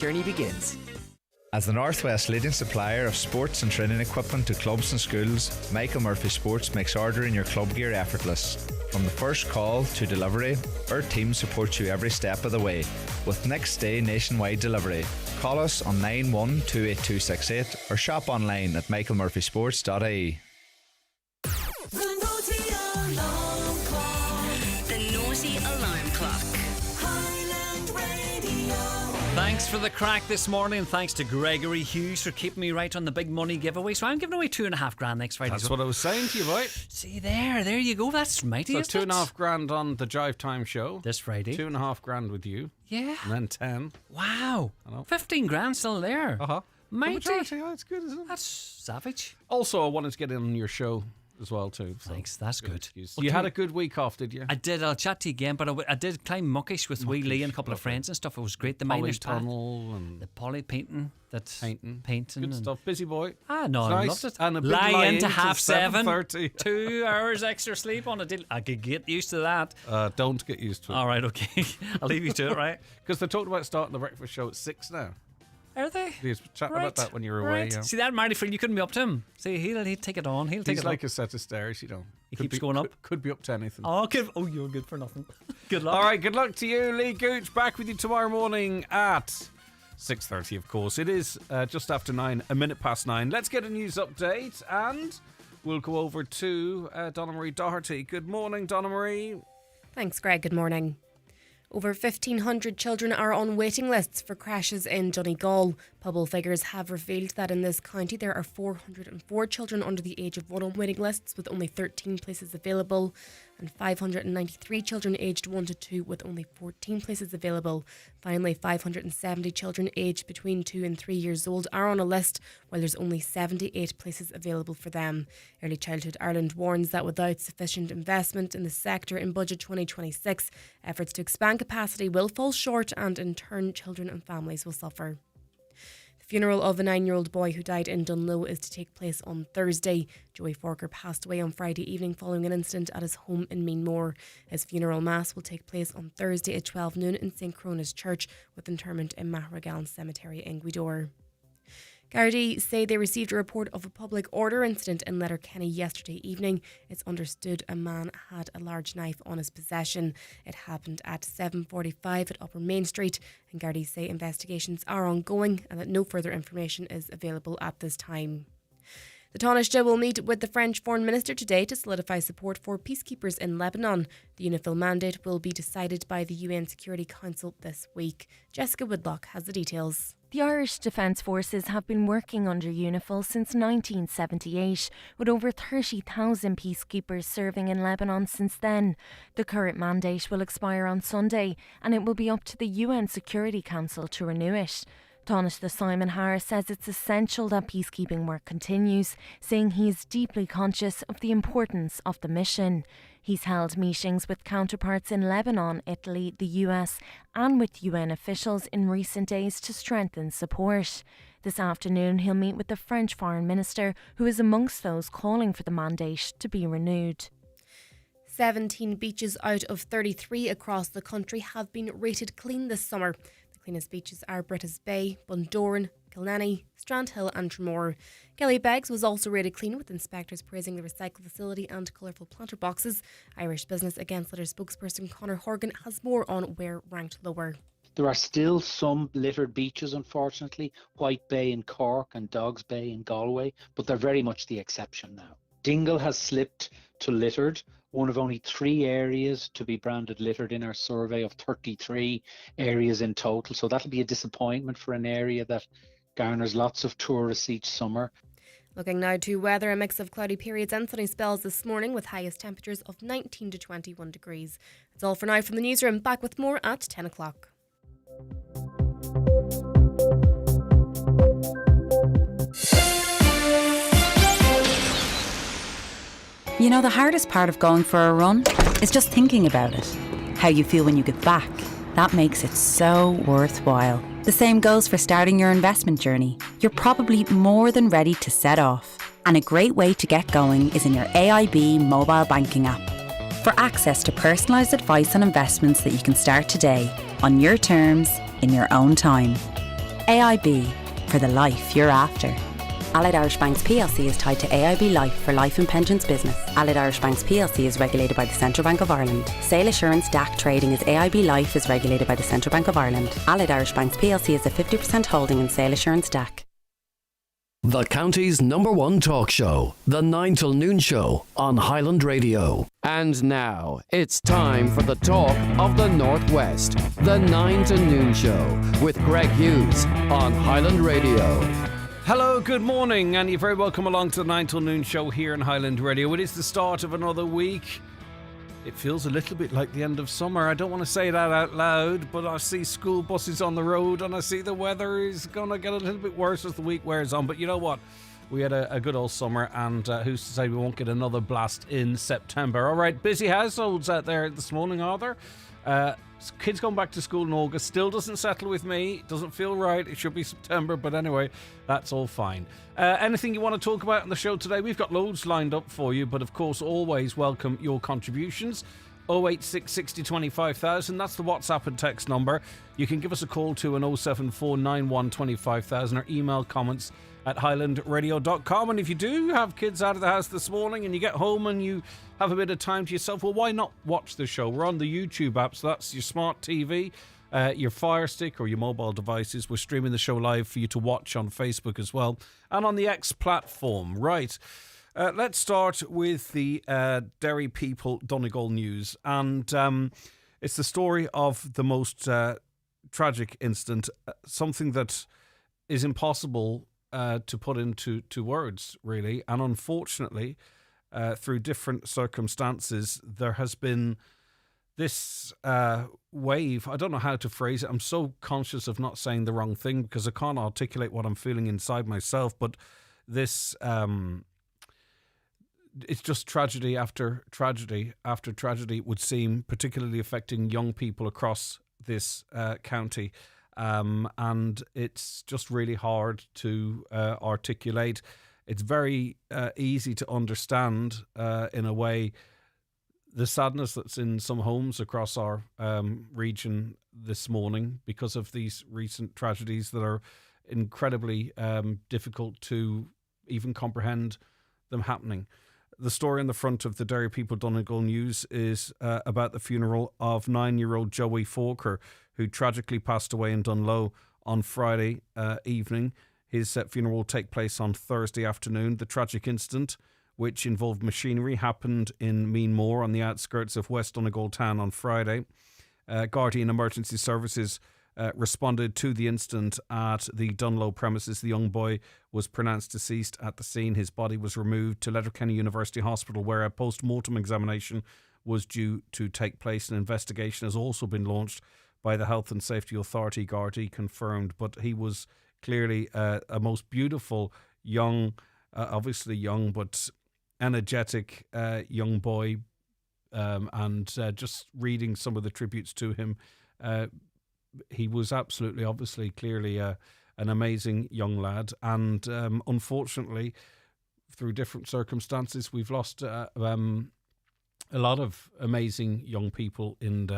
journey begins. As the Northwest's leading supplier of sports and training equipment to clubs and schools, Michael Murphy Sports makes ordering your club gear effortless. From the first call to delivery, our team supports you every step of the way with next day nationwide delivery. Call us on 9128 or shop online at michaelmurphysports.ie. The Naughty Alarm Clock. The Naughty Alarm Clock. Highland Radio. Thanks for the crack this morning. Thanks to Gregory Hughes for keeping me right on the big money giveaway. So I'm giving away $2,500 next Friday. That's what I was saying to you about. See there you go. That's mighty. So isn't it? $2,500 on the Drive Time show This Friday. $2,500 with you. Yeah. And then 10. Wow. I know. $15,000 still there. Mighty. That's good, isn't it? That's savage. Also, I wanted to get in on your show as well too. So Thanks. That's good. You had a good week off, did you? I did. I'll chat to you again, but I did climb Muckish with Wee Lee and a couple of friends and stuff. It was great. The miners' path, tunnel and the poly painting, painting, good and stuff. Busy boy. Ah, no, It's I nice. loved it. And a big lie into till 7:30. 7:30. 2 hours extra sleep on a deal. I could get used to that. Don't get used to it. All right, okay. I'll leave you to it, right? Because they talked about starting the breakfast show at 6 now. Are they? You were chatting about that when you were away. Yeah. See that Marty Frill, you couldn't be up to him. See, he'll take it on. He'll take He's it like on. a set of stairs, you know. He keeps going up. Could be up to anything. Oh, you're good for nothing. Good luck. All right, good luck to you, Lee Gooch. Back with you tomorrow morning at 6:30, of course. It is just after 9, a minute past 9. Let's get a news update and we'll go over to Donna Marie Doherty. Good morning, Donna Marie. Thanks, Greg. Good morning. Over 1,500 children are on waiting lists for crashes in Donegal. Public figures have revealed that in this county there are 404 children under the age of 1 on waiting lists with only 13 places available and 593 children aged 1 to 2 with only 14 places available. Finally, 570 children aged between 2 and 3 years old are on a list while there's only 78 places available for them. Early Childhood Ireland warns that without sufficient investment in the sector in Budget 2026, efforts to expand capacity will fall short and in turn children and families will suffer. The funeral of a 9-year-old boy who died in Dunloe is to take place on Thursday. Joey Forker passed away on Friday evening following an incident at his home in Meanmore. His funeral mass will take place on Thursday at 12 noon in St Cronus Church with interment in Mahragan Cemetery in Gweedore. Gardaí say they received a report of a public order incident in Letterkenny yesterday evening. It's understood a man had a large knife on his possession. It happened at 7:45 at Upper Main Street, and Gardaí say investigations are ongoing and that no further information is available at this time. The Taoiseach will meet with the French Foreign Minister today to solidify support for peacekeepers in Lebanon. The UNIFIL mandate will be decided by the UN Security Council this week. Jessica Woodlock has the details. The Irish Defence Forces have been working under UNIFIL since 1978, with over 30,000 peacekeepers serving in Lebanon since then. The current mandate will expire on Sunday, and it will be up to the UN Security Council to renew it. Taoiseach Simon Harris says it's essential that peacekeeping work continues, saying he is deeply conscious of the importance of the mission. He's held meetings with counterparts in Lebanon, Italy, the US and with UN officials in recent days to strengthen support. This afternoon he'll meet with the French Foreign Minister, who is amongst those calling for the mandate to be renewed. 17 beaches out of 33 across the country have been rated clean this summer. The cleanest beaches are Brittas Bay, Bundoran, Kilnany, Strandhill and Tramore. Kelly Beggs was also rated clean, with inspectors praising the recycle facility and colourful planter boxes. Irish Business Against Litter spokesperson Conor Horgan has more on where ranked lower. There are still some littered beaches, unfortunately, White Bay in Cork and Dogs Bay in Galway, but they're very much the exception now. Dingle has slipped to littered, one of only 3 areas to be branded littered in our survey of 33 areas in total. So that'll be a disappointment for an area that garners lots of tourists each summer. Looking now to weather, a mix of cloudy periods and sunny spells this morning with highest temperatures of 19 to 21 degrees. That's all for now from the newsroom. Back with more at 10 o'clock. You know, the hardest part of going for a run is just thinking about it. How you feel when you get back. That makes it so worthwhile. The same goes for starting your investment journey. You're probably more than ready to set off. And a great way to get going is in your AIB mobile banking app. For access to personalised advice on investments that you can start today, on your terms, in your own time. AIB, for the life you're after. Allied Irish Banks plc is tied to AIB Life for life and pensions business. Allied Irish Banks plc is regulated by the Central Bank of Ireland. Sale Assurance DAC trading as AIB Life is regulated by the Central Bank of Ireland. Allied Irish Banks plc is a 50% holding in Sale Assurance DAC. The county's number one talk show, The 9 till Noon Show on Highland Radio. And now, it's time for the talk of the Northwest. The 9 to Noon Show with Greg Hughes on Highland Radio. Hello, good morning, and you're very welcome along to the 9 till Noon Show here on Highland Radio. It is the start of another week. It feels a little bit like the end of summer. I don't want to say that out loud, but I see school buses on the road and I see the weather is going to get a little bit worse as the week wears on. But you know what? We had a good old summer, and who's to say we won't get another blast in September. All right, busy households out there this morning, are there? Kids going back to school in August still doesn't settle with me. Doesn't feel right. It should be September, but anyway, that's all fine. Anything you want to talk about on the show today? We've got loads lined up for you, but of course, always welcome your contributions. 086 60 25,000. That's the WhatsApp and text number. You can give us a call to an 074 91 25,000 or email comments at highlandradio.com. And if you do have kids out of the house this morning and you get home and you have a bit of time to yourself, well, why not watch the show? We're on the YouTube app, so that's your smart TV, your Fire Stick or your mobile devices. We're streaming the show live for you to watch on Facebook as well and on the X platform. Right, let's start with the Derry People Donegal news, and it's the story of the most tragic incident, something that is impossible to put into words, really. And unfortunately, through different circumstances, there has been this wave. I don't know how to phrase it. I'm so conscious of not saying the wrong thing because I can't articulate what I'm feeling inside myself. But this, it's just tragedy after tragedy after tragedy, it would seem, particularly affecting young people across this county. And it's just really hard to articulate. It's very easy to understand, in a way, the sadness that's in some homes across our region this morning because of these recent tragedies that are incredibly difficult to even comprehend them happening. The story on the front of the Derry People Donegal News is about the funeral of 9-year-old Joey Forker, who tragically passed away in Dunlow on Friday evening. His funeral will take place on Thursday afternoon. The tragic incident, which involved machinery, happened in Meanmore on the outskirts of West Donegal town on Friday. Gardaí and Emergency Services responded to the incident at the Dunlow premises. The young boy was pronounced deceased at the scene. His body was removed to Letterkenny University Hospital, where a post-mortem examination was due to take place. An investigation has also been launched by the Health and Safety Authority. Gardaí confirmed, but he was clearly a most beautiful young, obviously young, but energetic young boy. And just reading some of the tributes to him, he was absolutely, obviously, clearly an amazing young lad. And unfortunately, through different circumstances, we've lost a lot of amazing young people in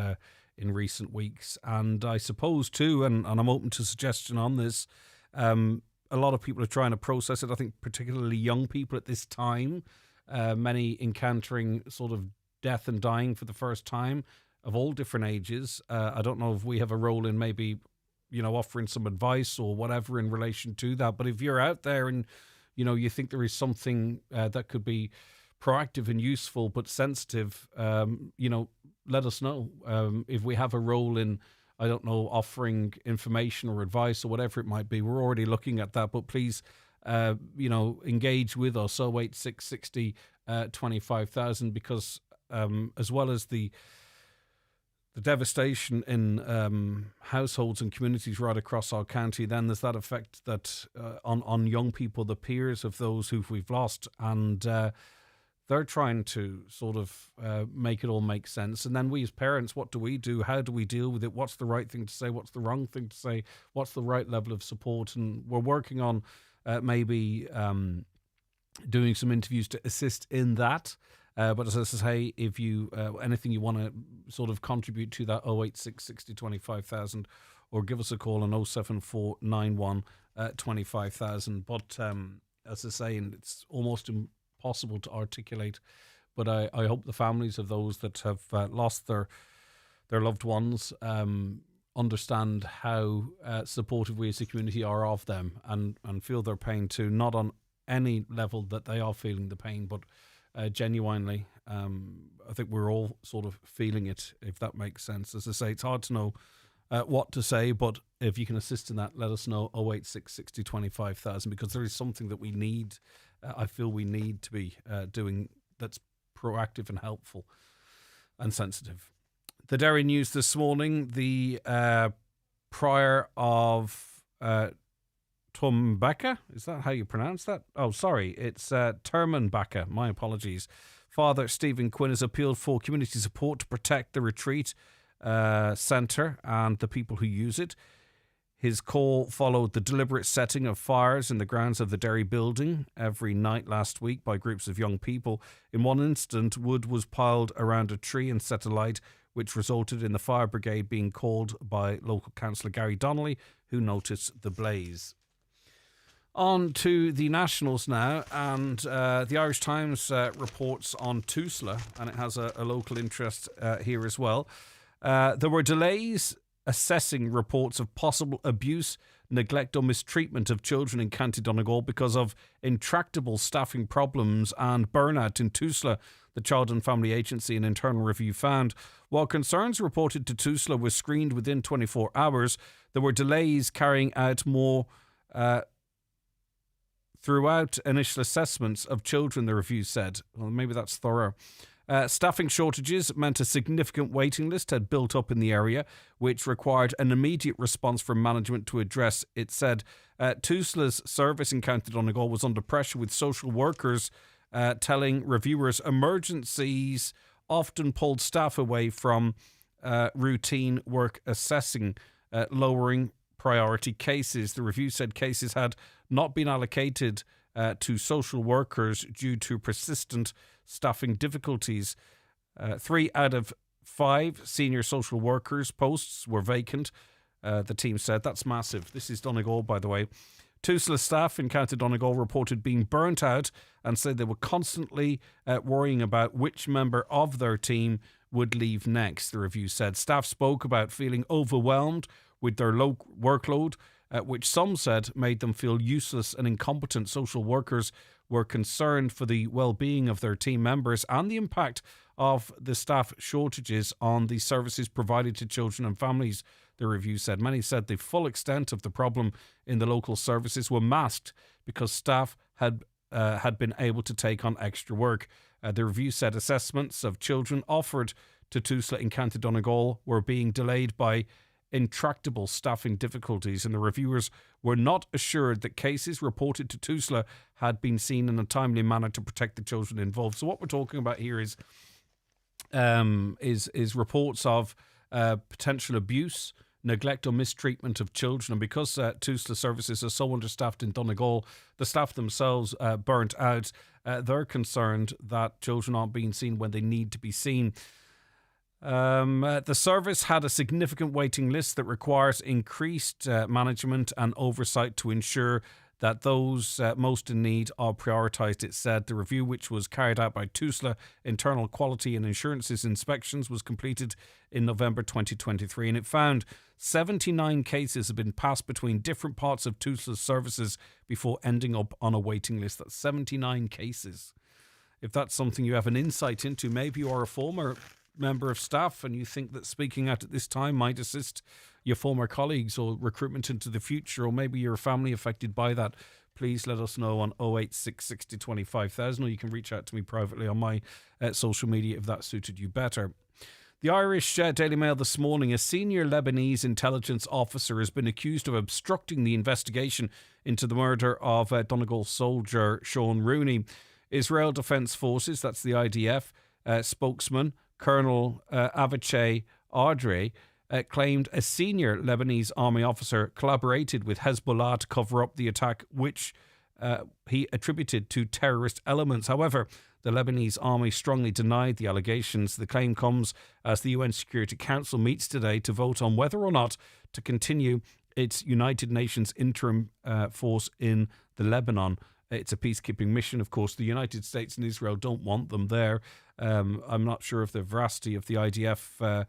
recent weeks. And I suppose too, and I'm open to suggestion on this, a lot of people are trying to process it. I think particularly young people at this time, many encountering sort of death and dying for the first time of all different ages. I don't know if we have a role in maybe, offering some advice or whatever in relation to that. But if you're out there and, you think there is something that could be proactive and useful but sensitive, let us know. If we have a role in, I don't know, offering information or advice or whatever it might be, we're already looking at that. But please, engage with us, 086 60 25,000, because as well as the devastation in households and communities right across our county, then there's that effect that on young people, the peers of those who we've lost, and they're trying to sort of make it all make sense. And then we as parents, what do we do? How do we deal with it? What's the right thing to say? What's the wrong thing to say? What's the right level of support? And we're working on maybe doing some interviews to assist in that. But as I say, if you anything you want to sort of contribute to that, 086 60 25,000, or give us a call on 07491 25,000. But as I say, and it's almost impossible to articulate, but I hope the families of those that have lost their loved ones understand how supportive we as a community are of them, and feel their pain too, not on any level that they are feeling the pain, but genuinely. I think we're all sort of feeling it, if that makes sense. As I say, it's hard to know what to say, but if you can assist in that, let us know. 086 60 25,000, because there is something that we need, I feel we need to be doing that's proactive and helpful and sensitive. The Derry News this morning, the prior of Tumbaka, is that how you pronounce that? Oh, sorry, it's Termanbaka, my apologies. Father Stephen Quinn has appealed for community support to protect the retreat centre and the people who use it. His call followed the deliberate setting of fires in the grounds of the Derry building every night last week by groups of young people. In one incident, wood was piled around a tree and set alight, which resulted in the fire brigade being called by local councillor Gary Donnelly, who noticed the blaze. On to the nationals now, and the Irish Times reports on Tusla, and it has a local interest here as well. There were delays assessing reports of possible abuse, neglect or mistreatment of children in County Donegal because of intractable staffing problems and burnout in Tusla, the Child and Family Agency and internal review found. While concerns reported to Tusla were screened within 24 hours, there were delays carrying out more throughout initial assessments of children, the review said. Well, maybe that's thorough. Staffing shortages meant a significant waiting list had built up in the area, which required an immediate response from management to address. It said Tusla's service in County Donegal was under pressure, with social workers telling reviewers emergencies often pulled staff away from routine work assessing, lowering priority cases. The review said cases had not been allocated to social workers due to persistent staffing difficulties. 3 out of 5 senior social workers posts were vacant, the team said. That's massive. This is Donegal, by the way. Tusla staff in County Donegal reported being burnt out and said they were constantly worrying about which member of their team would leave next, the review said. Staff spoke about feeling overwhelmed with their low workload, which some said made them feel useless and incompetent. Social workers were concerned for the well-being of their team members and the impact of the staff shortages on the services provided to children and families, the review said. Many said the full extent of the problem in the local services were masked because staff had been able to take on extra work. The review said assessments of children offered to Tusla in County Donegal were being delayed by intractable staffing difficulties, and the reviewers were not assured that cases reported to Tusla had been seen in a timely manner to protect the children involved. So what we're talking about here is reports of potential abuse, neglect or mistreatment of children. And because Tusla services are so understaffed in Donegal, the staff themselves burnt out. They're concerned that children aren't being seen when they need to be seen. The service had a significant waiting list that requires increased management and oversight to ensure that those most in need are prioritised, it said. The review, which was carried out by Tusla Internal Quality and Insurances Inspections, was completed in November 2023, and it found 79 cases have been passed between different parts of Tusla's services before ending up on a waiting list. That's 79 cases. If that's something you have an insight into, maybe you are a former member of staff and you think that speaking out at this time might assist your former colleagues or recruitment into the future, or maybe you're a family affected by that, please let us know on 086 60 25,000, or you can reach out to me privately on my social media if that suited you better. The Irish Daily Mail this morning: a senior Lebanese intelligence officer has been accused of obstructing the investigation into the murder of Donegal soldier Sean Rooney. Israel Defence Forces, that's the IDF, spokesman Colonel Avichai Ardre claimed a senior Lebanese army officer collaborated with Hezbollah to cover up the attack, which he attributed to terrorist elements. However, the Lebanese army strongly denied the allegations. The claim comes as the UN Security Council meets today to vote on whether or not to continue its United Nations interim force in the Lebanon. It's a peacekeeping mission. Of course, the United States and Israel don't want them there. I'm not sure of the veracity of the IDF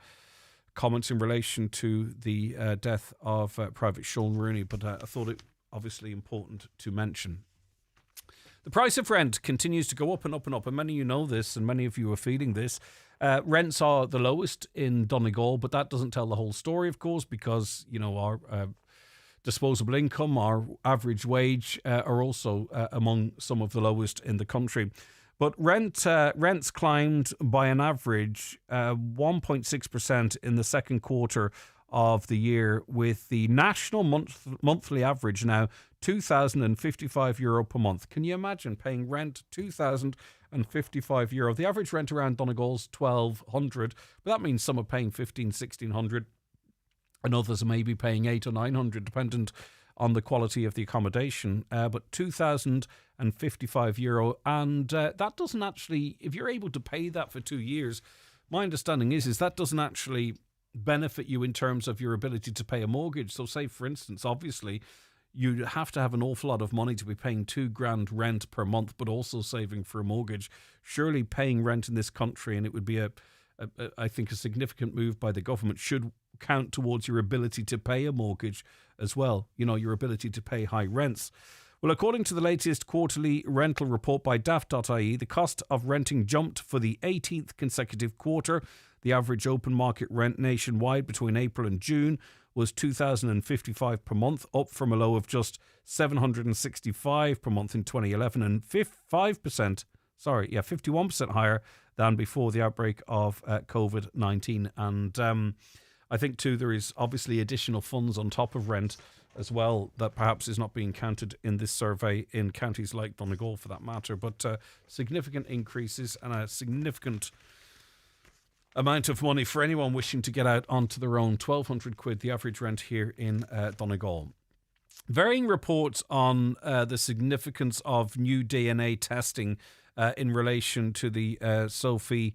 comments in relation to the death of Private Sean Rooney, but I thought it obviously important to mention. The price of rent continues to go up and up and up, and many of you know this, and many of you are feeling this. Rents are the lowest in Donegal, but that doesn't tell the whole story, of course, because our disposable income, our average wage are also among some of the lowest in the country. But rents climbed by an average 1.6% in the second quarter of the year, with the national monthly average now €2,055 per month. Can you imagine paying rent €2,055? The average rent around Donegal's $1,200, but that means some are paying $1,500, $1,600, and others are maybe paying $800 or $900, dependent on the quality of the accommodation. But €2,055, and that doesn't actually, if you're able to pay that for 2 years, my understanding is that doesn't actually benefit you in terms of your ability to pay a mortgage. So say, for instance, obviously you'd have to have an awful lot of money to be paying $2,000 rent per month, but also saving for a mortgage. Surely paying rent in this country, and it would be I think a significant move by the government, should count towards your ability to pay a mortgage as well, your ability to pay high rents. Well, according to the latest quarterly rental report by daft.ie, the cost of renting jumped for the 18th consecutive quarter. The average open market rent nationwide between April and June was $2,055 per month, up from a low of just $765 per month in 2011, and 51% higher than before the outbreak of COVID-19. And I think too, there is obviously additional funds on top of rent as well that perhaps is not being counted in this survey in counties like Donegal for that matter, but significant increases and a significant amount of money for anyone wishing to get out onto their own. £1,200, the average rent here in Donegal. Varying reports on the significance of new DNA testing in relation to the Sophie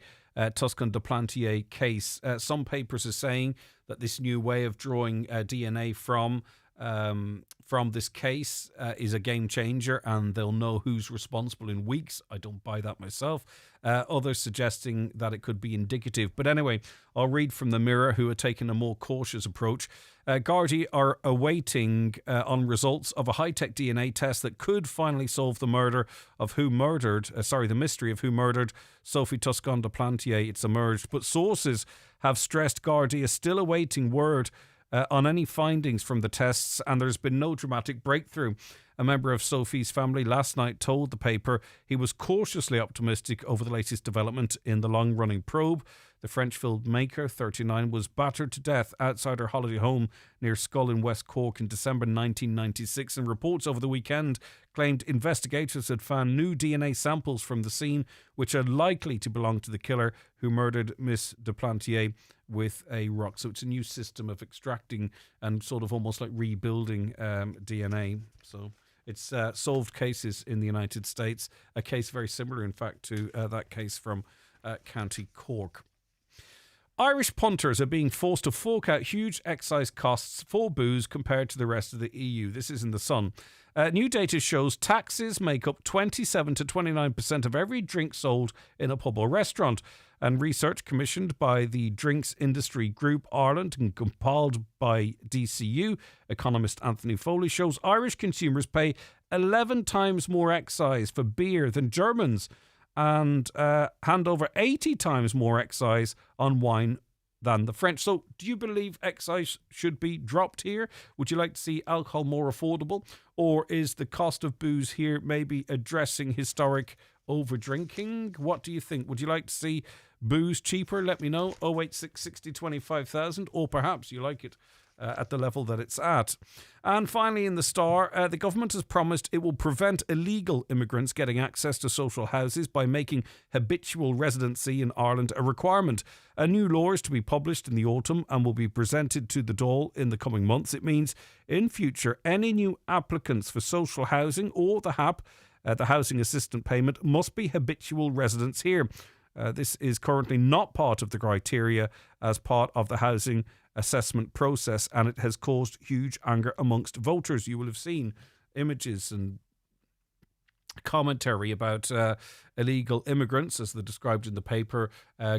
Tuscan de Plantier case. Some papers are saying that this new way of drawing DNA from this case is a game changer, and they'll know who's responsible in weeks. I don't buy that myself. Others suggesting that it could be indicative. But anyway, I'll read from the Mirror, who are taking a more cautious approach. Gardaí are awaiting on results of a high-tech DNA test that could finally solve the mystery of who murdered Sophie Tuscan de Plantier. It's emerged, but sources have stressed Gardaí is still awaiting word on any findings from the tests, and there's been no dramatic breakthrough. A member of Sophie's family last night told the paper he was cautiously optimistic over the latest development in the long-running probe. The French filmmaker, 39, was battered to death outside her holiday home near Scull in West Cork in December 1996, and reports over the weekend claimed investigators had found new DNA samples from the scene which are likely to belong to the killer who murdered Miss de Plantier with a rock. So it's a new system of extracting and sort of almost like rebuilding DNA. So it's solved cases in the United States, a case very similar, in fact, to that case from County Cork. Irish punters are being forced to fork out huge excise costs for booze compared to the rest of the EU. This is in The Sun. New data shows taxes make up 27 to 29% of every drink sold in a pub or restaurant. And research commissioned by the Drinks Industry Group Ireland and compiled by DCU economist Anthony Foley shows Irish consumers pay 11 times more excise for beer than Germans, and hand over 80 times more excise on wine than the French. So do you believe excise should be dropped here? Would you like to see alcohol more affordable? Or is the cost of booze here maybe addressing historic over-drinking? What do you think? Would you like to see booze cheaper? Let me know. 086 60 25,000. Or perhaps you like it at the level that it's at. And finally, in the Star, the government has promised it will prevent illegal immigrants getting access to social houses by making habitual residency in Ireland a requirement. A new law is to be published in the autumn and will be presented to the Dáil in the coming months. It means in future, any new applicants for social housing or the HAP, the housing assistance payment, must be habitual residents here. This is currently not part of the criteria as part of the housing assessment process, and it has caused huge anger amongst voters. You will have seen images and commentary about illegal immigrants, as they're described in the paper,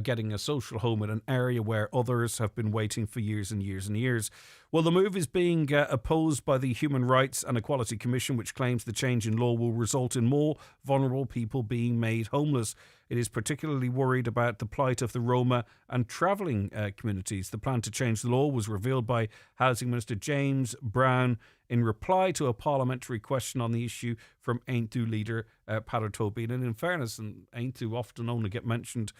getting a social home in an area where others have been waiting for years and years and years. Well, the move is being opposed by the Human Rights and Equality Commission, which claims the change in law will result in more vulnerable people being made homeless. It is particularly worried about the plight of the Roma and travelling communities. The plan to change the law was revealed by Housing Minister James Brown in reply to a parliamentary question on the issue from Aintu leader Peadar Tóibín. And in fairness, and Aintu often only get mentioned,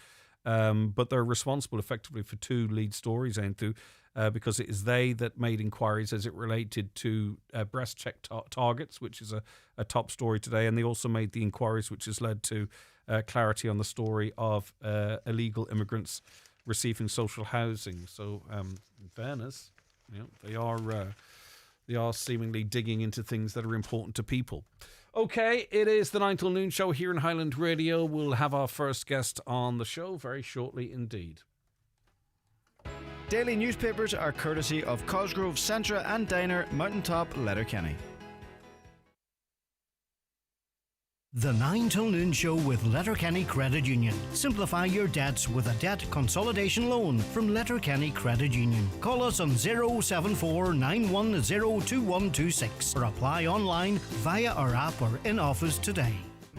but they're responsible effectively for two lead stories, Aintu, because it is they that made inquiries as it related to breast check targets, which is a top story today. And they also made the inquiries which has led to clarity on the story of illegal immigrants receiving social housing. So, in fairness, they are seemingly digging into things that are important to people. Okay, it is the 9 till noon show here in Highland Radio. We'll have our first guest on the show very shortly indeed. Daily newspapers are courtesy of Cosgrove, Centra and Diner, Mountaintop, Letterkenny. The 9 till noon show with Letterkenny Credit Union. Simplify your debts with a debt consolidation loan from Letterkenny Credit Union. Call us on 074 910 2126 or apply online via our app or in office today.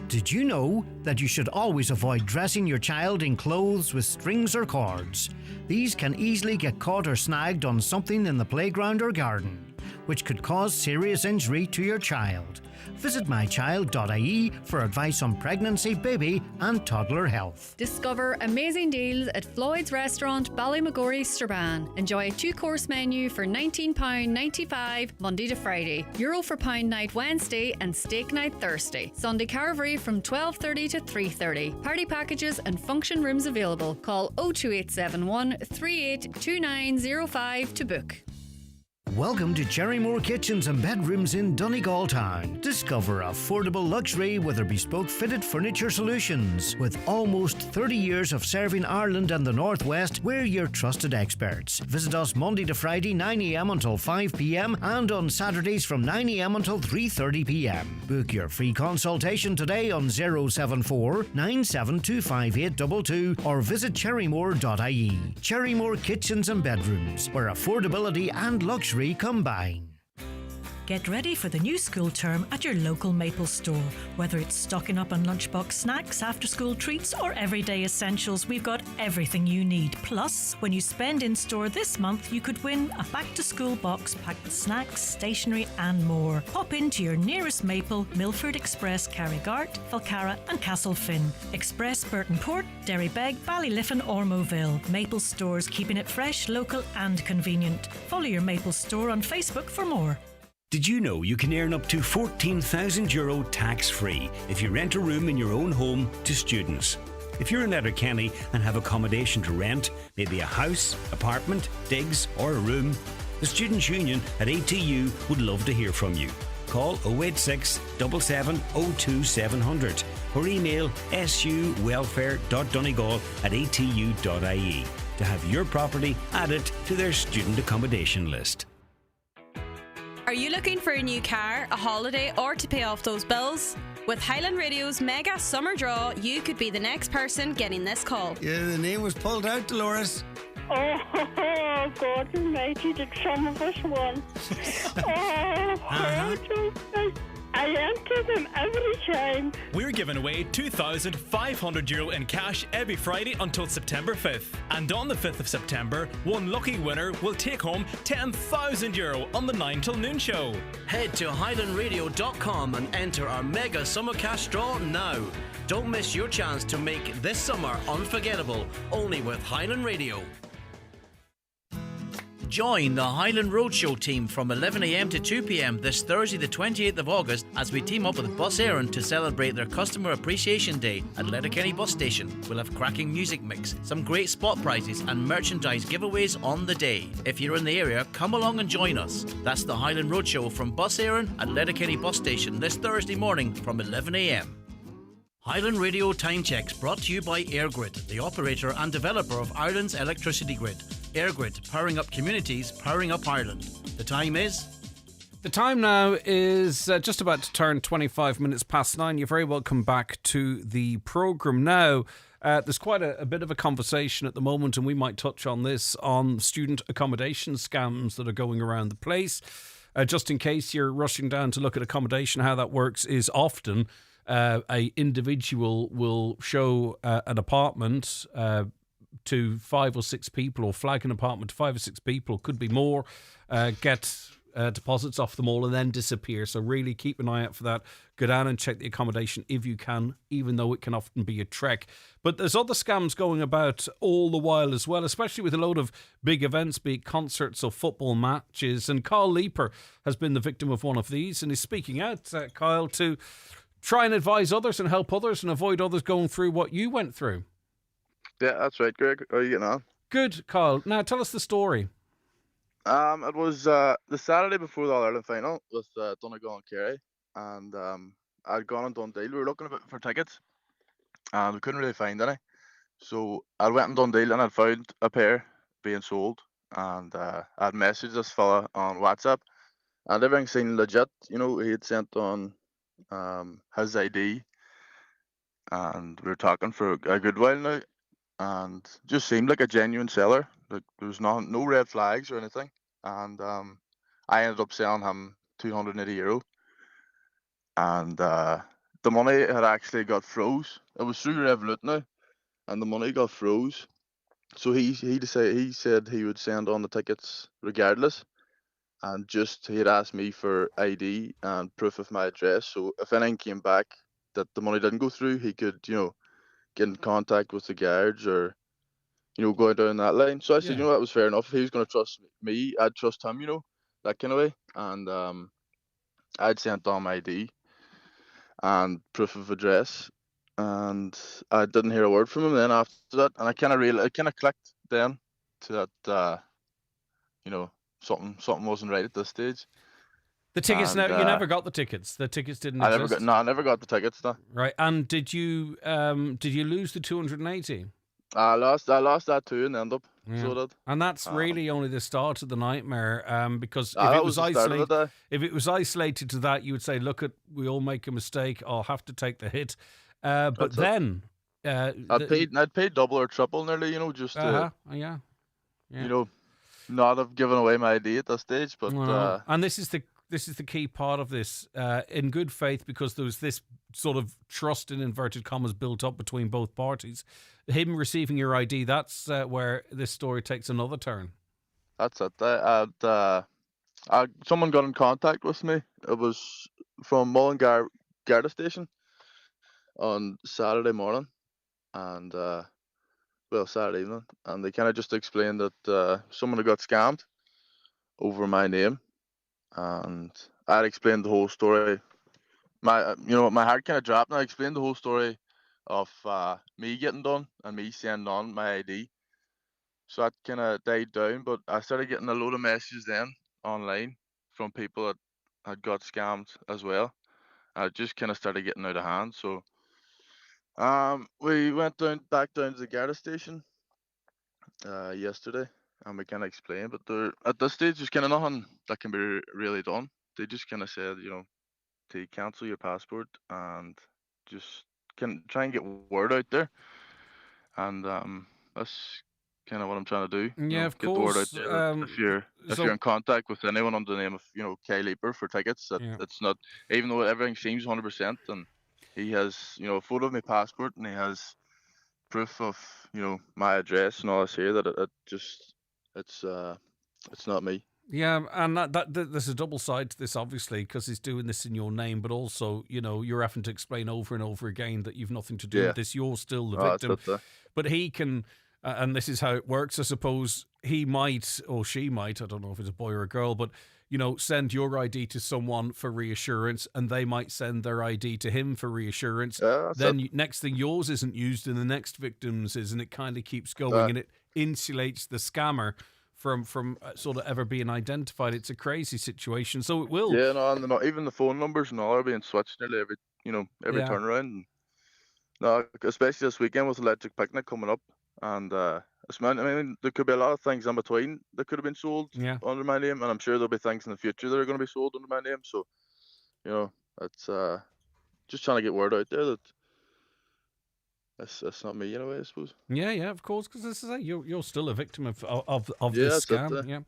Did you know that you should always avoid dressing your child in clothes with strings or cords? These can easily get caught or snagged on something in the playground or garden, which could cause serious injury to your child. Visit mychild.ie for advice on pregnancy, baby and toddler health. Discover amazing deals at Floyd's Restaurant, Ballymagorry, Strabane. Enjoy a 2-course menu for £19.95 Monday to Friday, Euro for pound night Wednesday and steak night Thursday. Sunday carvery from 12:30 to 3:30. Party packages and function rooms available. Call 02871 382905 to book. Welcome to Cherrymore Kitchens and Bedrooms in Donegal Town. Discover affordable luxury with our bespoke fitted furniture solutions. With almost 30 years of serving Ireland and the Northwest, we're your trusted experts. Visit us Monday to Friday 9am until 5pm and on Saturdays from 9am until 3:30pm. Book your free consultation today on 074 972 5822 or visit cherrymore.ie. Cherrymore Kitchens and Bedrooms, where affordability and luxury combine. Get ready for the new school term at your local Maple store. Whether it's stocking up on lunchbox snacks, after-school treats or everyday essentials, we've got everything you need. Plus, when you spend in-store this month, you could win a back-to-school box packed with snacks, stationery and more. Pop into your nearest Maple, Milford Express, Carrigart, Falcarra and Castlefin. Express, Burton Port, Derrybeg, Ballyliffin or Moville. Maple stores, keeping it fresh, local and convenient. Follow your Maple store on Facebook for more. Did you know you can earn up to €14,000 tax-free if you rent a room in your own home to students? If you're in Letterkenny and have accommodation to rent, maybe a house, apartment, digs or a room, the Students' Union at ATU would love to hear from you. Call 086 77 02 700 or email suwelfare.donegal@atu.ie to have your property added to their student accommodation list. Are you looking for a new car, a holiday, or to pay off those bills? With Highland Radio's mega summer draw, you could be the next person getting this call. Yeah, the name was pulled out, Dolores. Oh, God almighty, did some of us won. I enter them every time. We're giving away €2,500 in cash every Friday until September 5th. And on the 5th of September, one lucky winner will take home €10,000 on the 9 till noon show. Head to highlandradio.com and enter our mega summer cash draw now. Don't miss your chance to make this summer unforgettable, only with Highland Radio. Join the Highland Roadshow team from 11am to 2pm this Thursday the 28th of August as we team up with Bus Éireann to celebrate their Customer Appreciation Day at Letterkenny Bus Station. We'll have cracking music mix, some great spot prizes and merchandise giveaways on the day. If you're in the area, come along and join us. That's the Highland Roadshow from Bus Éireann at Letterkenny Bus Station this Thursday morning from 11am. Highland Radio Time Checks brought to you by EirGrid, the operator and developer of Ireland's electricity grid. EirGrid, powering up communities, powering up Ireland. The time is... The time now is just about to turn 25 minutes past 9. You're very welcome back to the programme. Now, there's quite a bit of a conversation at the moment, and we might touch on this, on student accommodation scams that are going around the place. Just in case you're rushing down to look at accommodation, how that works is often a individual will show an apartment to 5 or 6 people, or flag an apartment to 5 or 6 people, could be more, get deposits off them all and then disappear. So really keep an eye out for that. Go down and check the accommodation if you can, even though it can often be a trek. But there's other scams going about all the while as well, especially with a load of big events, be it concerts or football matches. And Kyle Leaper has been the victim of one of these and is speaking out, Kyle, to try and advise others and help others and avoid others going through what you went through. Yeah, that's right, Greg. How are you getting on? Good, Kyle. Now tell us the story. It was the Saturday before the All-Ireland final with Donegal and Kerry, and I'd gone on Dundee. We were looking for tickets, and we couldn't really find any. So I went on Dundee and I'd found a pair being sold, and I'd messaged this fella on WhatsApp, and everything seemed legit. You know, he had sent on his ID, and we were talking for a good while now, and just seemed like a genuine seller. Like there was no red flags or anything, and I ended up selling him €280, and the money had actually got froze. It was through Revolut now, and the money got froze. So he said he would send on the tickets regardless, and just he had asked me for ID and proof of my address. So if anything came back that the money didn't go through, he could get in contact with the guards or going down that line. So I said, that was fair enough. If he was going to trust me, I'd trust him, that kind of way. And I'd sent on my ID and proof of address, and I didn't hear a word from him then after that. And I kind of clicked then to that, something wasn't right at this stage. The tickets, you never got the tickets. The tickets didn't exist. I never got the tickets. No. Right, and did you lose the 280? I lost that too in the end up. Yeah. So did. And that's really only the start of the nightmare. Because if it was isolated to that, you would say, "Look, we all make a mistake. I'll have to take the hit." But then, I'd paid double or triple nearly. Just to, not have given away my ID at that stage. But and this is the key part of this, in good faith, because there was this sort of trust in inverted commas built up between both parties. Him receiving your ID, that's where this story takes another turn. That's it. Someone got in contact with me. It was from Mullingar Garda Station on Saturday morning, and Saturday evening, and they kind of just explained that someone had got scammed over my name. And I explained the whole story. My heart kind of dropped, and I explained the whole story of me getting done and me sending on my ID. So that kind of died down, but I started getting a load of messages then online from people that had got scammed as well. And it just kind of started getting out of hand. So we went back down to the Garda station yesterday, and we kind of explained, but at this stage there's kind of nothing that can be really done. They just kind of said, to cancel your passport and just can try and get word out there, and that's kind of what I'm trying to do. Yeah, of get course. The word out there. If you're in contact with anyone under the name of Kyle Leaper for tickets, it's not, even though everything seems 100%, and he has a photo of my passport and he has proof of my address and all this here, that it's not me. Yeah, and that there's a double side to this, obviously, because he's doing this in your name, but also, you're having to explain over and over again that you've nothing to do with this. You're still the victim. But he can and this is how it works. I suppose he might, or she might, I don't know if it's a boy or a girl, but, send your ID to someone for reassurance, and they might send their ID to him for reassurance. Then next thing, yours isn't used and the next victim's is, and it kind of keeps going, and it insulates the scammer from sort of ever being identified. It's a crazy situation, so it will. Yeah, no, and even the phone numbers and all are being switched nearly every turnaround. No, especially this weekend with Electric Picnic coming up, and there could be a lot of things in between that could have been sold under my name, and I'm sure there'll be things in the future that are going to be sold under my name. So, it's just trying to get word out there that it's not me anyway, I suppose. Yeah, of course, because this is you're still a victim of this scam. Yeah.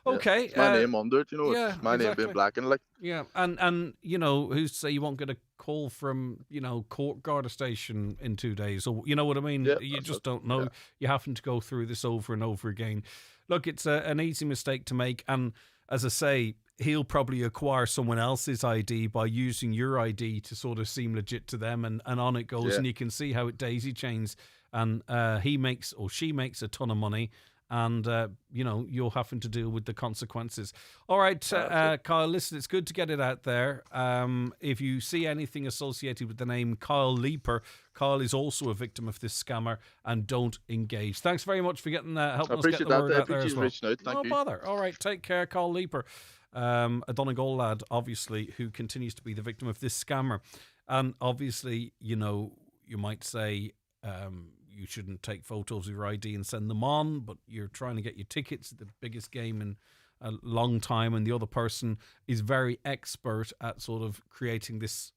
Okay. It's my name under it, it's my name being blackened, like. Yeah, and who's to say you won't get a call from Court Garda Station in 2 days, or you know what I mean? You just don't know. You happen to go through this over and over again. Look, it's an easy mistake to make, and as I say, he'll probably acquire someone else's ID by using your ID to sort of seem legit to them, and on it goes, and you can see how it daisy chains, and he makes or she makes a ton of money, and you'll having to deal with the consequences. All right, Kyle, listen, it's good to get it out there. If you see anything associated with the name Kyle Leaper, Kyle is also a victim of this scammer, and don't engage. Thanks very much for getting helping us get the word out there as well. No bother. All right, take care, Kyle Leaper. A Donegal lad, obviously, who continues to be the victim of this scammer. And obviously, you might say you shouldn't take photos of your ID and send them on, but you're trying to get your tickets, the biggest game in a long time, and the other person is very expert at sort of creating this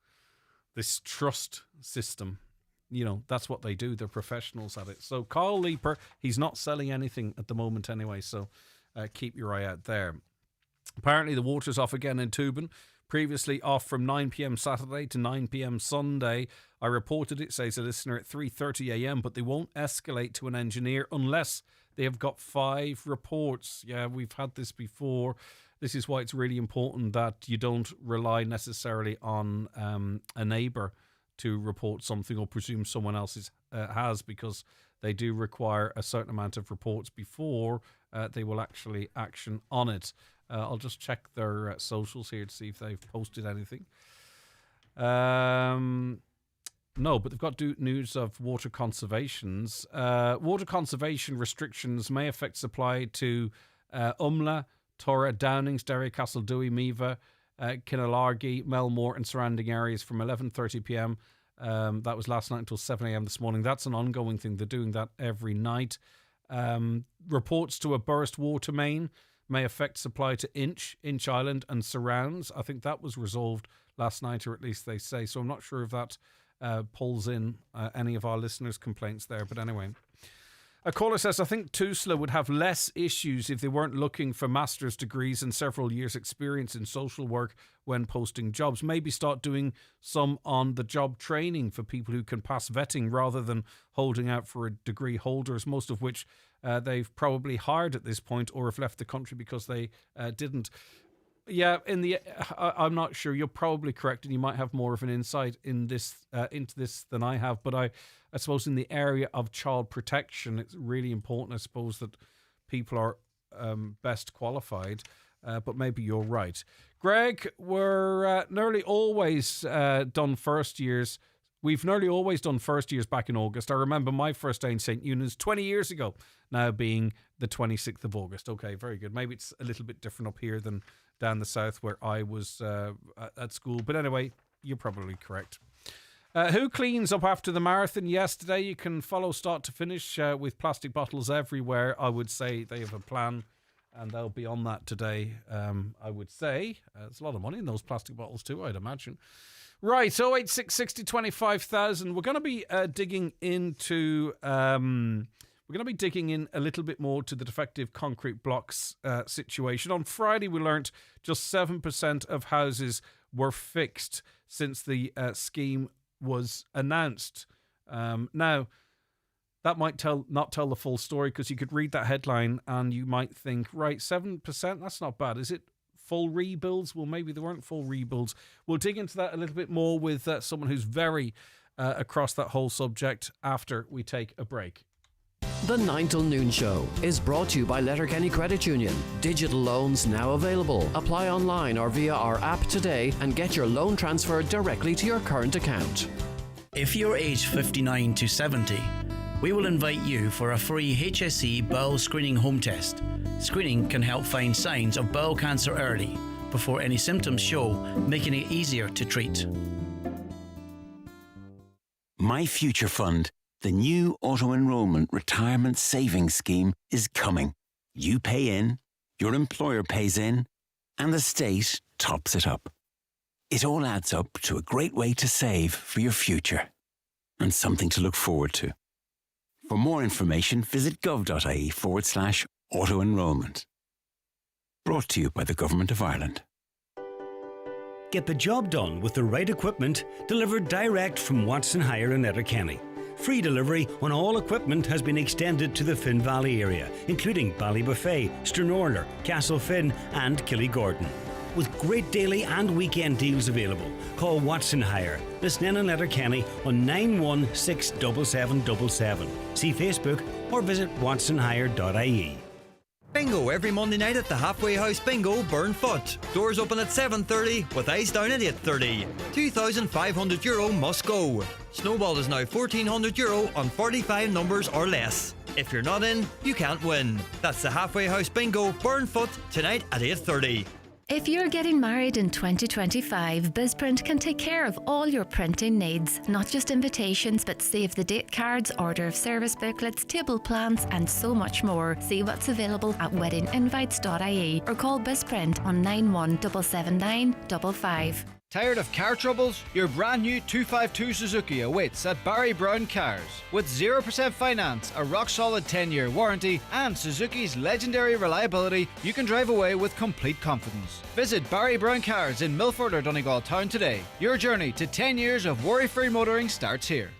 trust system. That's what they do. They're professionals at it. So Kyle Leaper, he's not selling anything at the moment anyway, so keep your eye out there. Apparently the water's off again in Tubin. Previously off from 9 p.m. Saturday to 9 p.m. Sunday. I reported it, says a listener, at 3:30 a.m, but they won't escalate to an engineer unless they have got 5 reports. Yeah, we've had this before. This is why it's really important that you don't rely necessarily on a neighbour to report something or presume someone else has, because they do require a certain amount of reports before they will actually action on it. I'll just check their socials here to see if they've posted anything. No, but they've got news of water conservations. Water conservation restrictions may affect supply to Umla, Torra, Downings, Derry, Castlederry, Meva, Kinnalargy, Melmore and surrounding areas from 11:30 p.m. That was last night until 7 a.m. this morning. That's an ongoing thing. They're doing that every night. Reports to a burst water main may affect supply to Inch Island and surrounds. I think that was resolved last night, or at least they say. So I'm not sure if that pulls in any of our listeners' complaints there. But anyway. A caller says, I think Tusla would have less issues if they weren't looking for master's degrees and several years' experience in social work when posting jobs. Maybe start doing some on-the-job training for people who can pass vetting rather than holding out for degree holders, most of which they've probably hired at this point or have left the country because they didn't. Yeah, I'm not sure. You're probably correct, and you might have more of an insight into this than I have. But I suppose in the area of child protection, it's really important, I suppose, that people are best qualified. But maybe you're right. Greg, we're nearly always done first years. We've nearly always done first years back in August. I remember my first day in St. Eunan's 20 years ago, now being the 26th of August. Okay, very good. Maybe it's a little bit different up here than down the south where I was at school. But anyway, you're probably correct. Who cleans up after the marathon yesterday? You can follow start to finish with plastic bottles everywhere. I would say they have a plan and they'll be on that today. I would say there's a lot of money in those plastic bottles too, I'd imagine. Right, 086 60 25,000. We're going to be digging into... We're going to be digging in a little bit more to the defective concrete blocks situation. On Friday, we learnt just 7% of houses were fixed since the scheme was announced. Now, that might not tell the full story, because you could read that headline and you might think, right, 7%, that's not bad. Is it full rebuilds? Well, maybe they weren't full rebuilds. We'll dig into that a little bit more with someone who's very across that whole subject after we take a break. The 9 till Noon Show is brought to you by Letterkenny Credit Union. Digital loans now available. Apply online or via our app today and get your loan transferred directly to your current account. If you're aged 59 to 70, we will invite you for a free HSE bowel screening home test. Screening can help find signs of bowel cancer early, before any symptoms show, making it easier to treat. My Future Fund, the new auto-enrollment retirement savings scheme, is coming. You pay in, your employer pays in, and the state tops it up. It all adds up to a great way to save for your future and something to look forward to. For more information, visit gov.ie/auto-enrollment. Brought to you by the Government of Ireland. Get the job done with the right equipment delivered direct from Watson Hire in Letterkenny. Free delivery on all equipment has been extended to the Finn Valley area, including Ballybuffet, Stranorlar, Castlefin and Killygordon. With great daily and weekend deals available, call Watson Hire, Lisnen in Letterkenny on 9167777. See Facebook or visit watsonhire.ie. Bingo every Monday night at the Halfway House Bingo, Burnfoot. Doors open at 7:30 with eyes down at 8:30. €2,500 must go. Snowball is now €1,400 on 45 numbers or less. If you're not in, you can't win. That's the Halfway House Bingo, Burnfoot, tonight at 8:30. If you're getting married in 2025, BizPrint can take care of all your printing needs. Not just invitations, but save the date cards, order of service booklets, table plans, and so much more. See what's available at weddinginvites.ie or call BizPrint on 9177955. Tired of car troubles? Your brand new 252 Suzuki awaits at Barry Brown Cars. With 0% finance, a rock-solid 10-year warranty, and Suzuki's legendary reliability, you can drive away with complete confidence. Visit Barry Brown Cars in Milford or Donegal Town today. Your journey to 10 years of worry-free motoring starts here.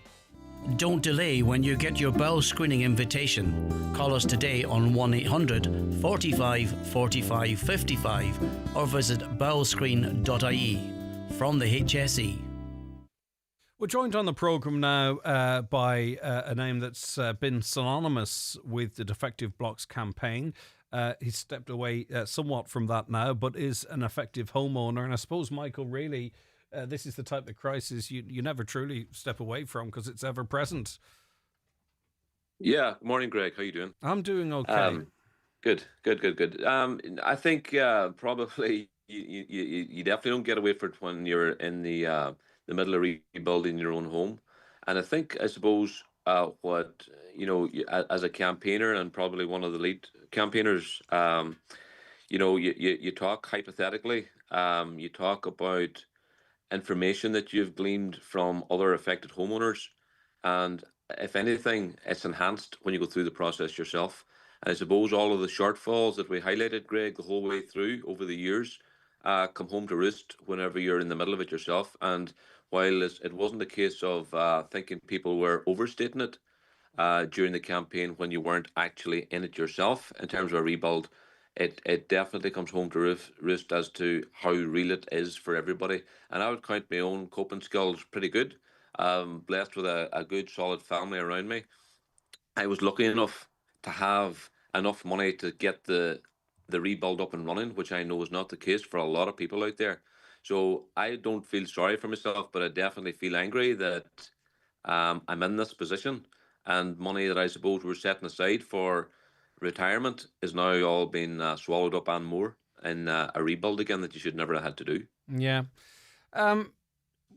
Don't delay when you get your bowel screening invitation. Call us today on 1800 45 45 55 or visit bowelscreen.ie. From the HSE. We're joined on the programme now by a name that's been synonymous with the Defective Blocks campaign. He's stepped away somewhat from that now, but is an effective homeowner. And I suppose, Michael, really, this is the type of crisis you never truly step away from because it's ever present. Yeah. Morning, Greg. How you doing? I'm doing okay. Good. I think probably you definitely don't get away from it when you're in the middle of rebuilding your own home. And I suppose what as a campaigner and probably one of the lead campaigners, you talk hypothetically. You talk about information that you've gleaned from other affected homeowners, and if anything, it's enhanced when you go through the process yourself. And I suppose all of the shortfalls that we highlighted, Greg, the whole way through over the years, come home to roost whenever you're in the middle of it yourself. And while it wasn't a case of thinking people were overstating it during the campaign when you weren't actually in it yourself in terms of a rebuild, it definitely comes home to roost as to how real it is for everybody. And I would count my own coping skills pretty good. Blessed with a good, solid family around me. I was lucky enough to have enough money to get the rebuild up and running, which I know is not the case for a lot of people out there. So I don't feel sorry for myself, but I definitely feel angry that I'm in this position, and money that I suppose we're setting aside for retirement is now all being swallowed up and more in a rebuild again that you should never have had to do. Yeah.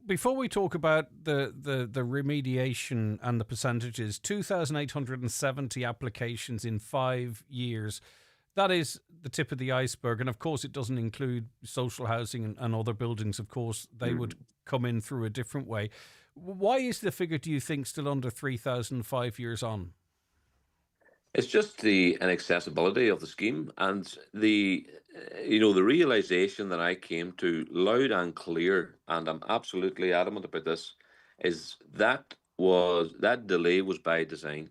Before we talk about the remediation and the percentages, 2,870 applications in 5 years. That is the tip of the iceberg. And of course, it doesn't include social housing and other buildings. Of course, they would come in through a different way. Why is the figure, do you think, still under 3,000 5 years on? It's just the inaccessibility of the scheme and the realization that I came to loud and clear, and I'm absolutely adamant about this, is that delay was by design.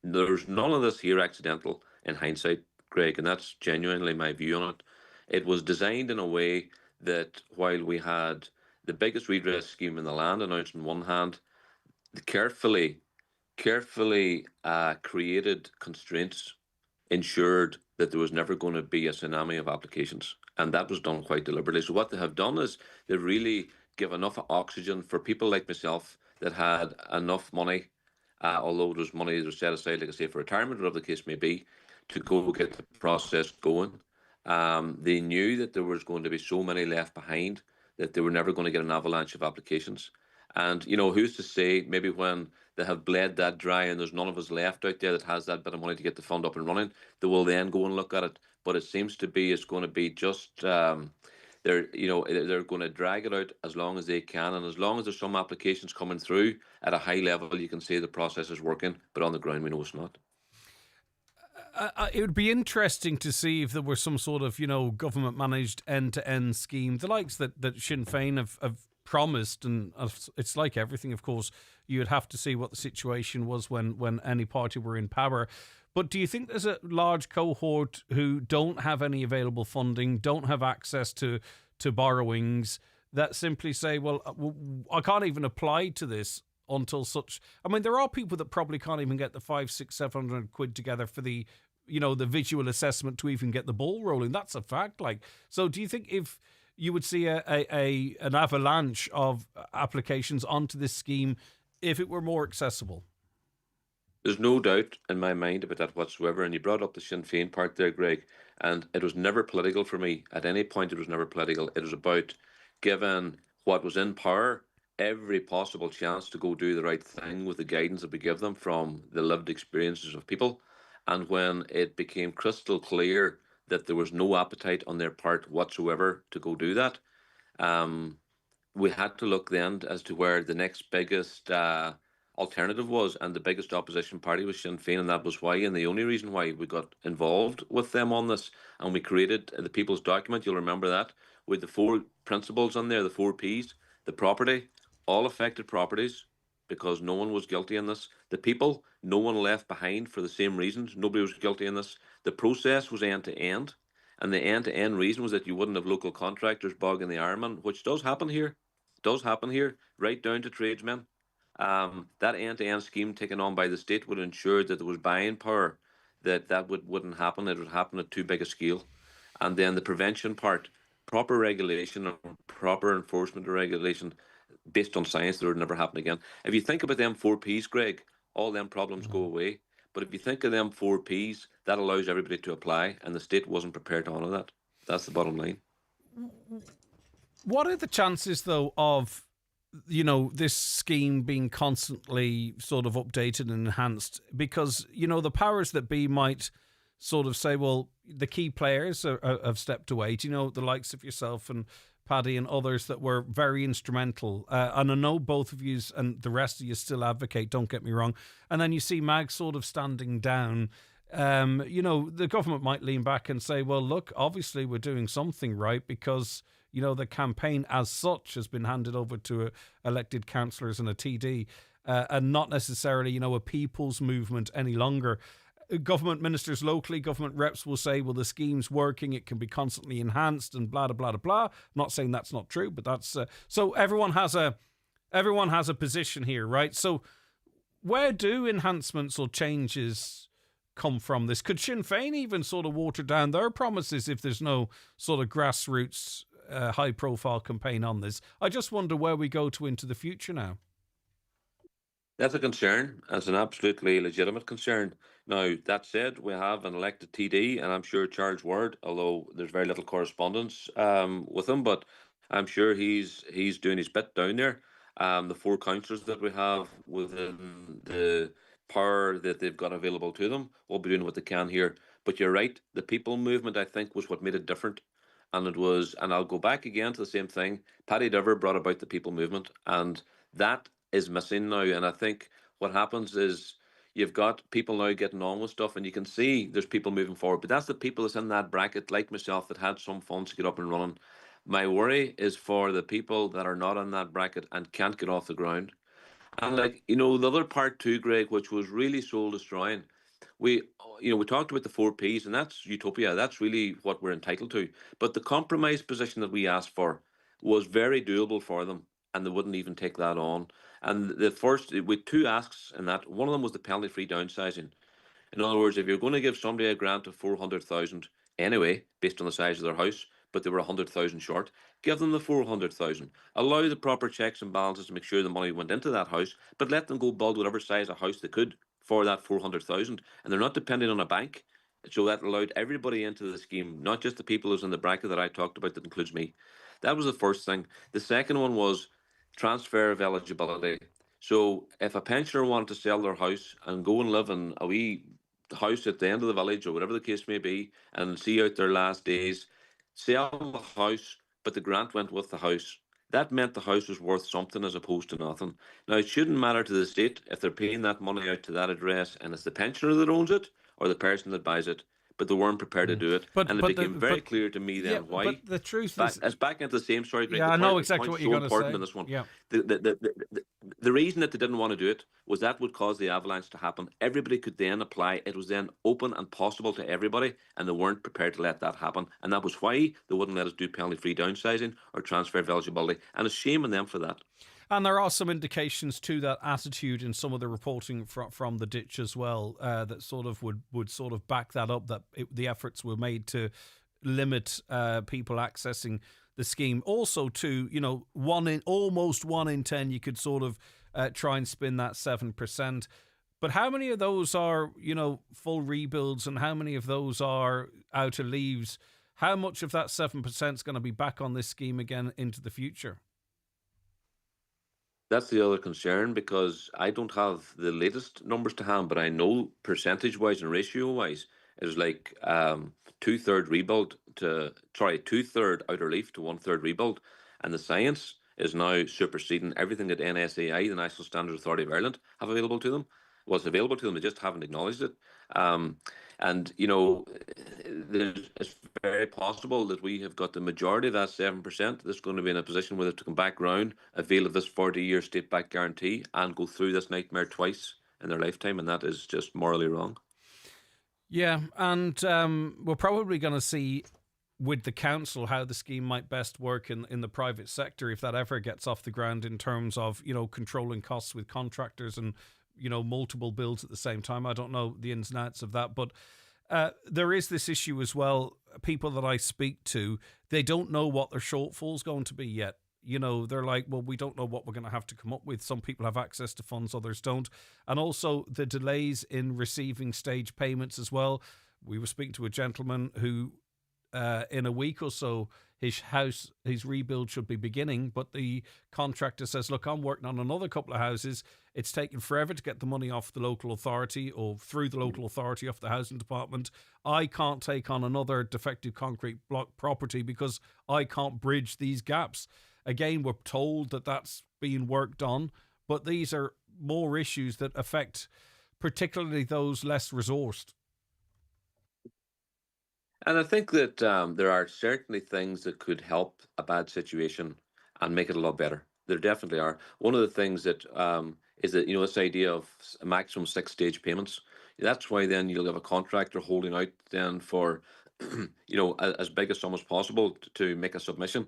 There's none of this here accidental in hindsight, Greg, and that's genuinely my view on it. It was designed in a way that while we had the biggest redress scheme in the land announced in one hand, carefully carefully created constraints ensured that there was never going to be a tsunami of applications. And that was done quite deliberately. So what they have done is they really give enough oxygen for people like myself that had enough money, although there's money that was set aside, like I say, for retirement, whatever the case may be, to go get the process going. They knew that there was going to be so many left behind that they were never going to get an avalanche of applications. And, you know, who's to say maybe when they have bled that dry and there's none of us left out there that has that bit of money to get the fund up and running, they will then go and look at it. But it seems to be it's going to be just they're going to drag it out as long as they can, and as long as there's some applications coming through at a high level, you can say the process is working. But on the ground, we know it's not. It would be interesting to see if there were some sort of, government-managed end-to-end scheme, the likes that Sinn Féin have promised, and it's like everything, of course, you would have to see what the situation was when any party were in power. But do you think there's a large cohort who don't have any available funding, don't have access to borrowings, that simply say, well, I can't even apply to this until such... I mean, there are people that probably can't even get the 500, 600, 700 quid together for the visual assessment to even get the ball rolling. That's a fact. So do you think if you would see an avalanche of applications onto this scheme if it were more accessible? There's no doubt in my mind about that whatsoever. And you brought up the Sinn Féin part there, Greg, and it was never political for me. At any point, it was never political. It was about giving what was in power every possible chance to go do the right thing with the guidance that we give them from the lived experiences of people. And when it became crystal clear that there was no appetite on their part whatsoever to go do that, we had to look then as to where the next biggest alternative was, and the biggest opposition party was Sinn Féin, and that was why, and the only reason why we got involved with them on this, and we created the People's Document. You'll remember that, with the 4 principles on there, the 4 Ps, the property, all affected properties, because no one was guilty in this. The people, no one left behind for the same reasons. Nobody was guilty in this. The process was end to end, and the end to end reason was that you wouldn't have local contractors bogging the Ironman, which does happen here. Right down to tradesmen. That end-to-end scheme taken on by the state would ensure that there was buying power, that wouldn't happen. It would happen at too big a scale. And then the prevention part, proper regulation or proper enforcement of regulation based on science, that would never happen again. If you think about them 4 Ps, Greg, all them problems go away. But if you think of them 4 Ps, that allows everybody to apply, and the state wasn't prepared to honour that. That's the bottom line. What are the chances, though, of this scheme being constantly sort of updated and enhanced? Because, the powers that be might sort of say, well, the key players have stepped away. The likes of yourself and Paddy and others that were very instrumental. And I know both of you and the rest of you still advocate, don't get me wrong. And then you see Mag sort of standing down. The government might lean back and say, well, look, obviously we're doing something right because... the campaign as such has been handed over to elected councillors and a TD, and not necessarily, a people's movement any longer. Government ministers locally, government reps will say, well, the scheme's working, it can be constantly enhanced and blah, blah, blah, blah. I'm not saying that's not true, but that's... so everyone has a position here, right? So where do enhancements or changes come from this? Could Sinn Féin even sort of water down their promises if there's no sort of grassroots high-profile campaign on this? I just wonder where we go to into the future now. That's a concern. It's an absolutely legitimate concern. Now, that said, we have an elected TD, and I'm sure Charles Ward, although there's very little correspondence with him, but I'm sure he's doing his bit down there. The 4 councillors that we have within the power that they've got available to them will be doing what they can here. But you're right, the people movement, I think, was what made it different. And it was, and I'll go back again to the same thing, Paddy Diver brought about the people movement, and that is missing now. And I think what happens is you've got people now getting on with stuff, and you can see there's people moving forward. But that's the people that's in that bracket, like myself, that had some funds to get up and running. My worry is for the people that are not in that bracket and can't get off the ground. And the other part too, Greg, which was really soul destroying, we talked about the 4 Ps, and that's utopia. That's really what we're entitled to. But the compromise position that we asked for was very doable for them. and they wouldn't even take that on. And the first, with two asks in that, one of them was the penalty-free downsizing. In other words, if you're going to give somebody a grant of 400,000 anyway, based on the size of their house, but they were 100,000 short, give them the 400,000. Allow the proper checks and balances to make sure the money went into that house, but let them go build whatever size of house they could for that 400,000, and they're not depending on a bank. So that allowed everybody into the scheme, not just the people who's in the bracket that I talked about, that includes me. That was the first thing. The second one was transfer of eligibility. So if a pensioner wanted to sell their house and go and live in a wee house at the end of the village or whatever the case may be and see out their last days, sell the house, but the grant went with the house. That meant the house was worth something as opposed to nothing. Now, it shouldn't matter to the state if they're paying that money out to that address and it's the pensioner that owns it or the person that buys it, but they weren't prepared to do it. And it became very clear to me then why. But the truth is... It's back into the same story, Greg. Yeah, I know exactly what you're going to say. In this one. Yeah. The reason that they didn't want to do it was that would cause the avalanche to happen. Everybody could then apply. It was then open and possible to everybody, and they weren't prepared to let that happen. And that was why they wouldn't let us do penalty-free downsizing or transfer of eligibility. And it's shame on them for that. And there are some indications to that attitude in some of the reporting from the ditch as well, that sort of would sort of back that up, that the efforts were made to limit people accessing the scheme. Also to, almost 1 in 10, you could sort of try and spin that 7%. But how many of those are, full rebuilds, and how many of those are outer leaves? How much of that 7% is going to be back on this scheme again into the future? That's the other concern, because I don't have the latest numbers to hand, but I know percentage-wise and ratio-wise, it was like 2/3 rebuild to 2/3 outer leaf to 1/3 rebuild, and the science is now superseding everything that NSAI, the National Standards Authority of Ireland, have available to them. Was available to them, they just haven't acknowledged it. And it's very possible that we have got the majority of that 7% that's going to be in a position where they have to come back round, avail of this 40-year state-backed guarantee, and go through this nightmare twice in their lifetime, and that is just morally wrong. Yeah, and we're probably going to see with the council how the scheme might best work in the private sector, if that ever gets off the ground, in terms of controlling costs with contractors and multiple builds at the same time. I don't know the ins and outs of that, but there is this issue as well. People that I speak to, they don't know what their shortfall's going to be yet. They're like, well, we don't know what we're going to have to come up with. Some people have access to funds, others don't. And also the delays in receiving stage payments as well. We were speaking to a gentleman who, in a week or so, his rebuild should be beginning, but the contractor says, look, I'm working on another couple of houses. It's taken forever to get the money off the local authority or through the local authority off the housing department. I can't take on another defective concrete block property because I can't bridge these gaps. Again, we're told that that's being worked on, but these are more issues that affect particularly those less resourced. And I think that there are certainly things that could help a bad situation and make it a lot better. There definitely are. One of the things that is that, this idea of a maximum 6-stage payments. That's why then you'll have a contractor holding out then for, as big a sum as possible to make a submission.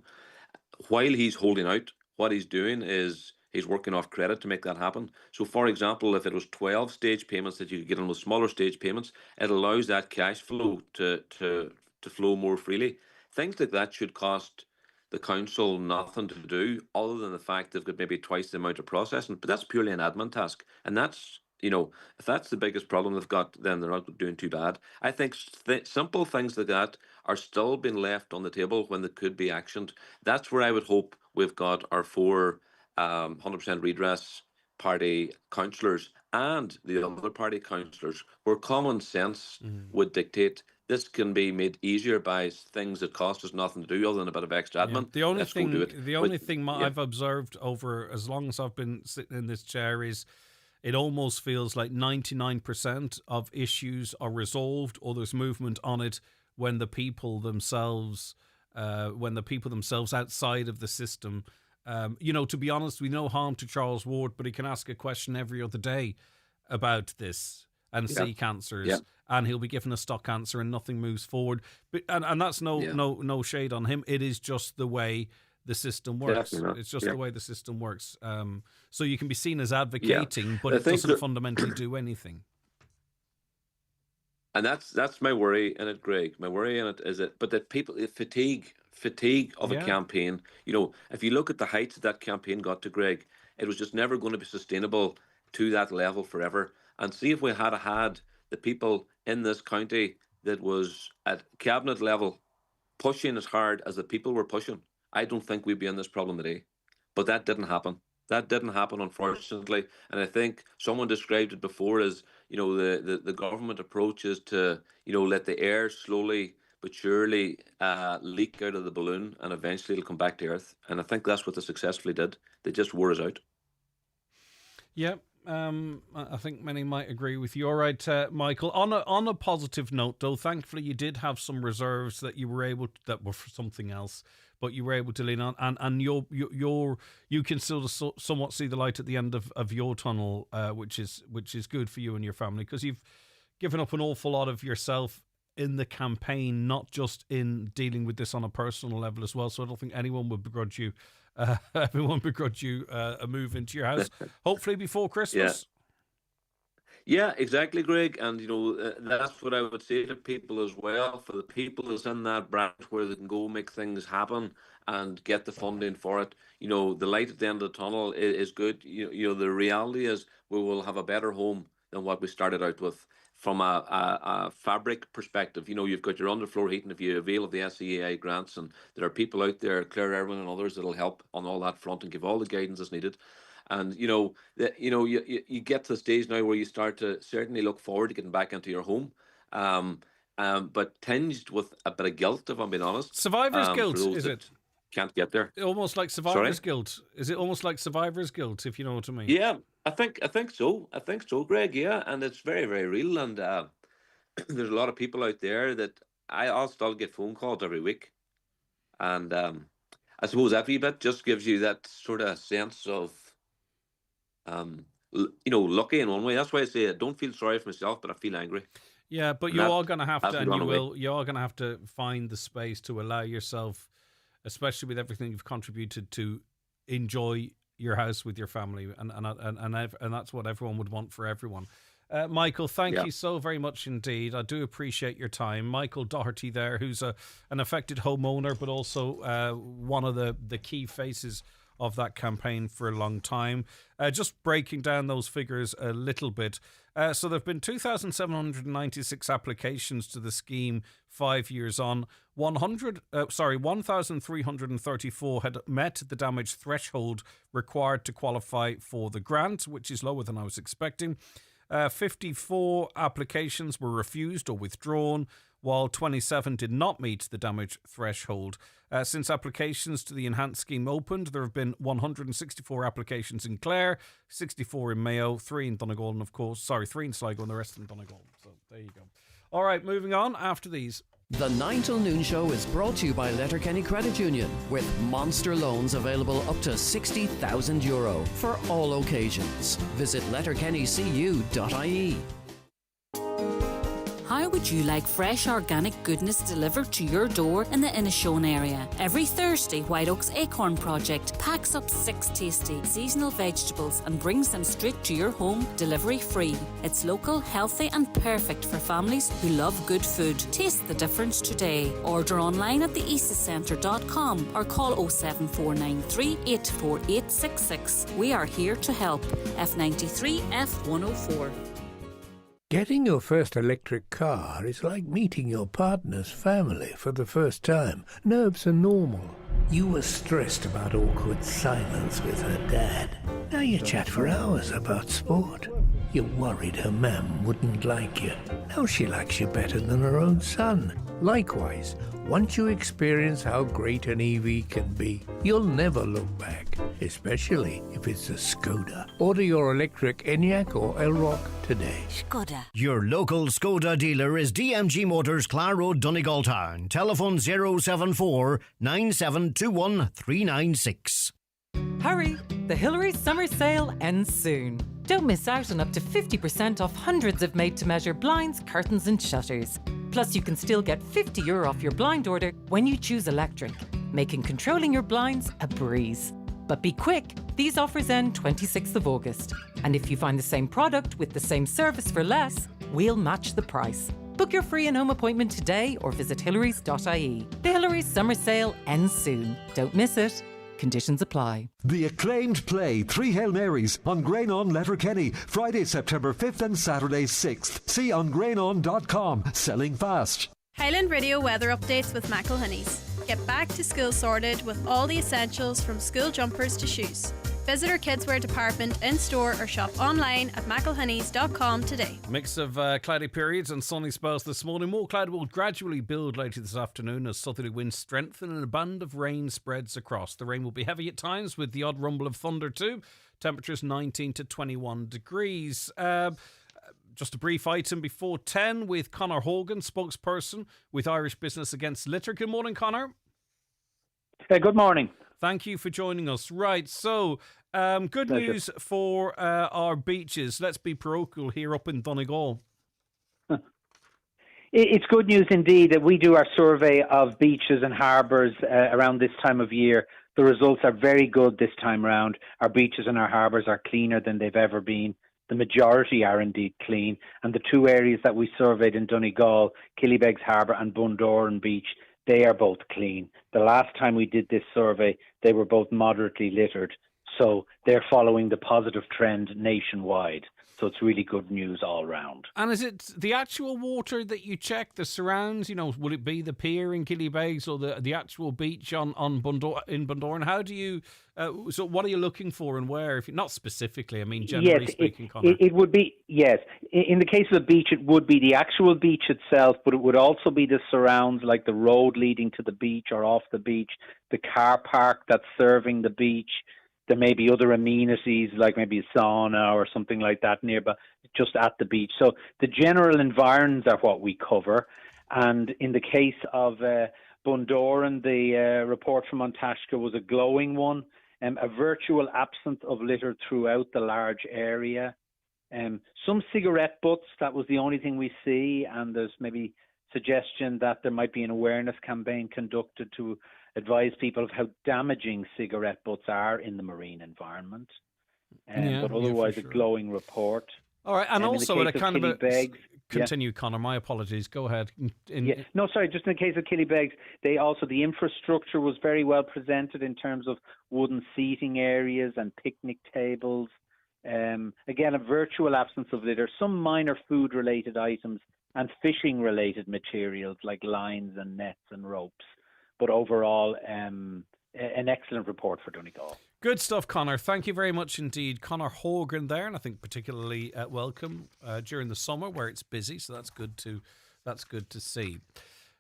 While he's holding out, what he's doing is he's working off credit to make that happen. So, for example, if it was 12 stage payments that you could get on with smaller stage payments, it allows that cash flow to flow more freely. Things like that should cost the council nothing to do, other than the fact they've got maybe twice the amount of processing. But that's purely an admin task, and that's if that's the biggest problem they've got, then they're not doing too bad. I think simple things like that are still being left on the table when they could be actioned. That's where I would hope we've got our 4 100% redress party councillors and the other party councillors, where common sense would dictate this can be made easier by things that cost us nothing to do other than a bit of extra admin. Yeah. The only thing I've observed over as long as I've been sitting in this chair is it almost feels like 99% of issues are resolved or there's movement on it when the people themselves outside of the system. To be honest, we no harm to Charles Ward, but he can ask a question every other day about this and seek answers, and he'll be given a stock answer and nothing moves forward. But and that's no shade on him. It is just the way the system works. Definitely not. It's just Yeah. the way the system works. So you can be seen as advocating, but I it think doesn't that- fundamentally do anything. And that's my worry in it, Greg. My worry in it is that people fatigue of Yeah. a campaign. You know, if you look at the heights that campaign got to, Greg, it was just never going to be sustainable to that level forever. And see if we had the people in this county that was at cabinet level pushing as hard as the people were pushing, I don't think we'd be in this problem today. But that didn't happen. That didn't happen, unfortunately. And I think someone described it before as, you know, the government approach is to, you know, let the air slowly but surely leak out of the balloon, and eventually it'll come back to earth. And I think that's what they successfully did. They just wore us out. Yeah, I think many might agree with you. All right, Michael. On a positive note, though, thankfully you did have some reserves that you were able that were for something else, but you were able to lean on, and you can still somewhat see the light at the end of your tunnel, which is good for you and your family, because you've given up an awful lot of yourself in the campaign, not just in dealing with this on a personal level as well. So I don't think anyone would begrudge you. Everyone begrudge you a move into your house, hopefully before Christmas. Yeah, exactly, Greg. And, you know, that's what I would say to people as well. For the people that's in that branch where they can go make things happen and get the funding for it, you know, the light at the end of the tunnel is good. You know, the reality is we will have a better home than what we started out with. From a fabric perspective, you know, you've got your underfloor heating if you avail of the SEAI grants, and there are people out there, Claire Irwin and others, that'll help on all that front and give all the guidance that's needed. And you get to the stage now where you start to certainly look forward to getting back into your home, but tinged with a bit of guilt, if I'm being honest. Survivor's guilt, is it? Can't get there. Almost like survivor's guilt. Is it almost like survivor's guilt, if you know what I mean? Yeah, I think so. I think so, Greg. Yeah, and it's very, very real. And there's a lot of people out there that I'll still get phone calls every week, and I suppose every bit just gives you that sort of sense of, lucky in one way. That's why I say I don't feel sorry for myself, but I feel angry. Yeah, but you are going to have to, and you are going to have to find the space to allow yourself, especially with everything you've contributed, to enjoy your house with your family, and that's what everyone would want for everyone. Michael, thank you so very much indeed. I do appreciate your time. Michael Doherty there, who's an affected homeowner, but also one of the key faces of that campaign for a long time. Just breaking down those figures a little bit. So there have been 2,796 applications to the scheme 5 years on. 1,334 had met the damage threshold required to qualify for the grant, which is lower than I was expecting. 54 applications were refused or withdrawn, while 27 did not meet the damage threshold. Since applications to the enhanced scheme opened, there have been 164 applications in Clare, 64 in Mayo, 3 in Donegal, and 3 in Sligo, and the rest in Donegal. So there you go. All right, moving on after these. The 9 till noon show is brought to you by Letterkenny Credit Union, with monster loans available up to €60,000 for all occasions. Visit letterkennycu.ie. How would you like fresh organic goodness delivered to your door in the Inishowen area? Every Thursday, White Oak's Acorn Project packs up 6 tasty seasonal vegetables and brings them straight to your home, delivery free. It's local, healthy and perfect for families who love good food. Taste the difference today. Order online at theasacentre.com or call 07493 84866. We are here to help. F93 F104. Getting your first electric car is like meeting your partner's family for the first time. Nerves are normal. You were stressed about awkward silence with her dad. Now you chat for hours about sport. You worried her mum wouldn't like you. Now she likes you better than her own son. Likewise, once you experience how great an EV can be, you'll never look back, especially if it's a Skoda. Order your electric Enyaq or Elrock today. Skoda. Your local Skoda dealer is DMG Motors, Clare Road, Donegal Town. Telephone 074 9721 396. Hurry! The Hillary Summer Sale ends soon. Don't miss out on up to 50% off hundreds of made-to-measure blinds, curtains and shutters. Plus, you can still get €50 off your blind order when you choose electric. making controlling your blinds a breeze. But be quick, these offers end 26th of August. And if you find the same product with the same service for less, we'll match the price. Book your free and home appointment today or visit hillarys.ie. The Hillary's summer sale ends soon. Don't miss it. Conditions apply. The acclaimed play Three Hail Marys on Grain On Letterkenny, Friday, September 5th and Saturday 6th. See on grainon.com. Selling fast. Highland Radio weather updates with McElhinney's. Get back to school sorted with all the essentials from school jumpers to shoes. Visit our kidswear department in store or shop online at mcelhinney's.com today. Mix of cloudy periods and sunny spells this morning. More cloud will gradually build later this afternoon as southerly winds strengthen and a band of rain spreads across. The rain will be heavy at times with the odd rumble of thunder too. Temperatures 19 to 21 degrees. Just a brief item before 10 with Conor Hogan, spokesperson with Irish Business Against Litter. Good morning, Conor. Good morning. Thank you for joining us. Right, so good Pleasure. news for our beaches. Let's be parochial here up in Donegal. It's good news indeed that we do our survey of beaches and harbours around this time of year. The results are very good this time round. Our beaches and our harbours are cleaner than they've ever been. The majority are indeed clean. And the two areas that we surveyed in Donegal, Killybegs Harbour and Bundoran Beach, they are both clean. The last time we did this survey, they were both moderately littered. So they're following the positive trend nationwide. So it's really good news all round. And is it the actual water that you check, the surrounds? You know, will it be the pier in Killybegs or the actual beach in Bundoran? How do you, so what are you looking for and where? If not specifically, I mean, generally speaking, Conor. It would be, yes. In the case of the beach, it would be the actual beach itself, but it would also be the surrounds, like the road leading to the beach or off the beach, the car park that's serving the beach. There may be other amenities like maybe a sauna or something like that nearby, just at the beach. So the general environs are what we cover. And in the case of Bundoran, the report from Montashka was a glowing one, a virtual absence of litter throughout the large area. Some cigarette butts, that was the only thing we see, and there's maybe suggestion that there might be an awareness campaign conducted to advise people of how damaging cigarette butts are in the marine environment. But otherwise, for sure. A glowing report. All right, and also in a kind of a... Continue, yeah. Conor, my apologies. Go ahead. No, sorry, just in the case of Killybegs, the infrastructure was very well presented in terms of wooden seating areas and picnic tables. Again, a virtual absence of litter, some minor food-related items and fishing-related materials like lines and nets and ropes. But overall, an excellent report for Donegal. Good stuff, Conor. Thank you very much indeed. Conor Hogan there, and I think particularly welcome during the summer where it's busy, so that's good to see.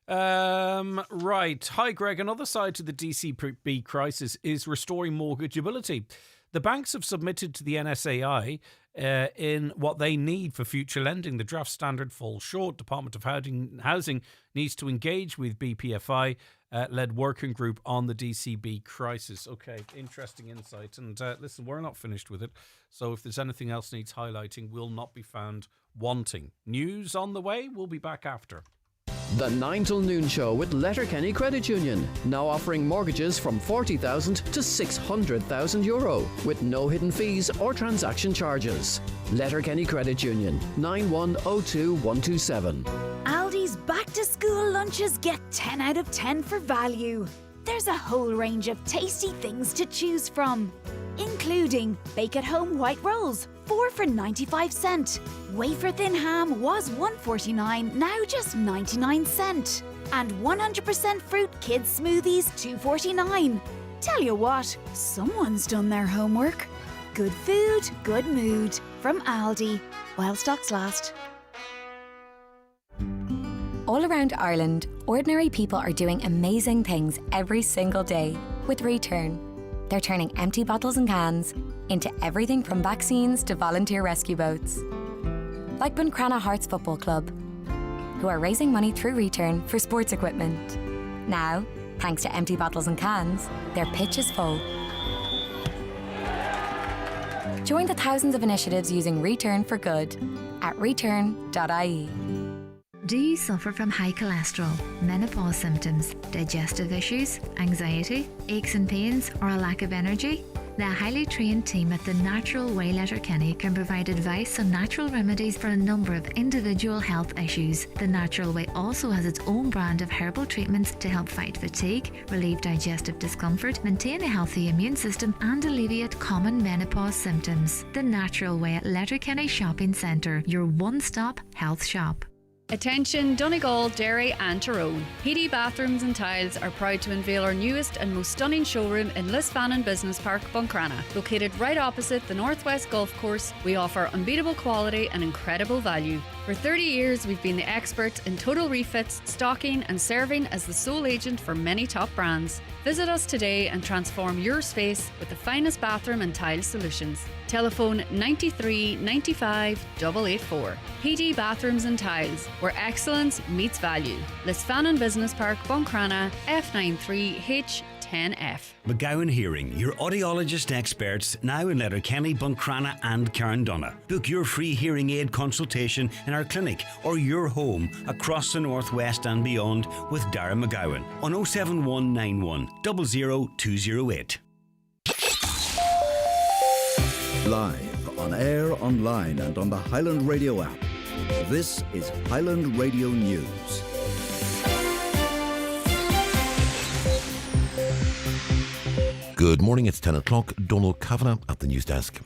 Right. Hi, Greg. Another side to the DCB crisis is restoring mortgageability. The banks have submitted to the NSAI in what they need for future lending. The draft standard falls short. Department of Housing needs to engage with BPFI led working group on the DCB crisis. Okay, interesting insight. And listen, we're not finished with it. So if there's anything else needs highlighting, will not be found wanting. News on the way. We'll be back after. The 9 till noon show with Letterkenny Credit Union, now offering mortgages from €40,000 to €600,000 with no hidden fees or transaction charges. Letterkenny Credit Union, 9102127. Aldi's back-to-school lunches get 10 out of 10 for value. There's a whole range of tasty things to choose from, including bake-at-home white rolls, 4 for 95 cent. Wafer thin ham was $1.49, now just 99 cent. And 100% fruit kids smoothies, $2.49. Tell you what, someone's done their homework. Good food, good mood. From Aldi, while stocks last. All around Ireland, ordinary people are doing amazing things every single day with Return. They're turning empty bottles and cans into everything from vaccines to volunteer rescue boats. Like Buncrana Hearts Football Club, who are raising money through Return for sports equipment. Now, thanks to empty bottles and cans, their pitch is full. Join the thousands of initiatives using Return for Good at return.ie. Do you suffer from high cholesterol, menopause symptoms, digestive issues, anxiety, aches and pains, or a lack of energy? The highly trained team at The Natural Way Letterkenny can provide advice on natural remedies for a number of individual health issues. The Natural Way also has its own brand of herbal treatments to help fight fatigue, relieve digestive discomfort, maintain a healthy immune system, and alleviate common menopause symptoms. The Natural Way at Letterkenny Shopping Centre, your one-stop health shop. Attention Donegal, Derry and Tyrone. PD Bathrooms and Tiles are proud to unveil our newest and most stunning showroom in Lisfannon Business Park, Buncrana. Located right opposite the Northwest Golf Course, we offer unbeatable quality and incredible value. For 30 years, we've been the experts in total refits, stocking and serving as the sole agent for many top brands. Visit us today and transform your space with the finest bathroom and tile solutions. Telephone 93 95 884. PD Bathrooms and Tiles, where excellence meets value. Lisfannon Business Park, Buncrana, F93H10F. McGowan Hearing, your audiologist experts, now in Letterkenny, Buncrana and Carndonagh. Book your free hearing aid consultation in our clinic or your home across the northwest and beyond with Darren McGowan on 07191 00208. Live, on air, online and on the Highland Radio app. This is Highland Radio News. Good morning, it's 10 o'clock. Donald Kavanagh at the news desk.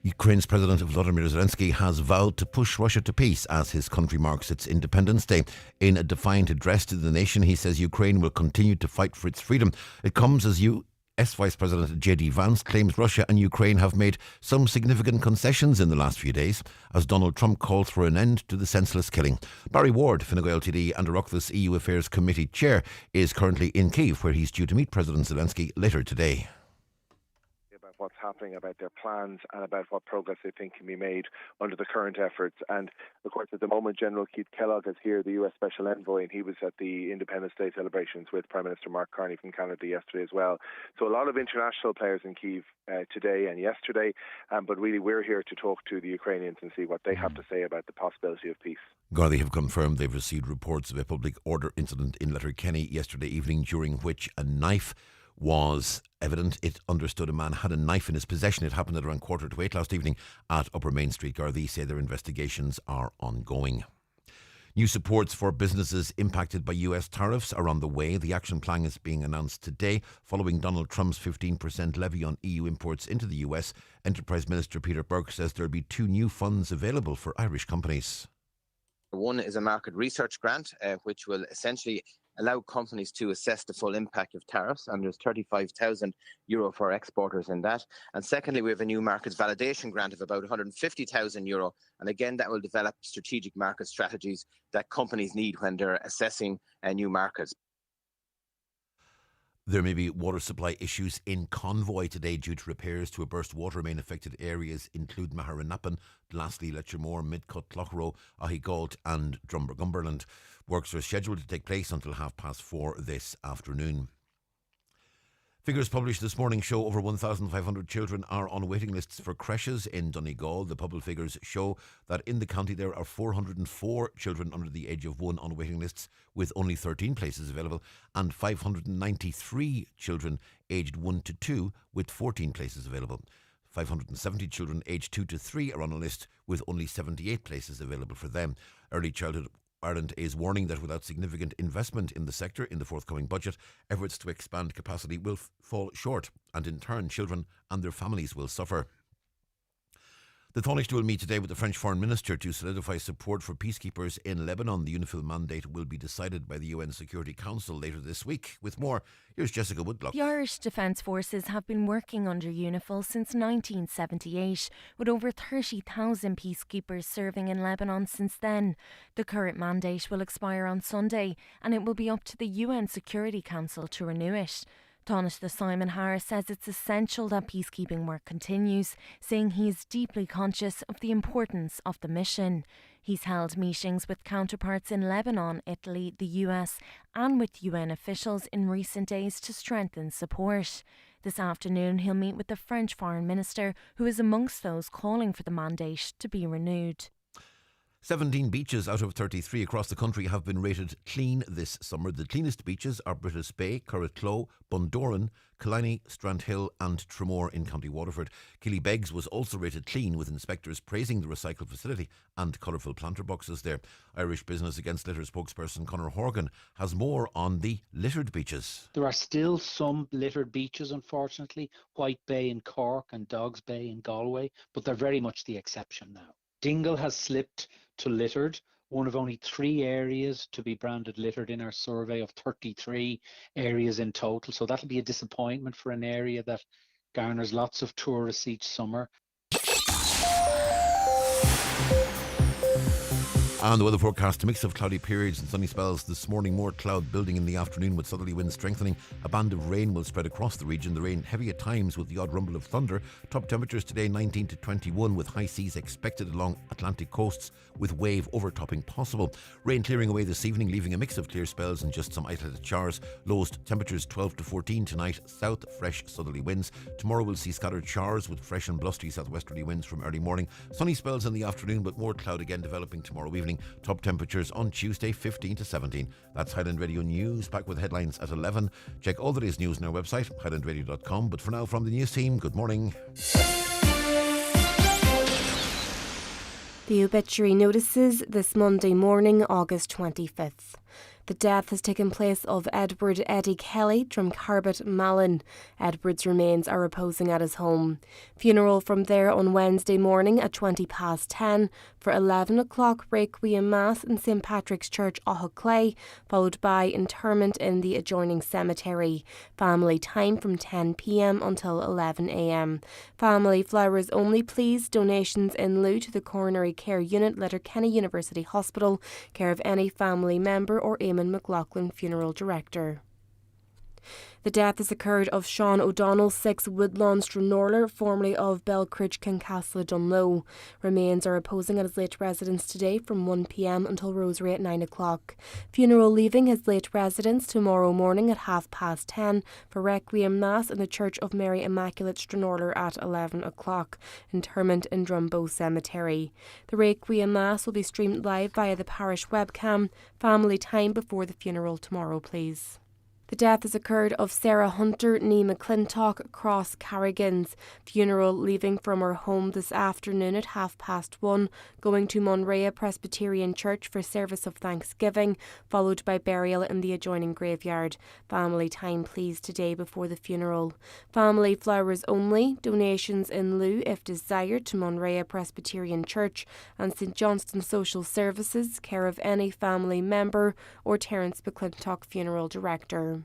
Ukraine's President Volodymyr Zelensky has vowed to push Russia to peace as his country marks its Independence Day. In a defiant address to the nation, he says Ukraine will continue to fight for its freedom. It comes as US Vice President J.D. Vance claims Russia and Ukraine have made some significant concessions in the last few days as Donald Trump calls for an end to the senseless killing. Barry Ward, Fine Gael TD and Oireachtas EU Affairs Committee Chair, is currently in Kyiv, where he's due to meet President Zelensky later today. About what's happening, about their plans and about what progress they think can be made under the current efforts. And of course at the moment General Keith Kellogg is here, the US Special Envoy, and he was at the Independence Day celebrations with Prime Minister Mark Carney from Canada yesterday as well. So a lot of international players in Kyiv today and yesterday, but really we're here to talk to the Ukrainians and see what they have to say about the possibility of peace. Gardaí have confirmed they've received reports of a public order incident in Letterkenny yesterday evening during which a knife was evident. It understood a man had a knife in his possession. It happened at around 7:45 last evening at Upper Main Street. Gardaí say their investigations are ongoing. New supports for businesses impacted by US tariffs are on the way. The action plan is being announced today following Donald Trump's 15% levy on EU imports into the US. Enterprise Minister Peter Burke says there'll be two new funds available for Irish companies. One is a market research grant, which will essentially allow companies to assess the full impact of tariffs, and there's €35,000 for exporters in that. And secondly, we have a new markets validation grant of about €150,000, and again that will develop strategic market strategies that companies need when they're assessing new markets. There may be water supply issues in Convoy today due to repairs to a burst water main. Affected areas include Maharanapan, Glassley, Letchermore, Midcut, Cloughrow, Ahigalt and Drumbergumberland. Works are scheduled to take place until 4:30 this afternoon. Figures published this morning show over 1,500 children are on waiting lists for creches in Donegal. The public figures show that in the county there are 404 children under the age of 1 on waiting lists, with only 13 places available, and 593 children aged 1 to 2 with 14 places available. 570 children aged 2 to 3 are on a list with only 78 places available for them. Early Childhood Ireland is warning that without significant investment in the sector in the forthcoming budget, efforts to expand capacity will fall short, and in turn children and their families will suffer. The Taoiseach will meet today with the French Foreign Minister to solidify support for peacekeepers in Lebanon. The UNIFIL mandate will be decided by the UN Security Council later this week. With more, here's Jessica Woodlock. The Irish Defence Forces have been working under UNIFIL since 1978, with over 30,000 peacekeepers serving in Lebanon since then. The current mandate will expire on Sunday, and it will be up to the UN Security Council to renew it. Taoiseach Simon Harris says it's essential that peacekeeping work continues, saying he is deeply conscious of the importance of the mission. He's held meetings with counterparts in Lebanon, Italy, the US and with UN officials in recent days to strengthen support. This afternoon he'll meet with the French Foreign Minister, who is amongst those calling for the mandate to be renewed. 17 beaches out of 33 across the country have been rated clean this summer. The cleanest beaches are Brittas Bay, Curracloe, Bundoran, Killiney, Strandhill and Tramore in County Waterford. Killybegs was also rated clean, with inspectors praising the recycle facility and colourful planter boxes there. Irish Business Against Litter spokesperson Conor Horgan has more on the littered beaches. There are still some littered beaches, unfortunately, White Bay in Cork and Dogs Bay in Galway, but they're very much the exception now. Dingle has slipped to littered, one of only 3 areas to be branded littered in our survey of 33 areas in total. So that'll be a disappointment for an area that garners lots of tourists each summer. And the weather forecast, a mix of cloudy periods and sunny spells this morning. More cloud building in the afternoon with southerly winds strengthening. A band of rain will spread across the region. The rain heavy at times with the odd rumble of thunder. Top temperatures today 19 to 21 with high seas expected along Atlantic coasts with wave overtopping possible. Rain clearing away this evening, leaving a mix of clear spells and just some isolated showers. Lowest temperatures 12 to 14 tonight. South fresh southerly winds. Tomorrow we'll see scattered showers with fresh and blustery southwesterly winds from early morning. Sunny spells in the afternoon, but more cloud again developing tomorrow evening. Top temperatures on Tuesday 15 to 17. That's Highland Radio News, back with headlines at 11. Check all the day's news on our website, highlandradio.com. But for now, from the news team, good morning. The obituary notices this Monday morning, August 25th. The death has taken place of Edward Eddie Kelly, Drumcarbet, Malin. Edward's remains are reposing at his home. Funeral from there on Wednesday morning at 10:20 for 11 o'clock Requiem Mass in St Patrick's Church, Clay, followed by interment in the adjoining cemetery. Family time from 10 p.m. until 11 a.m. Family flowers only please. Donations in lieu to the Coronary Care Unit, Letterkenny University Hospital, care of any family member or Eamon McLaughlin, funeral director. The death has occurred of Sean O'Donnell, 6 Woodlawn Stranorler, formerly of Belcridge, Kincastle, Dunlow. Remains are reposing at his late residence today from 1 p.m. until rosary at 9 o'clock. Funeral leaving his late residence tomorrow morning at 10:30 for Requiem Mass in the Church of Mary Immaculate, Stranorler at 11 o'clock. Interment in Drumbow Cemetery. The Requiem Mass will be streamed live via the parish webcam. Family time before the funeral tomorrow, please. The death has occurred of Sarah Hunter, nee McClintock, Cross Carrigans. Funeral leaving from her home this afternoon at 1:30, going to Monrea Presbyterian Church for service of thanksgiving, followed by burial in the adjoining graveyard. Family time please today before the funeral. Family flowers only. Donations in lieu if desired to Monrea Presbyterian Church and St Johnston Social Services, care of any family member or Terence McClintock, funeral director.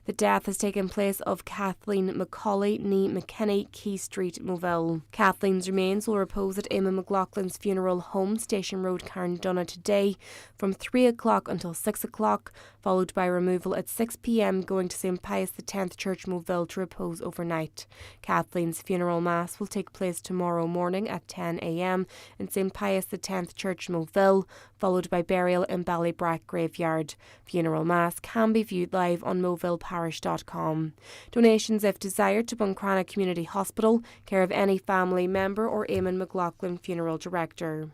The death has taken place of Kathleen Macaulay, nee McKinney, Key Street, Moville. Kathleen's remains will repose at Eamon McLaughlin's funeral home, Station Road, Carndonagh, today from 3 o'clock until 6 o'clock, followed by removal at 6 p.m. going to St Pius X Church, Moville, to repose overnight. Kathleen's funeral mass will take place tomorrow morning at 10 a.m. in St Pius X Church, Moville, followed by burial in Ballybrack Graveyard. Funeral mass can be viewed live on movilleparish.com. Donations, if desired, to Buncrana Community Hospital, care of any family member or Eamon McLaughlin, funeral director.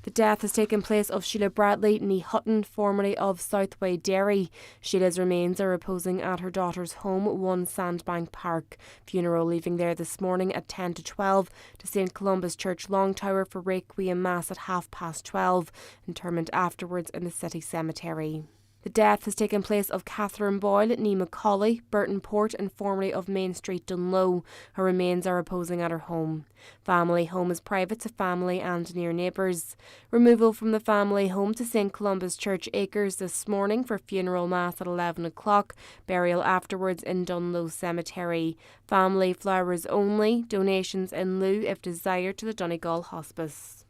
The death has taken place of Sheila Bradley, nee Hutton, formerly of Southway Dairy. Sheila's remains are reposing at her daughter's home, 1 Sandbank Park. Funeral leaving there this morning at 10:12 to St Columba's Church, Longtower for Requiem Mass at 12:30. Interment afterwards in the city cemetery. The death has taken place of Catherine Boyle, nee Macaulay, Burton Port, and formerly of Main Street, Dunlow. Her remains are reposing at her home. Family home is private to family and near neighbours. Removal from the family home to St Columba's Church Acres this morning for funeral mass at 11 o'clock. Burial afterwards in Dunlow Cemetery. Family flowers only. Donations in lieu if desired to the Donegal Hospice.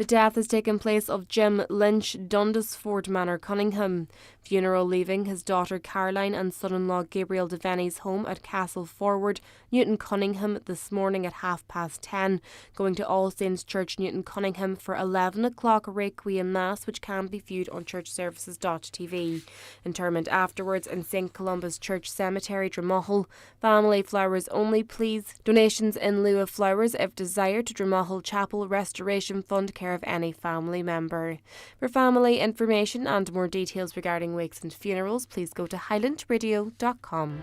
The death has taken place of Jim Lynch, Dundasford Manor, Cunningham. Funeral leaving his daughter Caroline and son-in-law Gabriel Devaney's home at Castle Forward, Newton Cunningham, this morning at 10:30, going to All Saints Church, Newton Cunningham, for 11 o'clock Requiem Mass, which can be viewed on churchservices.tv. Interment afterwards in St Columba's Church Cemetery, Dromahal. Family flowers only, please. Donations in lieu of flowers if desired to Dromahal Chapel Restoration Fund, care of any family member. For family information and more details regarding wakes and funerals, please go to highlandradio.com.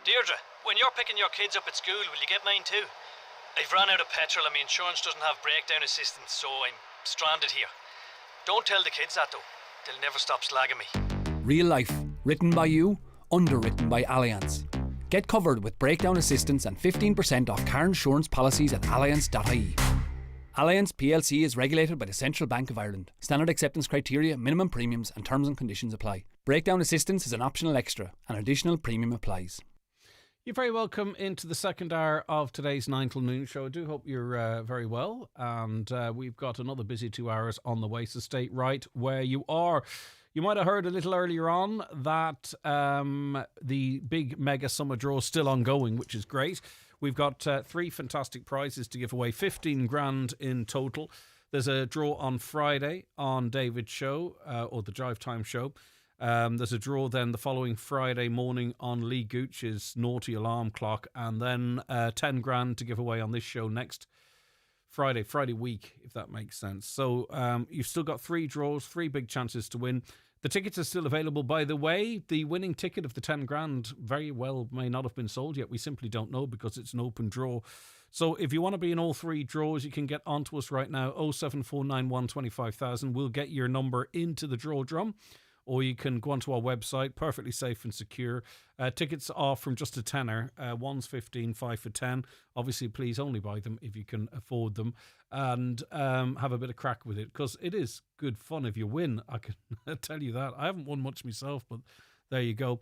Deirdre, when you're picking your kids up at school, will you get mine too? I've run out of petrol and my insurance doesn't have breakdown assistance, so I'm stranded here. Don't tell the kids that though. They'll never stop slagging me. Real life, written by you, underwritten by Allianz. Get covered with breakdown assistance and 15% off car insurance policies at allianz.ie. Allianz plc is regulated by the Central Bank of Ireland. Standard acceptance criteria, minimum premiums and terms and conditions apply. Breakdown assistance is an optional extra. An additional premium applies. You're very welcome into the second hour of today's 9 till noon show. I do hope you're very well. And we've got another busy 2 hours on the way, so stay right where you are. You might have heard a little earlier on that the big mega summer draw is still ongoing, which is great. We've got 3 fantastic prizes to give away, 15 grand in total. There's a draw on Friday on David's show, or the Drive Time show. There's a draw then the following Friday morning on Lee Gooch's Naughty Alarm Clock, and then 10 grand to give away on this show next Friday week, if that makes sense. So you've still got 3 draws, 3 big chances to win. The tickets are still available, by the way. The winning ticket of the 10 grand very well may not have been sold yet. We simply don't know because it's an open draw. So if you want to be in all 3 draws, you can get onto us right now, 07491 25,000. We'll get your number into the draw drum. Or you can go onto our website, perfectly safe and secure. Tickets are from just a tenner. One's 15, 5 for 10. Obviously, please only buy them if you can afford them. And have a bit of crack with it, because it is good fun if you win. I can tell you that. I haven't won much myself, but there you go.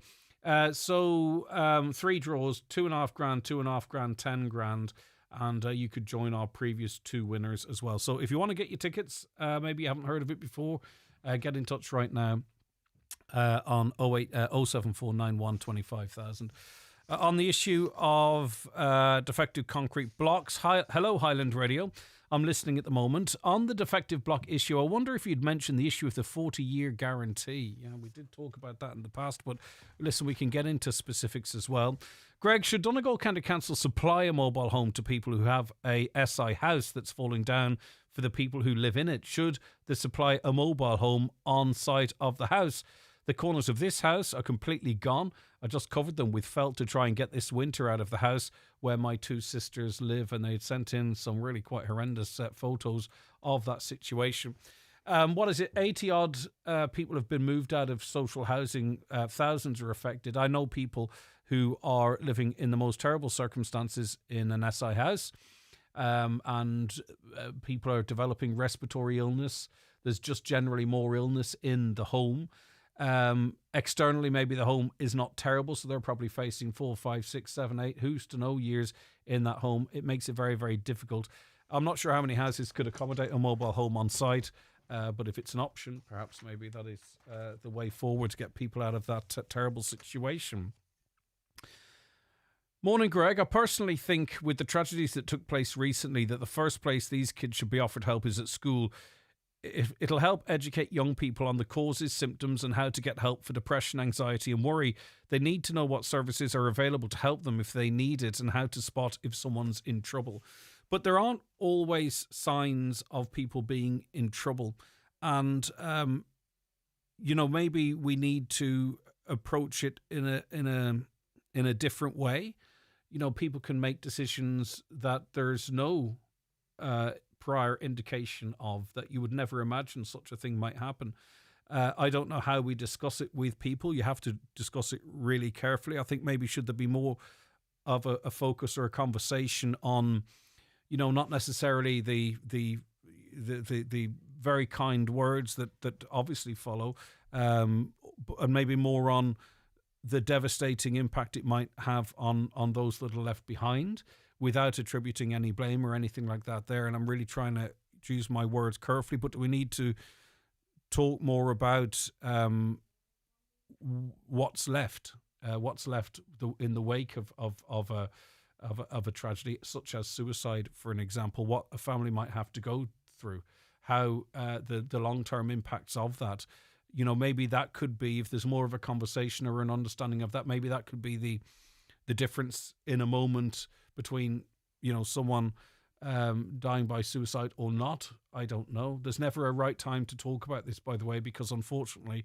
So 3 draws, 2.5 grand, 2.5 grand, 10 grand. And you could join our previous 2 winners as well. So if you want to get your tickets, maybe you haven't heard of it before, get in touch right now. On 07491 25,000. On the issue of defective concrete blocks, hello Highland Radio, I'm listening at the moment. On the defective block issue, I wonder if you'd mention the issue of the 40-year guarantee. Yeah, we did talk about that in the past, but listen, we can get into specifics as well. Greg, should Donegal County Council supply a mobile home to people who have a SI house that's falling down for the people who live in it? Should they supply a mobile home on site of the house? The corners of this house are completely gone. I just covered them with felt to try and get this winter out of the house where my 2 sisters live, and they'd sent in some really quite horrendous photos of that situation. What is it? 80 odd people have been moved out of social housing. Thousands are affected. I know people who are living in the most terrible circumstances in an SI house, and people are developing respiratory illness. There's just generally more illness in the home. Externally, maybe the home is not terrible, so they're probably facing 4, 5, 6, 7, 8, who's to know, years in that home. It makes it very, very difficult. I'm not sure how many houses could accommodate a mobile home on site, but if it's an option, perhaps maybe that is the way forward to get people out of that terrible situation. Morning, Greg. I personally think with the tragedies that took place recently that the first place these kids should be offered help is at school. It'll help educate young people on the causes, symptoms and how to get help for depression, anxiety and worry. They need to know what services are available to help them if they need it and how to spot if someone's in trouble. But there aren't always signs of people being in trouble. And, maybe we need to approach it in a different way. People can make decisions that there's no prior indication of, that you would never imagine such a thing might happen. I don't know how we discuss it with people. You have to discuss it really carefully. I think maybe should there be more of a focus or a conversation on, not necessarily the very kind words that obviously follow, and maybe more on the devastating impact it might have on those that are left behind, without attributing any blame or anything like that there. And I'm really trying to choose my words carefully, but we need to talk more about what's left in the wake of a tragedy such as suicide, for an example, what a family might have to go through, how the long-term impacts of that. You know, maybe that could be, if there's more of a conversation or an understanding of that, maybe that could be the difference in a moment between, you know, someone dying by suicide or not. I don't know. There's never a right time to talk about this, by the way, because unfortunately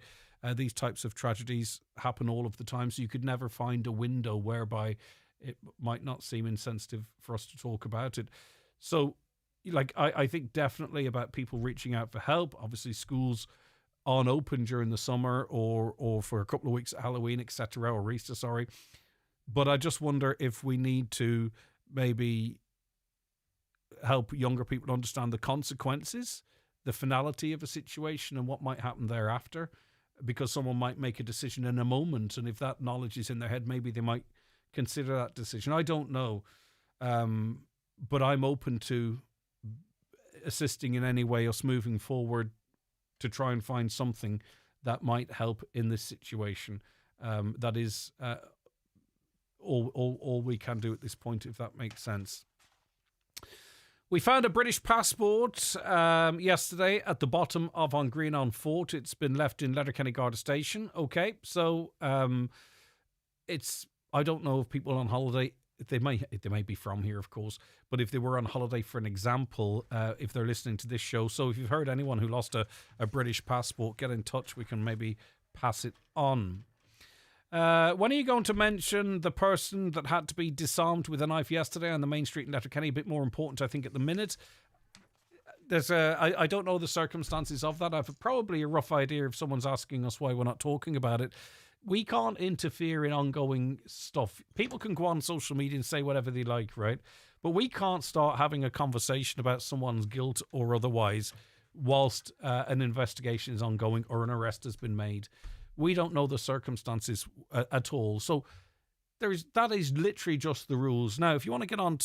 these types of tragedies happen all of the time. So you could never find a window whereby it might not seem insensitive for us to talk about it. So, like, I think definitely about people reaching out for help. Obviously, schools aren't open during the summer or for a couple of weeks at Halloween, etc., or Easter, sorry. But I just wonder if we need to maybe help younger people understand the consequences, the finality of a situation and what might happen thereafter, because someone might make a decision in a moment, and if that knowledge is in their head, maybe they might consider that decision. I don't know, but I'm open to assisting in any way, us moving forward to try and find something that might help in this situation. That is all we can do at this point, if that makes sense. We found a British passport yesterday at the bottom of An Grianán Fort. It's been left in Letterkenny Garda Station. Okay, so it's, I don't know if people on holiday, they may be from here, of course, but if they were on holiday, for an example, if they're listening to this show. So if you've heard anyone who lost a British passport, get in touch. We can maybe pass it on. When are you going to mention the person that had to be disarmed with a knife yesterday on the main street in Letterkenny? A bit more important, I think, at the minute. I don't know the circumstances of that. I've probably a rough idea if someone's asking us why we're not talking about it. We can't interfere in ongoing stuff. People can go on social media and say whatever they like, right? But we can't start having a conversation about someone's guilt or otherwise whilst an investigation is ongoing or an arrest has been made. We don't know the circumstances at all. So that is literally just the rules. Now, if you want to get on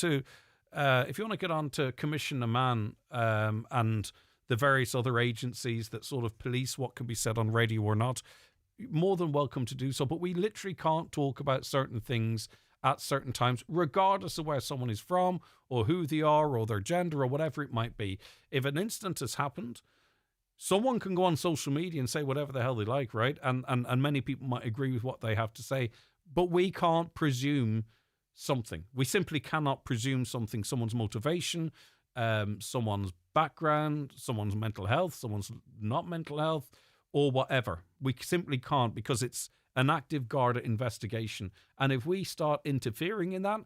to Commissioner Mann and the various other agencies that sort of police what can be said on radio or not, more than welcome to do so. But we literally can't talk about certain things at certain times, regardless of where someone is from or who they are or their gender or whatever it might be. If an incident has happened, someone can go on social media and say whatever the hell they like, right? And many people might agree with what they have to say, but we can't presume something. We simply cannot presume something, someone's motivation, someone's background, someone's mental health, someone's not mental health, or whatever. We simply can't, because it's an active Garda investigation. And if we start interfering in that,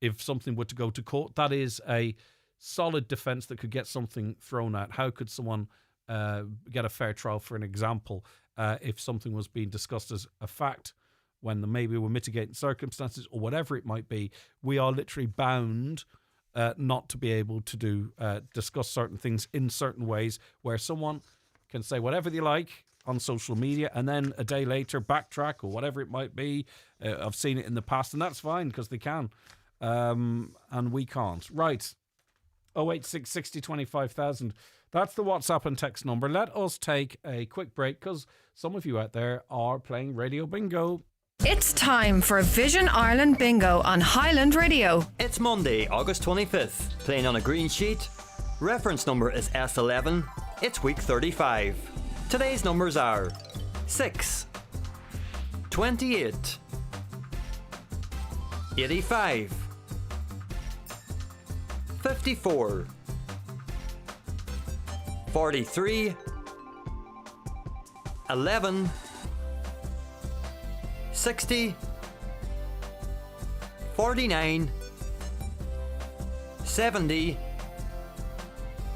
if something were to go to court, that is a solid defence that could get something thrown out. How could someone get a fair trial, for an example, if something was being discussed as a fact when maybe we're mitigating circumstances or whatever it might be? We are literally bound not to be able to discuss certain things in certain ways, where someone can say whatever they like on social media and then a day later backtrack or whatever it might be. I've seen it in the past, and that's fine because they can, and we can't. Right, 086 60 25,000. That's the WhatsApp and text number. Let us take a quick break because some of you out there are playing Radio Bingo. It's time for Vision Ireland Bingo on Highland Radio. It's Monday, August 25th. Playing on a green sheet. Reference number is S11. It's week 35. Today's numbers are 6, 28, 85, 54, 43, 11, 60, 49, 70,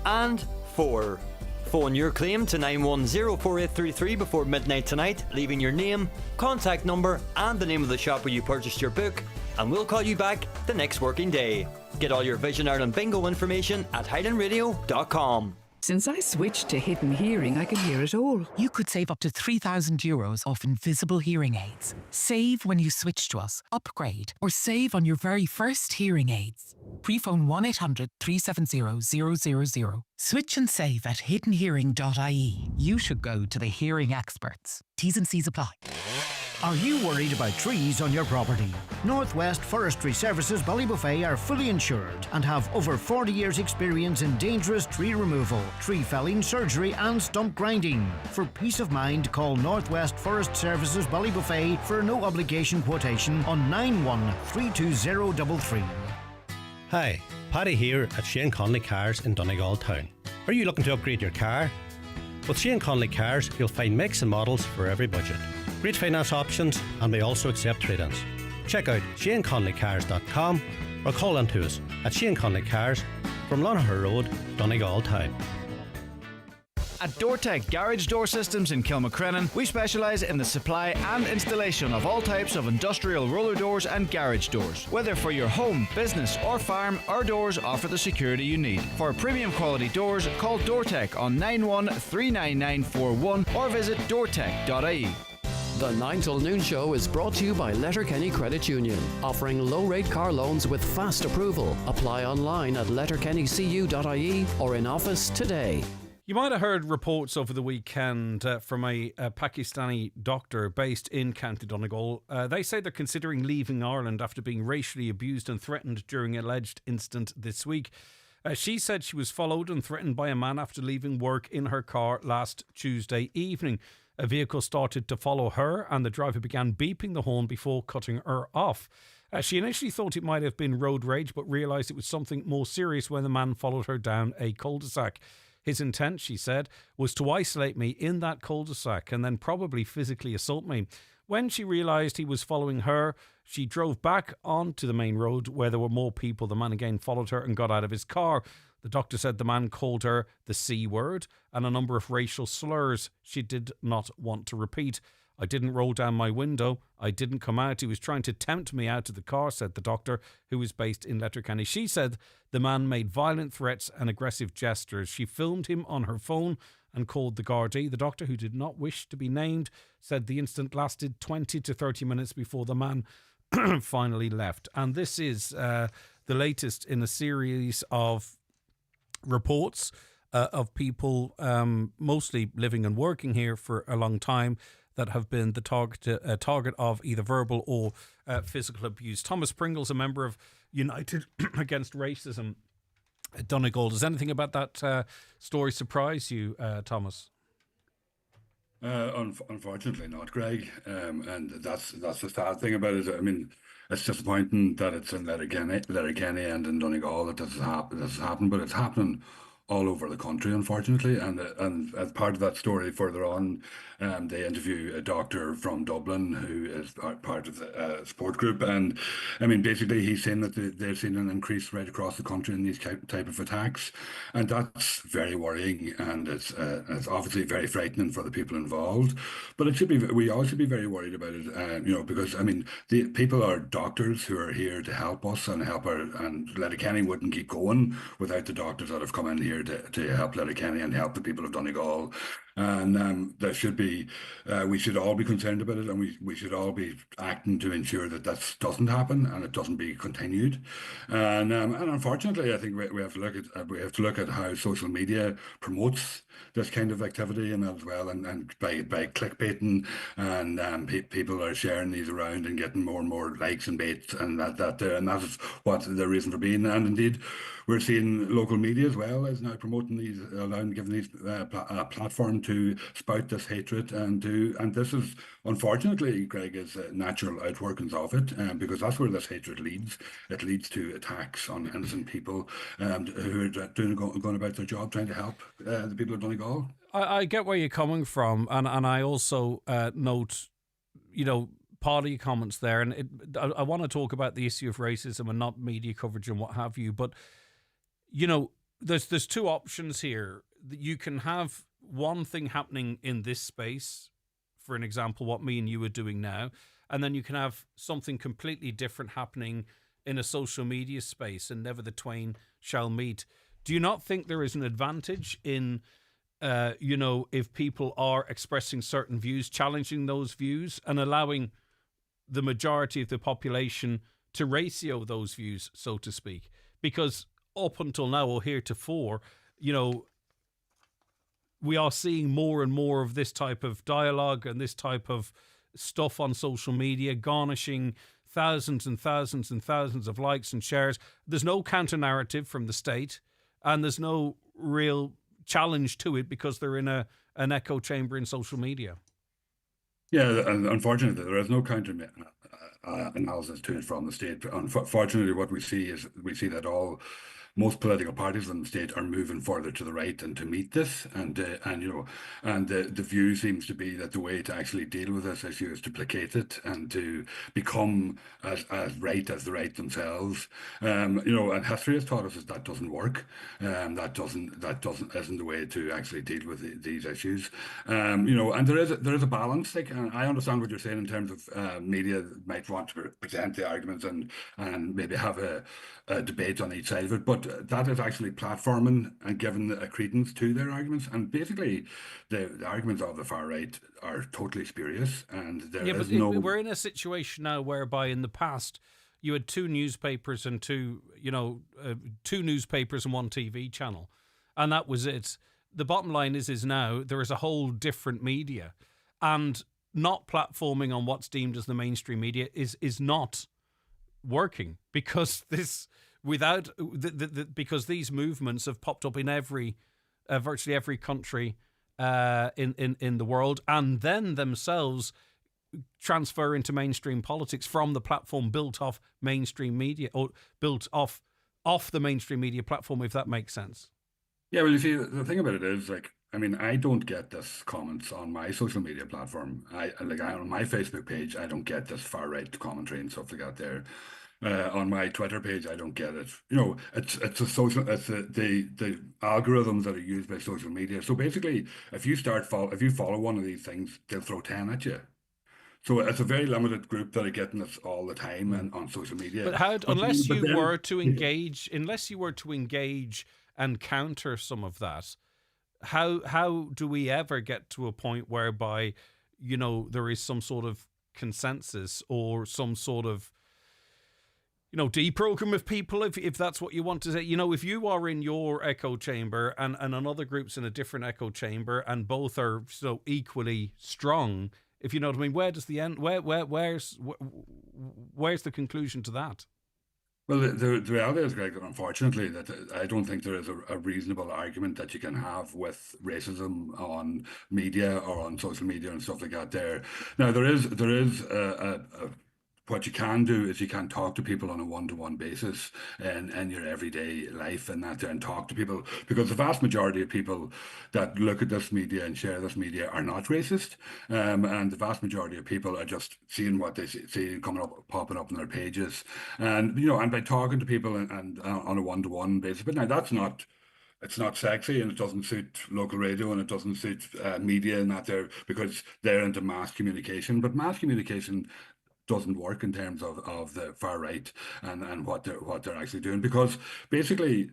and 4. Phone your claim to 9104833 before midnight tonight, leaving your name, contact number and the name of the shop where you purchased your book, and we'll call you back the next working day. Get all your Vision Ireland Bingo information at highlandradio.com. Since I switched to Hidden Hearing, I can hear it all. You could save up to €3,000 off invisible hearing aids. Save when you switch to us, upgrade, or save on your very first hearing aids. Pre-phone 1-800-370-000. Switch and save at hiddenhearing.ie. You should go to the hearing experts. T's and C's apply. Are you worried about trees on your property? Northwest Forestry Services Ballybuffet are fully insured and have over 40 years experience in dangerous tree removal, tree felling, surgery and stump grinding. For peace of mind, call Northwest Forest Services Ballybuffet for a no obligation quotation on 913233. Hi, Paddy here at Shane Conley Cars in Donegal Town. Are you looking to upgrade your car? With Shane Conley Cars, you'll find makes and models for every budget. Great finance options, and we also accept trade-ins. Check out ShaneConleyCars.com or call in to us at Shane Conley Cars from Lonaher Road, Donegal Town. At DoorTech Garage Door Systems in Kilmacrennan, we specialise in the supply and installation of all types of industrial roller doors and garage doors. Whether for your home, business or farm, our doors offer the security you need. For premium quality doors, call DoorTech on 91 or visit doortech.ie. The 9 till noon show is brought to you by Letterkenny Credit Union, offering low-rate car loans with fast approval. Apply online at letterkennycu.ie or in office today. You might have heard reports over the weekend from a Pakistani doctor based in County Donegal. They say they're considering leaving Ireland after being racially abused and threatened during an alleged incident this week. She said she was followed and threatened by a man after leaving work in her car last Tuesday evening. A vehicle started to follow her and the driver began beeping the horn before cutting her off. She initially thought it might have been road rage but realised it was something more serious when the man followed her down a cul-de-sac. His intent, she said, was to isolate me in that cul-de-sac and then probably physically assault me. When she realised he was following her, she drove back onto the main road where there were more people. The man again followed her and got out of his car. The doctor said the man called her the C word and a number of racial slurs she did not want to repeat. I didn't roll down my window. I didn't come out. He was trying to tempt me out of the car, said the doctor, who is based in Letterkenny. She said the man made violent threats and aggressive gestures. She filmed him on her phone and called the Gardaí. The doctor, who did not wish to be named, said the incident lasted 20 to 30 minutes before the man finally left. And this is the latest in a series of reports of people mostly living and working here for a long time that have been the target of either verbal or physical abuse. Thomas Pringle's a member of United Against Racism at Donegal. Does anything about that story surprise you, Thomas? Unfortunately not, Greg. And that's the sad thing about it. I mean, it's disappointing that it's in Letterkenny and in Donegal that this has happened, but it's happening all over the country, unfortunately. And as part of that story further on, they interview a doctor from Dublin who is part of the support group. And I mean, basically, he's saying that they've seen an increase right across the country in these type of attacks. And that's very worrying. And it's obviously very frightening for the people involved. But it should be, we all should be very worried about it, because, I mean, the people are doctors who are here to help us and and Letterkenny wouldn't keep going without the doctors that have come in here to help Letterkenny and help the people of Donegal. And there should be, we should all be concerned about it, and we should all be acting to ensure that that doesn't happen and it doesn't be continued. And unfortunately, I think we have to look at how social media promotes this kind of activity and as well, and by clickbaiting, and people are sharing these around and getting more and more likes and baits, and that is what the reason for being. And indeed, we're seeing local media as well is now promoting these, giving these a platform to spout this hatred, and this is, unfortunately, Greg, is natural outworkings of it, because that's where this hatred leads. It leads to attacks on innocent people who are going about their job, trying to help the people of Donegal. I get where you're coming from, and I also note, part of your comments there, and I want to talk about the issue of racism and not media coverage and what have you, but there's two options here. You can have one thing happening in this space, for an example, what me and you are doing now, and then you can have something completely different happening in a social media space, and never the twain shall meet. Do you not think there is an advantage in, if people are expressing certain views, challenging those views, and allowing the majority of the population to ratio those views, so to speak? Because up until now, or heretofore, we are seeing more and more of this type of dialogue and this type of stuff on social media, garnishing thousands and thousands and thousands of likes and shares. There's no counter narrative from the state, and there's no real challenge to it because they're in an echo chamber in social media. Yeah, and unfortunately, there is no counter analysis to it from the state. Unfortunately, what we see that most political parties in the state are moving further to the right and to meet this, and the view seems to be that the way to actually deal with this issue is to placate it and to become as right as the right themselves. And history has taught us that doesn't work. That isn't the way to actually deal with these issues. And there is a balance. Like, and I understand what you're saying in terms of media might want to present the arguments and maybe have a debate on each side of it, but that is actually platforming and giving a credence to their arguments. And basically, the arguments of the far right are totally spurious. And we're in a situation now whereby in the past you had two newspapers and two newspapers and one TV channel, and that was it. The bottom line is now there is a whole different media, and not platforming on what's deemed as the mainstream media is not working, because because these movements have popped up in virtually every country in the world, and then themselves transfer into mainstream politics from the platform built off mainstream media, or built off the mainstream media platform, if that makes sense. Yeah, well, you see, the thing about it is, I don't get this comments on my social media platform. On my Facebook page, I don't get this far right commentary and stuff like that there. On my Twitter page, I don't get it. It's the algorithms that are used by social media. So basically, if you follow one of these things, they'll throw 10 at you. So it's a very limited group that are getting this all the time and on social media. But unless you were to engage and counter some of that, how do we ever get to a point whereby there is some sort of consensus or some sort of deprogram of people, if that's what you want to say? If you are in your echo chamber and another group's in a different echo chamber and both are so equally strong, if you know what I mean, where does the end? Where's the conclusion to that? Well, the reality is, Greg, unfortunately, that I don't think there is a reasonable argument that you can have with racism on media or on social media and stuff like that there. Now, there is what you can do is you can talk to people on a one-to-one basis in your everyday life and talk to people, because the vast majority of people that look at this media and share this media are not racist, and the vast majority of people are just seeing what they see popping up on their pages, and by talking to people and on a one-to-one basis. But now it's not sexy, and it doesn't suit local radio, and it doesn't suit media and that there, because they're into mass communication. But mass communication doesn't work in terms of the far right and what they're actually doing, because basically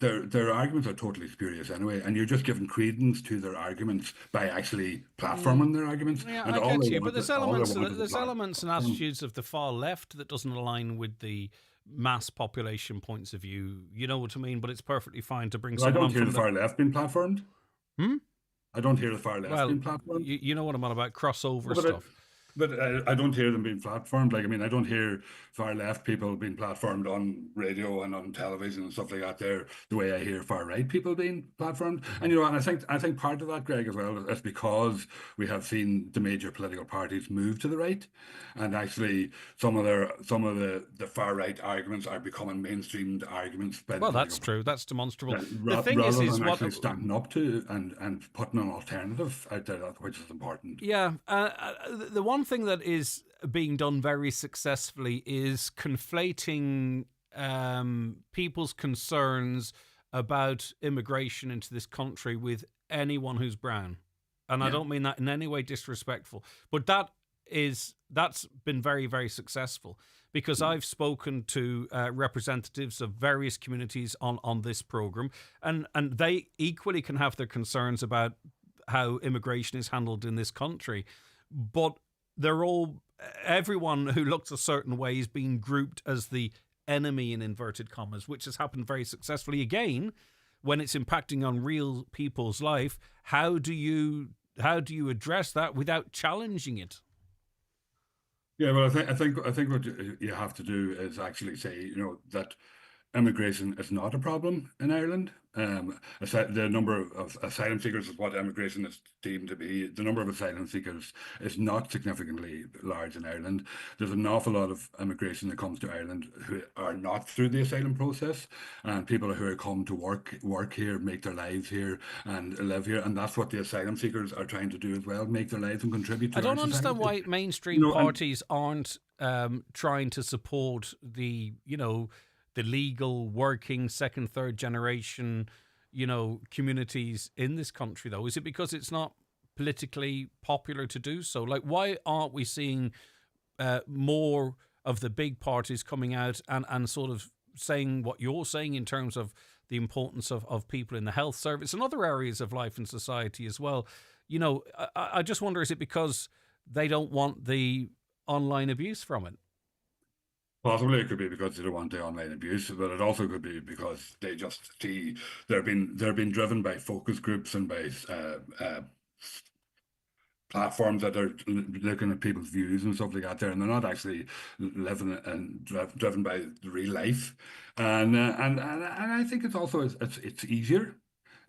their arguments are totally spurious anyway, and you're just giving credence to their arguments by actually platforming their arguments. Yeah, and I get you, but there's elements and attitudes of the far left that doesn't align with the mass population points of view. You know what I mean? But it's perfectly fine to bring someone. I don't hear the far left being platformed. I don't hear the far left being platformed. You know what I'm on about, crossover stuff. But I don't hear them being platformed. I don't hear far left people being platformed on radio and on television and stuff like that there, the way I hear far right people being platformed. And and I think part of that, Greg, as well, is because we have seen the major political parties move to the right, and actually some of the far right arguments are becoming mainstreamed arguments. That's true. That's demonstrable. The thing is what actually standing up to and putting an alternative out there, which is important. Yeah, the one thing that is being done very successfully is conflating people's concerns about immigration into this country with anyone who's brown. And I don't mean that in any way disrespectful, but that that's been very, very successful, because I've spoken to representatives of various communities on this program, and they equally can have their concerns about how immigration is handled in this country, but everyone who looks a certain way is being grouped as the enemy in inverted commas, which has happened very successfully. Again, when it's impacting on real people's life, how do you address that without challenging it? Yeah, well, I think what you have to do is actually say, that immigration is not a problem in Ireland. The number of asylum seekers is what immigration is deemed to be. The number of asylum seekers is not significantly large in Ireland. There's an awful lot of immigration that comes to Ireland who are not through the asylum process, and people who come to work here, make their lives here, and live here, and that's what the asylum seekers are trying to do as well: make their lives and contribute to. I don't understand why mainstream parties aren't trying to support the legal working second, third generation, communities in this country, though. Is it because it's not politically popular to do so? Like, why aren't we seeing more of the big parties coming out and sort of saying what you're saying in terms of the importance of people in the health service and other areas of life and society as well? I just wonder, is it because they don't want the online abuse from it? Possibly it could be because they don't want the online abuse, but it also could be because they just see they're being driven by focus groups and by platforms that are looking at people's views and stuff like that there, and they're not actually living and driven by real life. And I think it's also it's easier.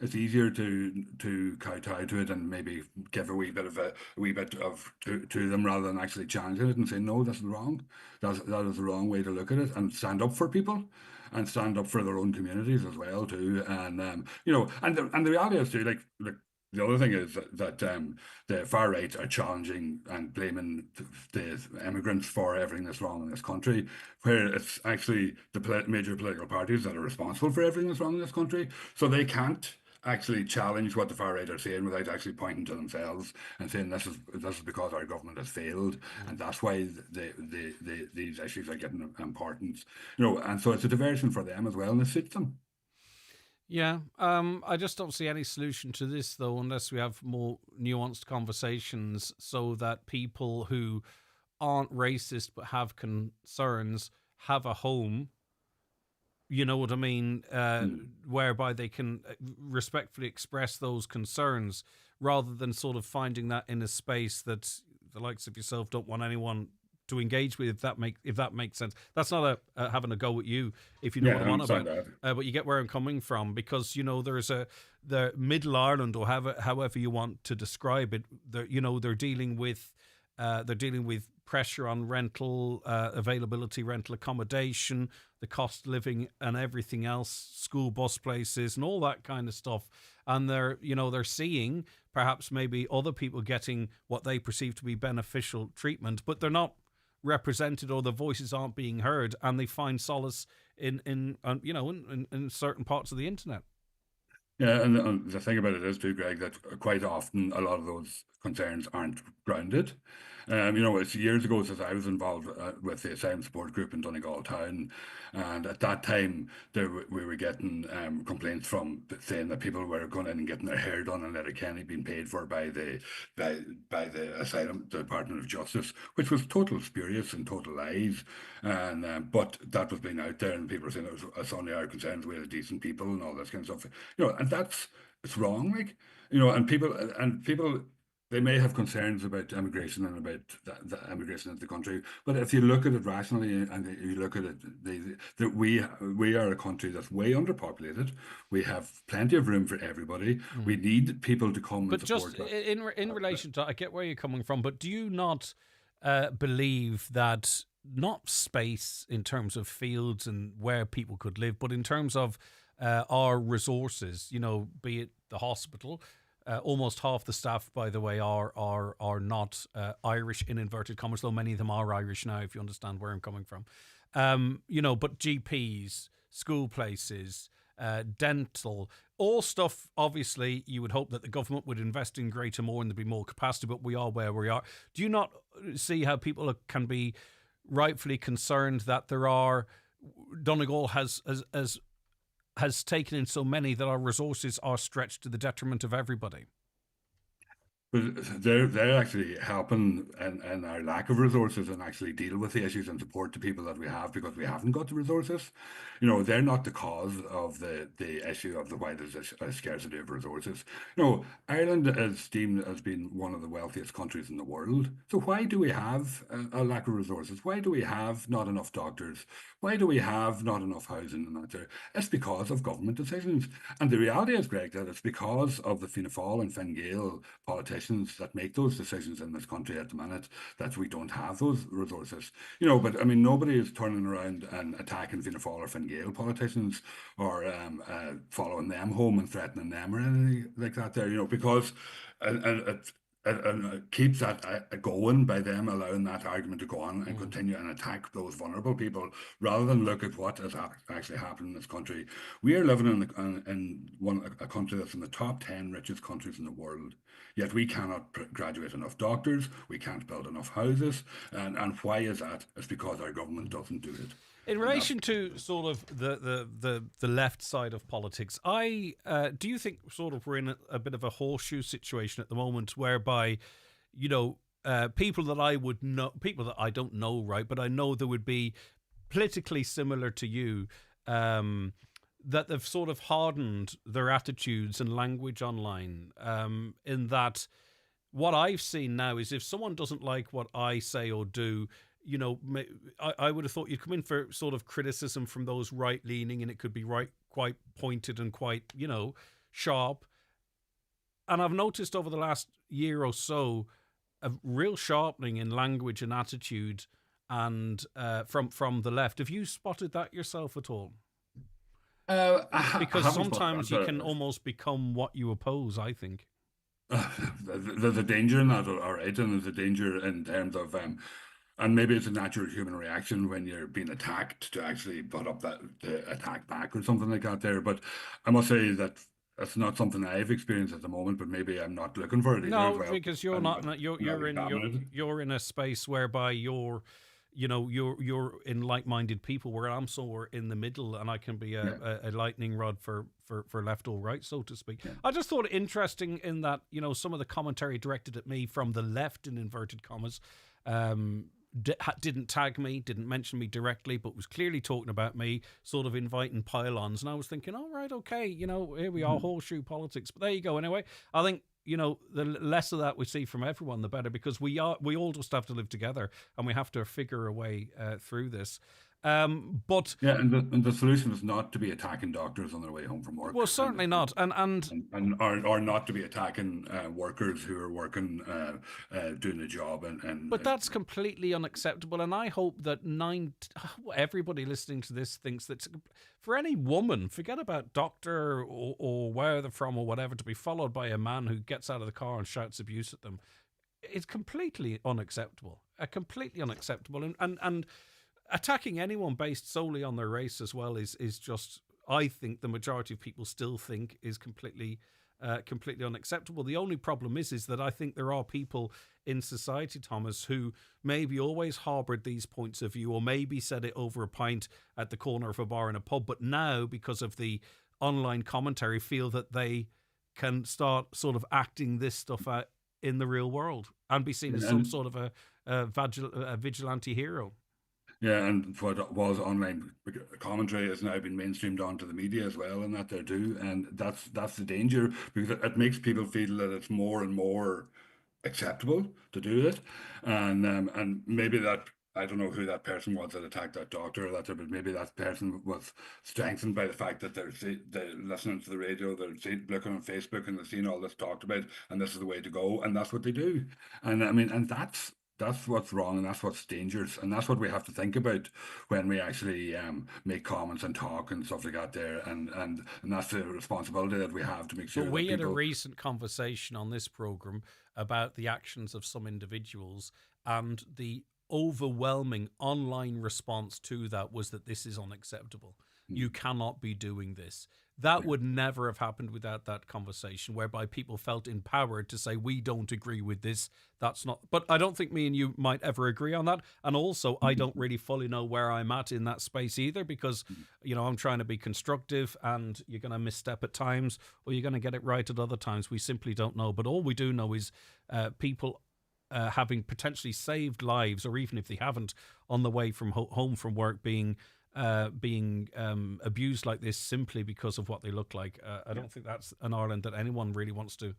It's easier to kowtow to it and maybe give a wee bit to them rather than actually challenging it and say, no, this is wrong. That is the wrong way to look at it, and stand up for people and stand up for their own communities as well too. And and the reality is too, like the other thing is that the far right are challenging and blaming the immigrants for everything that's wrong in this country, where it's actually the major political parties that are responsible for everything that's wrong in this country. So they can't actually challenge what the far right are saying without actually pointing to themselves and saying this is because our government has failed, and that's why these issues are getting importance. And so it's a diversion for them as well, and it suits them. Yeah, I just don't see any solution to this, though, unless we have more nuanced conversations so that people who aren't racist but have concerns have a home, you know what I mean, whereby they can respectfully express those concerns, rather than sort of finding that in a space that the likes of yourself don't want anyone to engage with, if that makes sense. That's not having a go at you, if you know what I'm on about. But you get where I'm coming from, because there's the Middle Ireland, or however you want to describe it. They're dealing with pressure on rental availability, rental accommodation, the cost of living, and everything else, school bus places, and all that kind of stuff. And they're seeing perhaps maybe other people getting what they perceive to be beneficial treatment, but they're not represented, or the voices aren't being heard, and they find solace in certain parts of the internet. Yeah, and the thing about it is too, Greg, that quite often a lot of those concerns aren't grounded. It's years ago since I was involved with the asylum support group in Donegal town, and at that time we were getting complaints from saying that people were going in and getting their hair done in Letterkenny, being paid for by the asylum Department of Justice, which was total spurious and total lies. And but that was being out there, and people were saying it's only our concerns, we're decent people and all this kind of stuff. And it's wrong, like, and people. They may have concerns about immigration and about the immigration into the country, but if you look at it rationally and you look at it, we are a country that's way underpopulated. We have plenty of room for everybody. We need people to come. But and support just in relation to, I get where you're coming from, but do you not believe that not space in terms of fields and where people could live, but in terms of our resources, be it the hospital? Almost half the staff, by the way, are not Irish, in inverted commas, though many of them are Irish now, if you understand where I'm coming from. But GPs, school places, dental, all stuff, obviously, you would hope that the government would invest in greater more and there'd be more capacity, but we are where we are. Do you not see how people can be rightfully concerned that there are... Donegal has taken in so many that our resources are stretched to the detriment of everybody? But they're actually helping and our lack of resources and actually deal with the issues and support the people that we have because we haven't got the resources. They're not the cause of the issue of why there's a scarcity of resources. Ireland is deemed as being one of the wealthiest countries in the world. So why do we have a lack of resources? Why do we have not enough doctors? Why do we have not enough housing and that there? It's because of government decisions. And the reality is, Greg, that it's because of the Fianna Fáil and Fine Gael politicians that make those decisions in this country at the minute that we don't have those resources. But I mean, nobody is turning around and attacking Fianna Fáil or Fine Gael politicians or following them home and threatening them or anything like that there, because it keeps that going by them allowing that argument to go on and continue and attack those vulnerable people rather than look at what has actually happened in this country. We are living in a country that's in the top 10 richest countries in the world, yet we cannot graduate enough doctors, we can't build enough houses, and why is that? It's because our government doesn't do it. In relation to sort of the left side of politics, do you think sort of we're in a bit of a horseshoe situation at the moment, whereby, people that I would know, people that I don't know, right, but I know there would be politically similar to you, that they've sort of hardened their attitudes and language online, in that what I've seen now is if someone doesn't like what I say or do, I would have thought you'd come in for sort of criticism from those right-leaning, and it could be quite pointed and quite, sharp. And I've noticed over the last year or so a real sharpening in language and attitude, and from the left. Have you spotted that yourself at all? Because sometimes you can almost become what you oppose, I think. There's a danger in that, all right, and there's a danger in terms of... and maybe it's a natural human reaction when you're being attacked to actually put up the attack back or something like that there. But I must say that it's not something I've experienced at the moment, but maybe I'm not looking for it either. No, because you're in a space whereby you're in like-minded people, where I'm somewhere in the middle, and I can be a lightning rod for left or right, so to speak. Yeah. I just thought it interesting in that, some of the commentary directed at me from the left, in inverted commas, didn't tag me, didn't mention me directly, but was clearly talking about me, sort of inviting pile-ons. And I was thinking, all right, okay, here we are, horseshoe politics. But there you go. Anyway, I think, the less of that we see from everyone, the better, because we all just have to live together, and we have to figure a way through this. But yeah, and the solution is not to be attacking doctors on their way home from work. Well, certainly not, or not to be attacking workers who are working, doing a job, But that's completely unacceptable, and I hope that everybody listening to this thinks that for any woman, forget about doctor or where they're from or whatever, to be followed by a man who gets out of the car and shouts abuse at them, it's completely unacceptable. Completely unacceptable, and attacking anyone based solely on their race as well is just, I think the majority of people still think, is completely unacceptable. The only problem is that I think there are people in society, Thomas, who maybe always harboured these points of view, or maybe said it over a pint at the corner of a bar in a pub, but now, because of the online commentary, feel that they can start sort of acting this stuff out in the real world and be seen as some sort of a vigilante hero. Yeah, and what was online commentary has now been mainstreamed onto the media as well, and that there too, and that's the danger, because it makes people feel that it's more and more acceptable to do it, and maybe that, I don't know who that person was that attacked that doctor or that, but maybe that person was strengthened by the fact that they're listening to the radio, they're looking on Facebook, and they're seeing all this talked about, and this is the way to go, and that's what they do, and I mean, and that's what's wrong, and that's what's dangerous, and that's what we have to think about when we actually make comments and talk and stuff like that there, and that's the responsibility that we have to make sure. But we had a recent conversation on this programme about the actions of some individuals, and the overwhelming online response to that was that this is unacceptable. You cannot be doing this. that would never have happened without that conversation, whereby people felt empowered to say, we don't agree with this. That's not. But I don't think me and you might ever agree on that. And also, I don't really fully know where I'm at in that space either, because, I'm trying to be constructive, and you're going to misstep at times, or you're going to get it right at other times. We simply don't know. But all we do know is people having potentially saved lives, or even if they haven't, on the way from home from work, being abused like this simply because of what they look like. I don't think that's an Ireland that anyone really wants to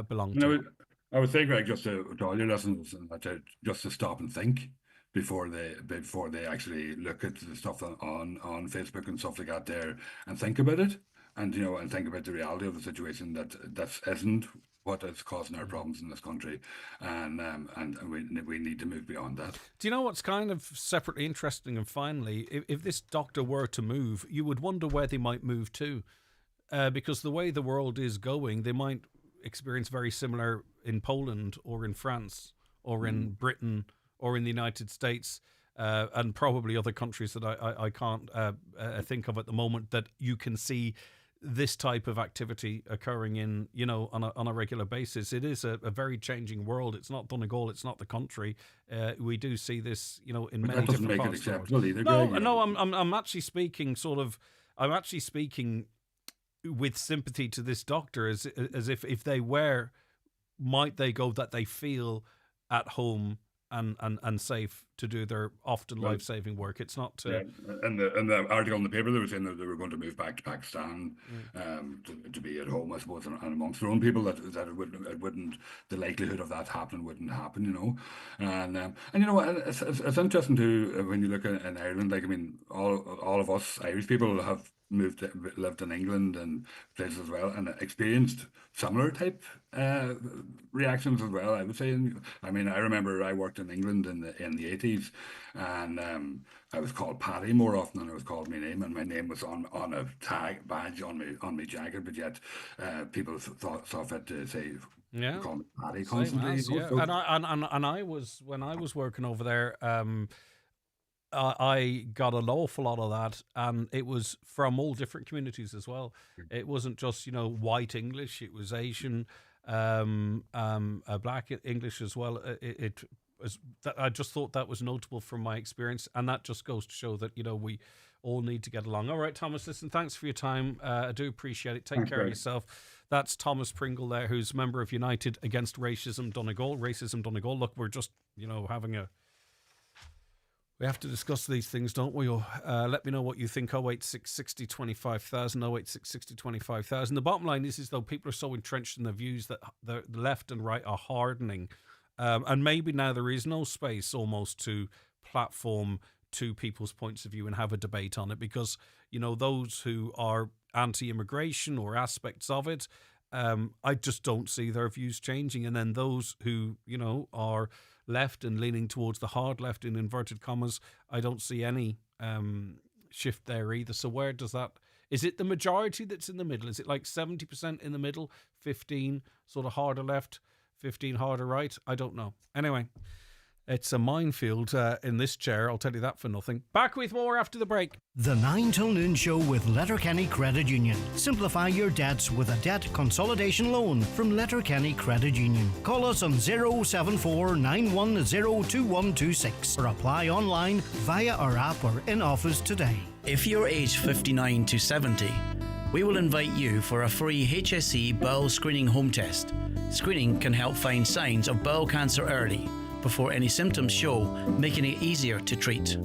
belong to. I would say, Greg, just to all your listeners, just to stop and think before they actually look at the stuff on Facebook and stuff like that there, and think about it, and and think about the reality of the situation that isn't what is causing our problems in this country, and we need to move beyond that. Do you know what's kind of separately interesting? And finally, if this doctor were to move, you would wonder where they might move to, because the way the world is going, they might experience very similar in Poland or in France or in Britain or in the United States, and probably other countries that I can't think of at the moment, that you can see this type of activity occurring in, on a regular basis. It is a very changing world. It's not Donegal, it's not the country. We do see this, in but many that doesn't different make parts it of the acceptable world. either, Greg. I'm actually speaking with sympathy to this doctor, as if they were, might they go that they feel at home and safe to do their often life-saving work. It's not to... Yeah. And the article in the paper, they were saying that they were going to move back to Pakistan to be at home, I suppose, and amongst their own people, that it wouldn't, the likelihood of that happening wouldn't happen, and it's interesting too, when you look in Ireland, all of us Irish people have lived in England and places as well, and experienced similar type reactions as well, I would say. I remember I worked in England in the 80s, and I was called Paddy more often than I was called my name, and my name was on a tag badge on my jacket, but yet people saw fit to say, call me Paddy constantly. And I was, when I was working over there, I got an awful lot of that, and it was from all different communities as well. It wasn't just white English; it was Asian, black English as well. It was. I just thought that was notable from my experience, and that just goes to show that we all need to get along. All right, Thomas, listen, thanks for your time. I do appreciate it. Take care of yourself. That's Thomas Pringle there, who's a member of United Against Racism Donegal. Look, we're just having a... We have to discuss these things, don't we? Let me know what you think. 086 60 25,000, 086 60 25,000. The bottom line is though, people are so entrenched in their views that the left and right are hardening. And maybe now there is no space almost to platform two people's points of view and have a debate on it, because, those who are anti-immigration or aspects of it, I just don't see their views changing. And then those who, are left and leaning towards the hard left in inverted commas, I don't see any shift there either. So where does that... Is it the majority that's in the middle? Is it like 70% in the middle, 15 sort of harder left, 15 harder right? I don't know. Anyway, it's a minefield in this chair, I'll tell you that for nothing. Back with more after the break. The 9 till noon show with Letterkenny Credit Union. Simplify your debts with a debt consolidation loan from Letterkenny Credit Union. Call us on 074 910 2126 or apply online via our app or in office today. If you're aged 59 to 70, we will invite you for a free HSE bowel screening home test. Screening can help find signs of bowel cancer early, before any symptoms show, making it easier to treat.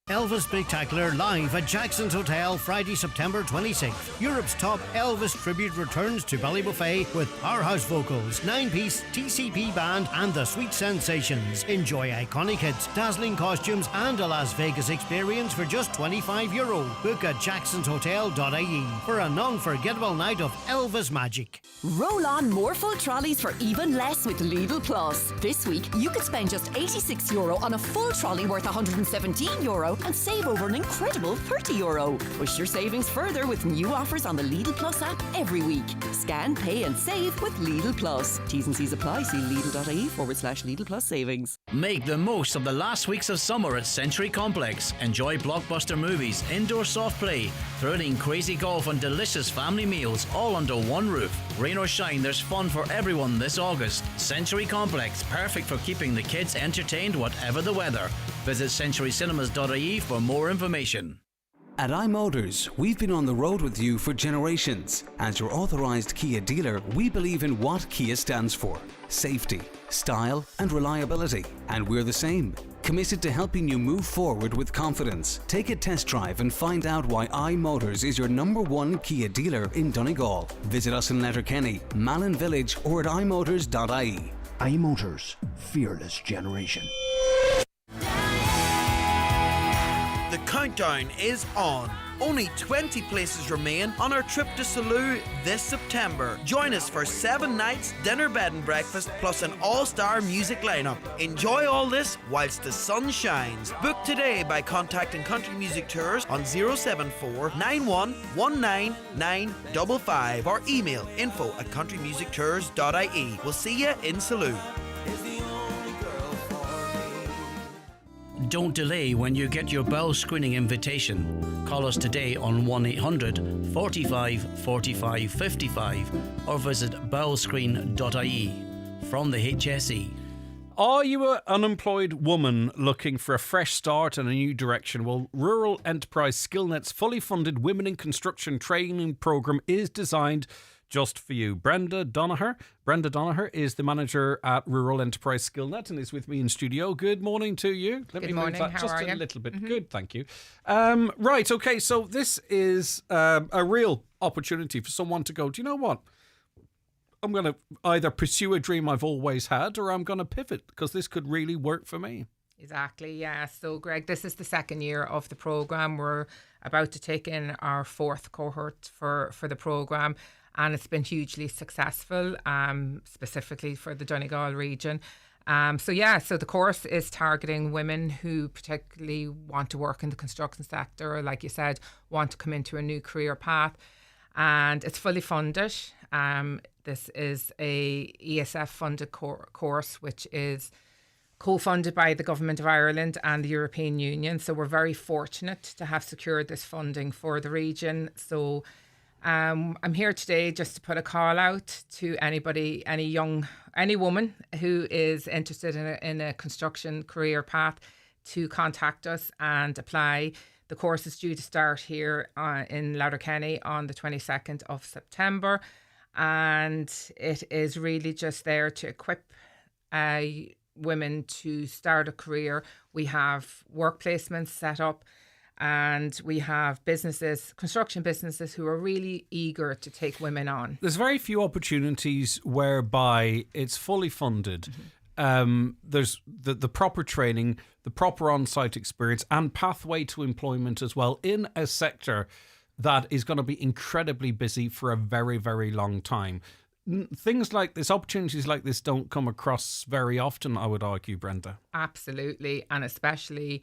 Elvis Spectacular live at Jackson's Hotel Friday, September 26th. Europe's top Elvis tribute returns to Ballybuffet with powerhouse vocals, 9-piece TCP band and the Sweet Sensations. Enjoy iconic hits, dazzling costumes and a Las Vegas experience for just €25. Book at jacksonshotel.ie for a non-forgettable night of Elvis magic. Roll on more full trolleys for even less with Lidl Plus. This week, you could spend just €86 on a full trolley worth €117 and save over an incredible €30. Push your savings further with new offers on the Lidl Plus app every week. Scan, pay and save with Lidl Plus. T's and C's apply. See Lidl.ie/Lidl Plus savings. Make the most of the last weeks of summer at Century Complex. Enjoy blockbuster movies, indoor soft play, thrilling crazy golf and delicious family meals all under one roof. Rain or shine, there's fun for everyone this August. Century Complex, perfect for keeping the kids entertained whatever the weather. Visit centurycinemas.ie for more information. At iMotors, we've been on the road with you for generations. As your authorised Kia dealer, we believe in what Kia stands for: safety, style and reliability. And we're the same, committed to helping you move forward with confidence. Take a test drive and find out why iMotors is your #1 Kia dealer in Donegal. Visit us in Letterkenny, Malin Village or at imotors.ie. iMotors, fearless generation. The countdown is on. Only 20 places remain on our trip to Salou this September. Join us for 7 nights, dinner, bed and breakfast, plus an all-star music lineup. Enjoy all this whilst the sun shines. Book today by contacting Country Music Tours on 074 91 19 955 or email info@countrymusictours.ie. We'll see you in Salou. Don't delay when you get your bowel screening invitation. Call us today on 1800 45 45 55 or visit bowelscreen.ie. From the HSE. Are you an unemployed woman looking for a fresh start and a new direction? Well, Rural Enterprise SkillNet's fully funded Women in Construction training programme is designed just for you. Brenda Donaher is the manager at Rural Enterprise SkillNet and is with me in studio. Good morning to you. Good morning. How just are a you? little bit. Good, thank you. Right, okay, so this is a real opportunity for someone to go, do you know what? I'm going to either pursue a dream I've always had or I'm going to pivot because this could really work for me. Exactly, yeah. So, Greg, this is the second year of the programme. We're about to take in our 4th cohort for the programme. And it's been hugely successful, specifically for the Donegal region. So the course is targeting women who particularly want to work in the construction sector, or like you said, want to come into a new career path. And it's fully funded. This is a ESF funded course, which is co-funded by the Government of Ireland and the European Union. So we're very fortunate to have secured this funding for the region. So I'm here today just to put a call out to anybody, any woman who is interested in a construction career path to contact us and apply. The course is due to start here in Letterkenny on the 22nd of September. And it is really just there to equip women to start a career. We have work placements set up. And we have construction businesses who are really eager to take women on. There's very few opportunities whereby it's fully funded. There's the proper training, the proper on-site experience and pathway to employment as well in a sector that is going to be incredibly busy for a very, very long time. Things like this, opportunities like this don't come across very often, I would argue, Brenda. Absolutely, and especially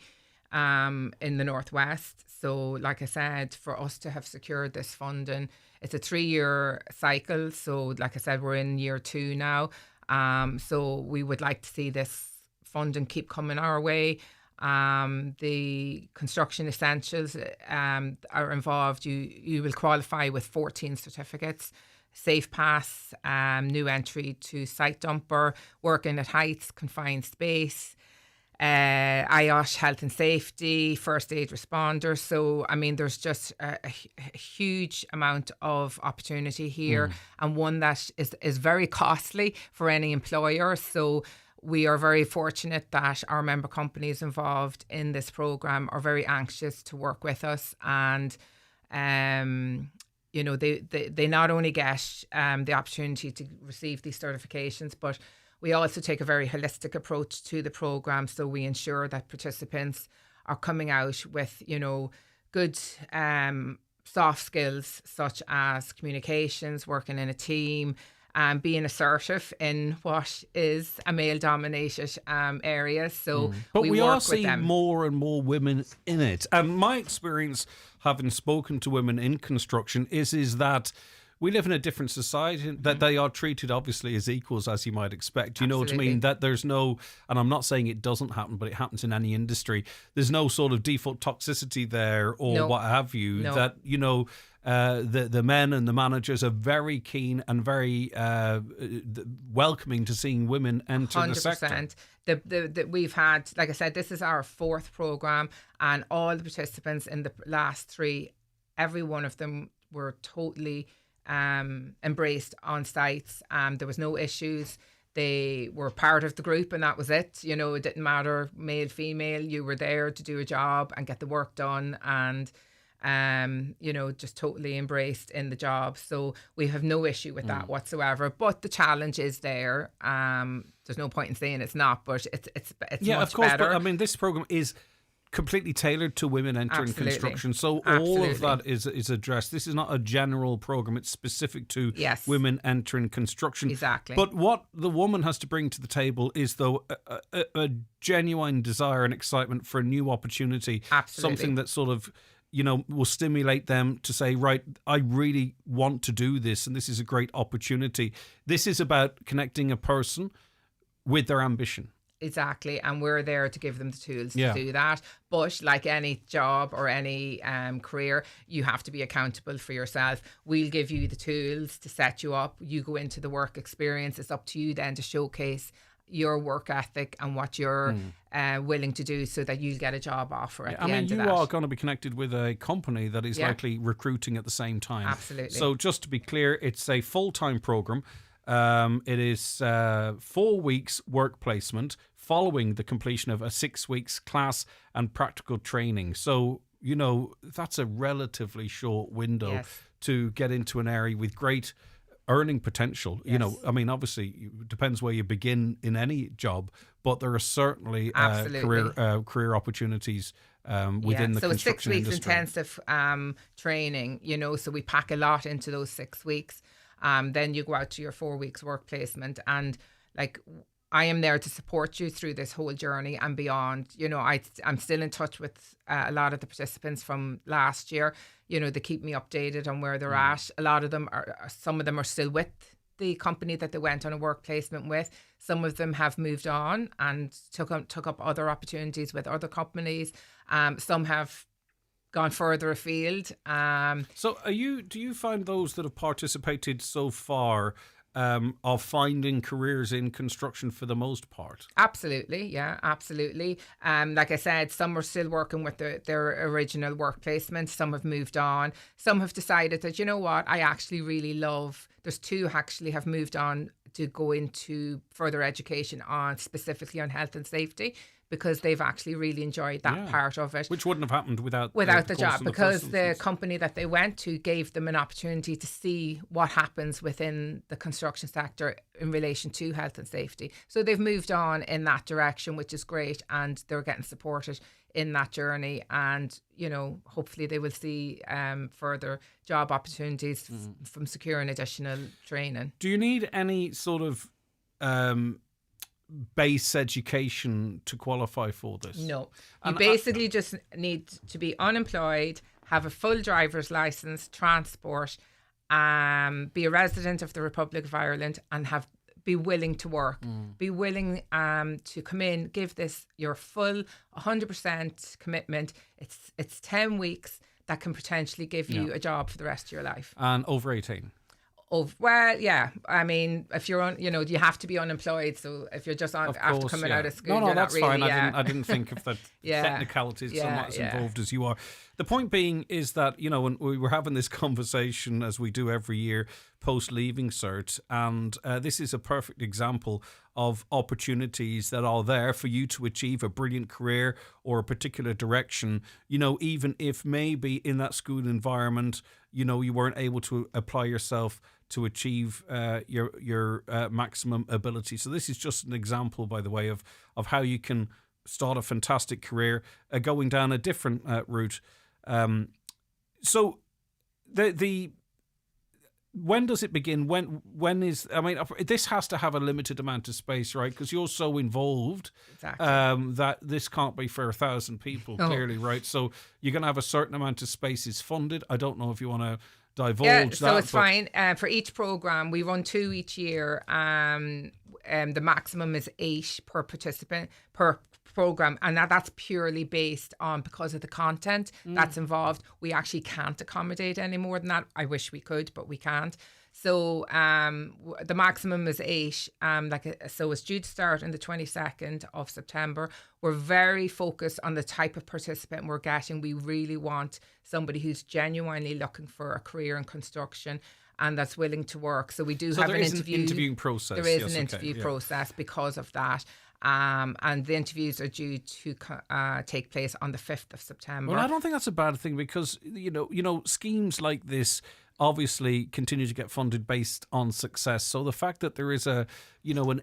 in the Northwest. So like I said, for us to have secured this funding, it's a 3-year cycle. So like I said, we're in year 2 now. So we would like to see this funding keep coming our way. The construction essentials are involved. You will qualify with 14 certificates: Safe Pass, new entry to site dumper, working at heights, confined space, IOSH, health and safety, first aid responders. So, I mean, there's just a huge amount of opportunity here, and one that is very costly for any employer. So we are very fortunate that our member companies involved in this programme are very anxious to work with us. And, they not only get the opportunity to receive these certifications, but we also take a very holistic approach to the programme. So we ensure that participants are coming out with, good soft skills such as communications, working in a team, being assertive in what is a male-dominated area. So But we we work are with seeing them. more and more women in it. And my experience, having spoken to women in construction, is that we live in a different society, that they are treated obviously as equals, as you might expect. You know what I Absolutely. mean? That there's no, and I'm not saying it doesn't happen, but it happens in any industry. There's no sort of default toxicity there or No. what have you. No. That, you know, the men and the managers are very keen and very welcoming to seeing women enter the sector. 100%. We've had, like I said, this is our 4th program, and all the participants in the last 3, every one of them were totally embraced on sites. There was no issues. They were part of the group, and that was it. You know, it didn't matter male, female. You were there to do a job and get the work done, and you know, just totally embraced in the job. So we have no issue with that whatsoever. But the challenge is there. There's no point in saying it's not, but it's Yeah, much of course. better. But I mean, this program is completely tailored to women entering Absolutely. construction. So all Absolutely. of that is addressed. This is not a general program. It's specific to Yes. women entering construction. Exactly. But what the woman has to bring to the table is, though, a genuine desire and excitement for a new opportunity. Absolutely. Something that sort of, you know, will stimulate them to say, right, I really want to do this, and this is a great opportunity. This is about connecting a person with their ambition. Exactly, and we're there to give them the tools Yeah. to do that. But like any job or any career, you have to be accountable for yourself. We'll give you the tools to set you up. You go into the work experience. It's up to you then to showcase your work ethic and what you're willing to do, so that you'll get a job offer at the end of you that. are going to be connected with a company that is Yeah. likely recruiting at the same time. Absolutely. So just to be clear, it's a full-time program. It is 4 weeks work placement following the completion of a 6 weeks class and practical training. So, you know, that's a relatively short window Yes. to get into an area with great earning potential. You know, I mean, obviously, it depends where you begin in any job, but there are certainly career opportunities within the so it's 6 construction weeks industry. intensive training, you know, so we pack a lot into those 6 weeks. Then you go out to your 4 weeks work placement, and like, I am there to support you through this whole journey and beyond. You know, I'm still in touch with a lot of the participants from last year. You know, they keep me updated on where they're at. A lot of them some of them are still with the company that they went on a work placement with. Some of them have moved on and took up other opportunities with other companies. Some have gone further afield. So do you find those that have participated so far are finding careers in construction for the most part? Absolutely, yeah, absolutely. Like I said, some are still working with their original work placement. Some have moved on. Some have decided that, you know what, I actually really love. There's 2 actually have moved on to go into further education specifically on health and safety, because they've actually really enjoyed that part of it. Which wouldn't have happened without the course job, in the because first the instance. company that they went to gave them an opportunity to see what happens within the construction sector in relation to health and safety. So they've moved on in that direction, which is great, and they're getting supported in that journey. And, you know, hopefully they will see further job opportunities from securing additional training. Do you need any sort of base education to qualify for this? No. You And basically just need to be unemployed, have a full driver's license, transport, be a resident of the Republic of Ireland, and be willing to work. Be willing to come in, give this your full 100% commitment. It's 10 weeks that can potentially give you a job for the rest of your life. And over 18? Well, yeah. I mean, if you're on, you know, you have to be unemployed. So if you're just on after coming out of school, no, you're that's not really, fine. I didn't think of the technicalities so much yeah. involved as you are. The point being is that, you know, when we were having this conversation, as we do every year, post leaving cert, and this is a perfect example of opportunities that are there for you to achieve a brilliant career or a particular direction, you know, even if maybe in that school environment, you know, you weren't able to apply yourself to achieve your maximum ability. So this is just an example, by the way, of how you can start a fantastic career going down a different route. So when does it begin? When is? I mean, this has to have a limited amount of space, right? Because you're so involved that this can't be for 1,000 people, clearly, right? So you're going to have a certain amount of spaces funded. I don't know if you want to divulge that. So it's fine. For each programme, we run 2 each year. The maximum is 8 per participant per programme, and that's purely based on, because of the content that's involved, we actually can't accommodate any more than that. I wish we could, but we can't. So the maximum is 8. So it's due to start on the 22nd of September. We're very focused on the type of participant we're getting. We really want somebody who's genuinely looking for a career in construction and that's willing to work. So we do have an interviewing process. There is an interview process because of that. And the interviews are due to take place on the 5th of September. Well, I don't think that's a bad thing, because you know schemes like this obviously continue to get funded based on success. So the fact that there is an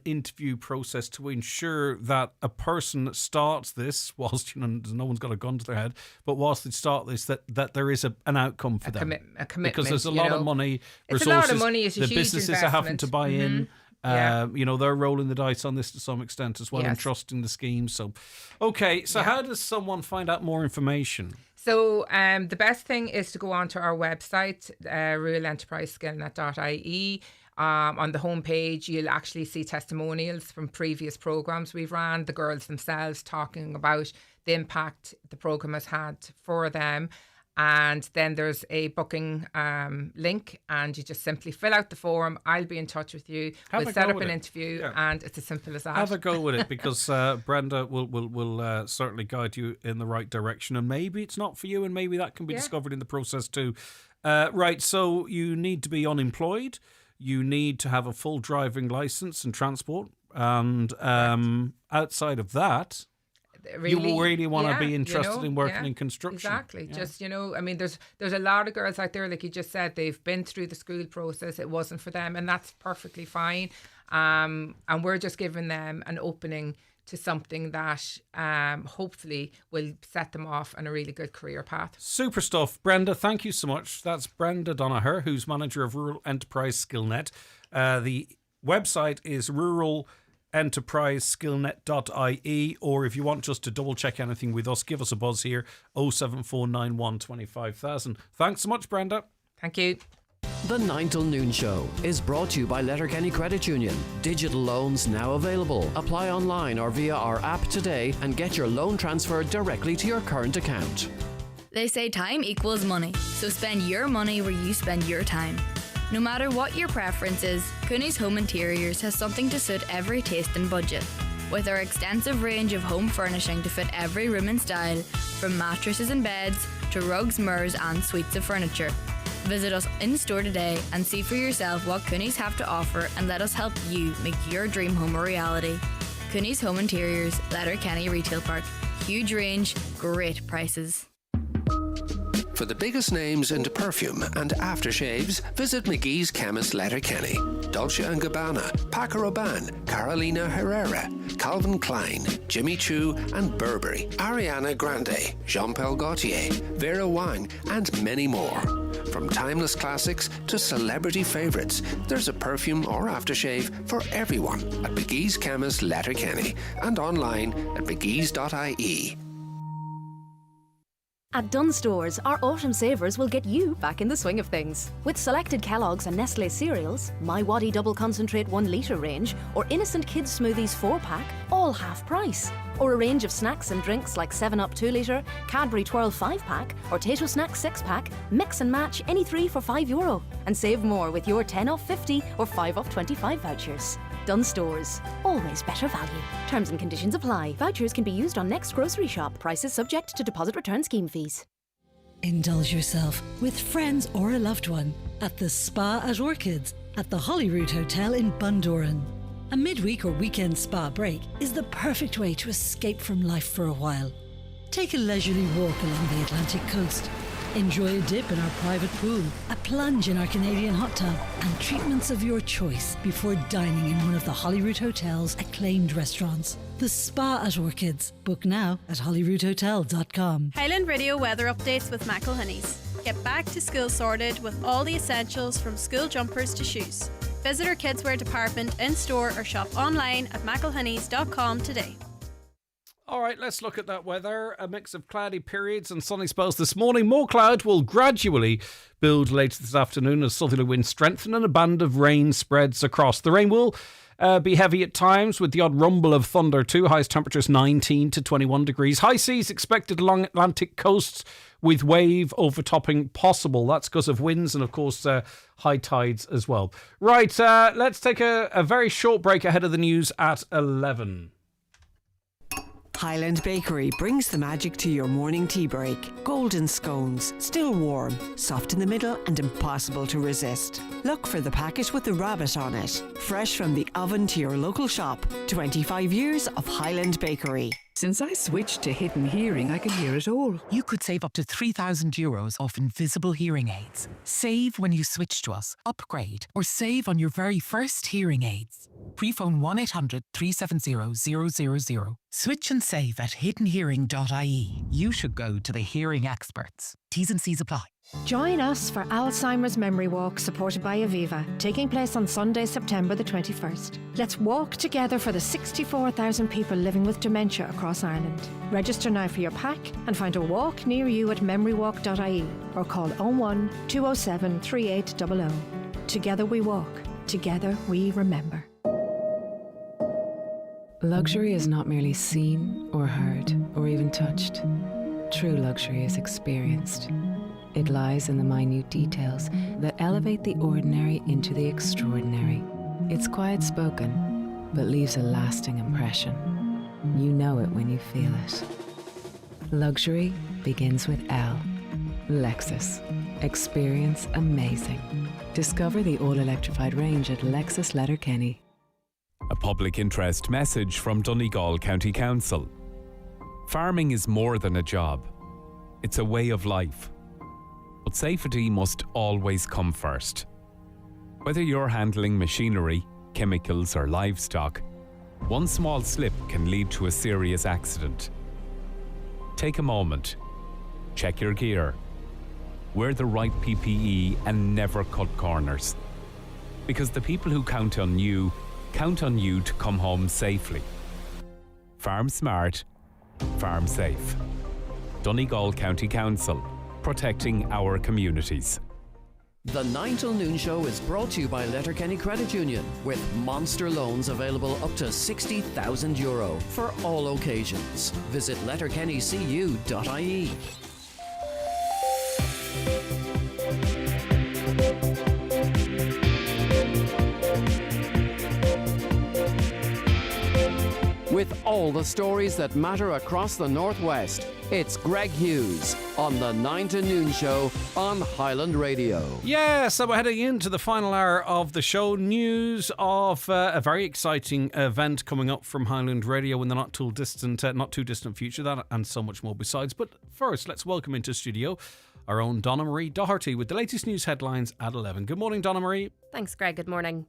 interview process to ensure that a person that starts this, whilst no one's got a gun to their head, but whilst they start this, that there is an outcome for them. A commitment. Because there's a lot of money, resources. It's a lot of money. It's a the huge businesses investment. are having to buy in. They're rolling the dice on this to some extent as well, and trusting the scheme. So, how does someone find out more information? So the best thing is to go onto our website, rural-enterprise-skillnet.ie. On the homepage, you'll actually see testimonials from previous programmes we've ran, the girls themselves talking about the impact the programme has had for them. And then there's a booking link, and you just simply fill out the form. I'll be in touch with you. We'll set up an interview, and it's as simple as that. Have a go with it, because Brenda will certainly guide you in the right direction. And maybe it's not for you, and maybe that can be discovered in the process too. Right, so you need to be unemployed. You need to have a full driving licence and transport. And outside of that... you really want to be interested in working in construction. Exactly. Just, there's a lot of girls out there, like you just said, they've been through the school process. It wasn't for them, and that's perfectly fine. And we're just giving them an opening to something that hopefully will set them off on a really good career path. Super stuff. Brenda, thank you so much. That's Brenda Donaher, who's manager of Rural Enterprise Skillnet. The website is rural-enterprise-skillnet.ie, or if you want just to double check anything with us, give us a buzz here, 07491 25,000. Thanks so much, Brenda. Thank you. The 9 till noon show is brought to you by Letterkenny Credit Union. Digital loans now available. Apply online or via our app today and get your loan transferred directly to your current account. They say time equals money, so spend your money where you spend your time. No matter what your preference is, Cooney's Home Interiors has something to suit every taste and budget. With our extensive range of home furnishing to fit every room and style, from mattresses and beds to rugs, mirrors and suites of furniture. Visit us in store today and see for yourself what Cooney's have to offer, and let us help you make your dream home a reality. Cooney's Home Interiors, Letterkenny Retail Park. Huge range, great prices. For the biggest names into perfume and aftershaves, visit McGee's Chemist Letterkenny. Dolce & Gabbana, Paco Rabanne, Carolina Herrera, Calvin Klein, Jimmy Choo and Burberry, Ariana Grande, Jean-Paul Gaultier, Vera Wang and many more. From timeless classics to celebrity favourites, there's a perfume or aftershave for everyone at McGee's Chemist Letterkenny and online at mcgees.ie. At Dunnes Stores, our autumn savers will get you back in the swing of things. With selected Kellogg's and Nestle cereals, My Waddy Double Concentrate 1 litre range, or Innocent Kids Smoothies 4-pack, all half price. Or a range of snacks and drinks like 7-Up 2 litre, Cadbury Twirl 5-pack, or Tato Snacks 6-pack, mix and match any 3 for €5. And save more with your 10 off 50 or 5 off 25 vouchers. Dunnes Stores. Always better value. Terms and conditions apply. Vouchers can be used on next grocery shop. Prices subject to deposit return scheme fees. Indulge yourself with friends or a loved one at the Spa at Orchids at the Holyrood Hotel in Bundoran. A midweek or weekend spa break is the perfect way to escape from life for a while. Take a leisurely walk along the Atlantic coast. Enjoy a dip in our private pool, a plunge in our Canadian hot tub, and treatments of your choice before dining in one of the Holyrood Hotel's acclaimed restaurants. The Spa at Orchids. Book now at holyroodhotel.com. Highland Radio weather updates with Michael Honeys. Get back to school sorted with all the essentials from school jumpers to shoes. Visit our kidswear department in-store or shop online at mcilhennies.com today. All right, let's look at that weather. A mix of cloudy periods and sunny spells this morning. More cloud will gradually build later this afternoon as southerly winds strengthen and a band of rain spreads across. The rain will be heavy at times with the odd rumble of thunder too. Highest temperatures 19 to 21 degrees. High seas expected along Atlantic coasts with wave overtopping possible. That's because of winds and, of course, high tides as well. Right, let's take a very short break ahead of the news at 11. Highland Bakery brings the magic to your morning tea break. Golden scones, still warm, soft in the middle and impossible to resist. Look for the packet with the rabbit on it. Fresh from the oven to your local shop. 25 years of Highland Bakery. Since I switched to hidden hearing, I can hear it all. You could save up to €3,000 off invisible hearing aids. Save when you switch to us, upgrade, or save on your very first hearing aids. Pre-phone 1-800-370-000. Switch and save at hiddenhearing.ie. You should go to the hearing experts. T's and C's apply. Join us for Alzheimer's Memory Walk supported by Aviva, taking place on Sunday, September the 21st. Let's walk together for the 64,000 people living with dementia across Ireland. Register now for your pack and find a walk near you at memorywalk.ie or call 01 207 3800. Together we walk. Together we remember. Luxury is not merely seen or heard or even touched. True luxury is experienced. It lies in the minute details that elevate the ordinary into the extraordinary. It's quiet spoken, but leaves a lasting impression. You know it when you feel it. Luxury begins with L. Lexus. Experience amazing. Discover the all-electrified range at Lexus Letterkenny. A public interest message from Donegal County Council. Farming is more than a job. It's a way of life. But safety must always come first. Whether you're handling machinery, chemicals or livestock, one small slip can lead to a serious accident. Take a moment. Check your gear. Wear the right PPE and never cut corners. Because the people who count on you to come home safely. Farm smart, farm safe. Donegal County Council. Protecting our communities. The 9 till noon show is brought to you by Letterkenny Credit Union with monster loans available up to €60,000 for all occasions. Visit letterkennycu.ie. With all the stories that matter across the Northwest, it's Greg Hughes on the 9 to noon show on Highland Radio. Yeah, so we're heading into the final hour of the show. News of a very exciting event coming up from Highland Radio in the not too distant future, that and so much more besides. But first, let's welcome into studio our own Donna Marie Doherty with the latest news headlines at 11. Good morning, Donna Marie. Thanks, Greg. Good morning.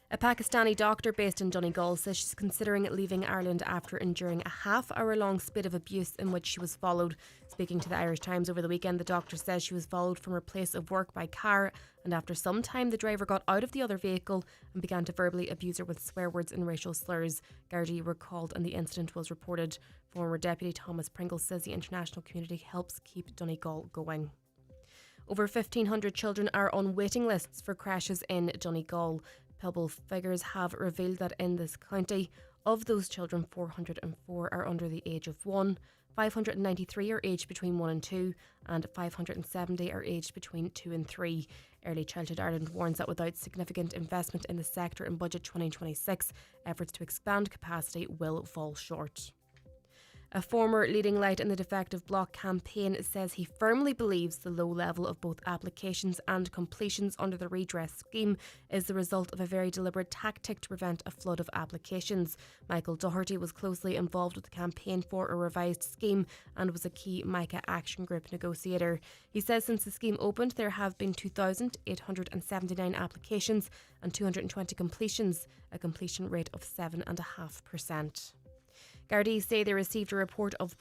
A Pakistani doctor based in Donegal says she's considering leaving Ireland after enduring a half-hour-long spit of abuse in which she was followed. Speaking to the Irish Times over the weekend, the doctor says she was followed from her place of work by car, and after some time the driver got out of the other vehicle and began to verbally abuse her with swear words and racial slurs. Gardaí were called and the incident was reported. Former Deputy Thomas Pringle says the international community helps keep Donegal going. Over 1,500 children are on waiting lists for creches in Donegal. Pebble figures have revealed that in this county, of those children, 404 are under the age of 1, 593 are aged between 1 and 2, and 570 are aged between 2 and 3. Early Childhood Ireland warns that without significant investment in the sector in Budget 2026, efforts to expand capacity will fall short. A former leading light in the Defective block campaign says he firmly believes the low level of both applications and completions under the redress scheme is the result of a very deliberate tactic to prevent a flood of applications. Michael Doherty was closely involved with the campaign for a revised scheme and was a key MICA Action Group negotiator. He says since the scheme opened there have been 2,879 applications and 220 completions, a completion rate of 7.5%. Gardaí say they received a report of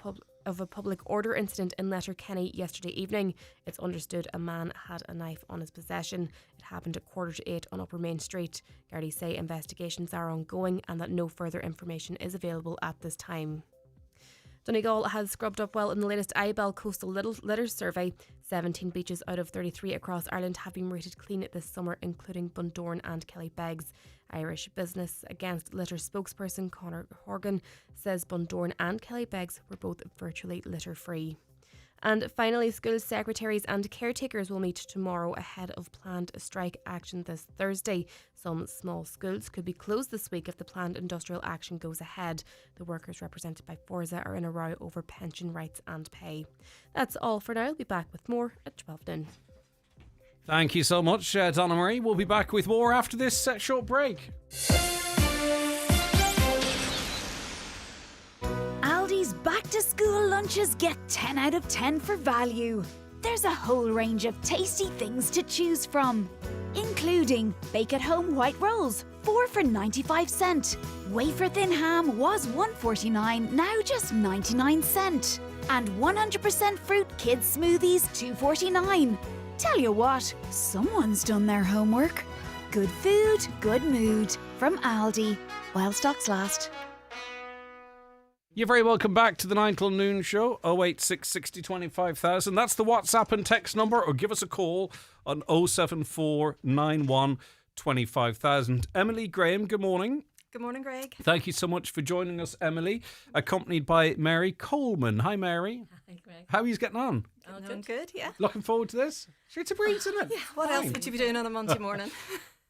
a public order incident in Letterkenny yesterday evening. It's understood a man had a knife on his possession. It happened at 7:45 on Upper Main Street. Gardaí say investigations are ongoing and that no further information is available at this time. Donegal has scrubbed up well in the latest IBEL coastal litter survey. 17 beaches out of 33 across Ireland have been rated clean this summer, including Bundoran and Kellybegs. Irish Business Against Litter spokesperson Conor Horgan says Bundoran and Kellybegs were both virtually litter-free. And finally, school secretaries and caretakers will meet tomorrow ahead of planned strike action this Thursday. Some small schools could be closed this week if the planned industrial action goes ahead. The workers represented by Forza are in a row over pension rights and pay. That's all for now. I'll be back with more at 12 noon. Thank you so much, Donna Marie. We'll be back with more after this short break. Aldi's back-to-school lunches get 10 out of 10 for value. There's a whole range of tasty things to choose from, including bake-at-home white rolls, 4 for 95 cent. Wafer-thin ham was $1.49, now just 99 cent. And 100% fruit kids smoothies, $2.49. Tell you what, someone's done their homework. Good food, good mood. From Aldi, while stocks last. You're very welcome back to the 9 till noon show. 086 60 25,000. That's the WhatsApp and text number, or give us a call on 074 91 25,000. Emily Graham, good morning. Good morning, Greg. Thank you so much for joining us, Emily, accompanied by Mary Coleman. Hi, Mary. Hi, Greg. How are you getting on? I'm good, yeah. Looking forward to this? Sure, it's a breeze, isn't it? Yeah, what else would you be doing on a Monday morning?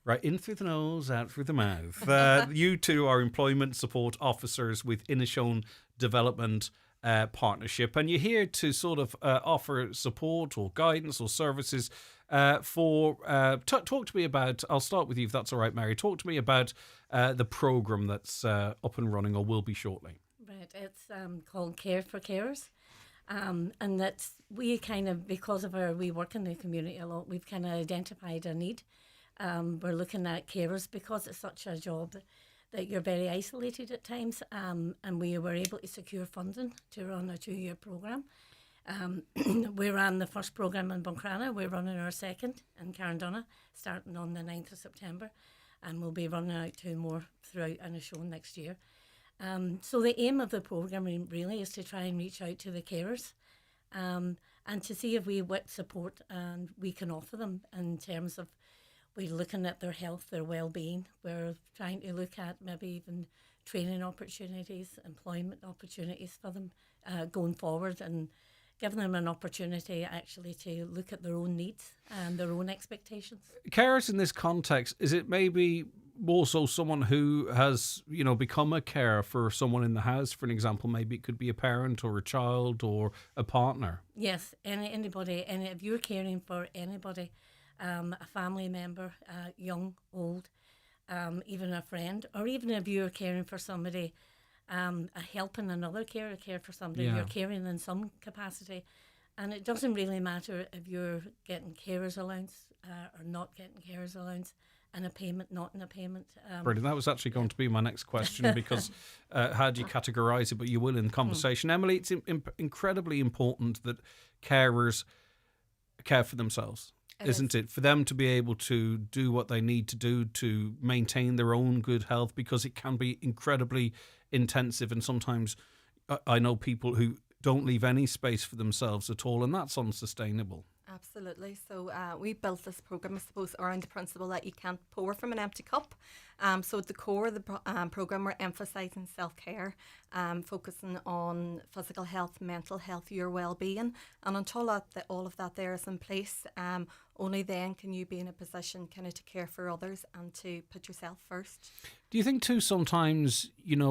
Right, in through the nose, out through the mouth. You two are employment support officers with Inishowen Development Partnership, and you're here to sort of offer support or guidance or services for... talk to me about... I'll start with you, if that's all right, Mary. Talk to me about the programme that's up and running or will be shortly. Right, it's called Care for Carers. And that's, we kind of, because of we work in the community a lot, we've kind of identified a need. We're looking at carers because it's such a job that you're very isolated at times, and we were able to secure funding to run a 2-year programme. We ran the first programme in Buncrana, we're running our second in Carndonna, starting on the 9th of September, and we'll be running out 2 more throughout Inishowen next year. So the aim of the programme really is to try and reach out to the carers and to see if what support we can offer them in terms of we're looking at their health, their well-being. We're trying to look at maybe even training opportunities, employment opportunities for them going forward, and giving them an opportunity actually to look at their own needs and their own expectations. Carers in this context, is it maybe also someone who has, become a carer for someone in the house? For an example, maybe it could be a parent or a child or a partner. Yes, anybody, and if you're caring for anybody, a family member, young, old, even a friend, or even if you're caring for somebody, helping another carer care for somebody, you're caring in some capacity. And it doesn't really matter if you're getting carers allowance or not getting carers allowance, and a payment, not in a payment. Brilliant. That was actually going to be my next question, because how do you categorise it? But you will in conversation. Emily, it's incredibly important that carers care for themselves. Isn't it? For them to be able to do what they need to do to maintain their own good health, because it can be incredibly intensive, and sometimes I know people who don't leave any space for themselves at all, and that's unsustainable. Absolutely. So we built this programme, I suppose, around the principle that you can't pour from an empty cup. So at the core of the programme, we're emphasising self-care, focusing on physical health, mental health, your well-being. And until all of that there is in place, only then can you be in a position kind of to care for others and to put yourself first. Do you think too sometimes,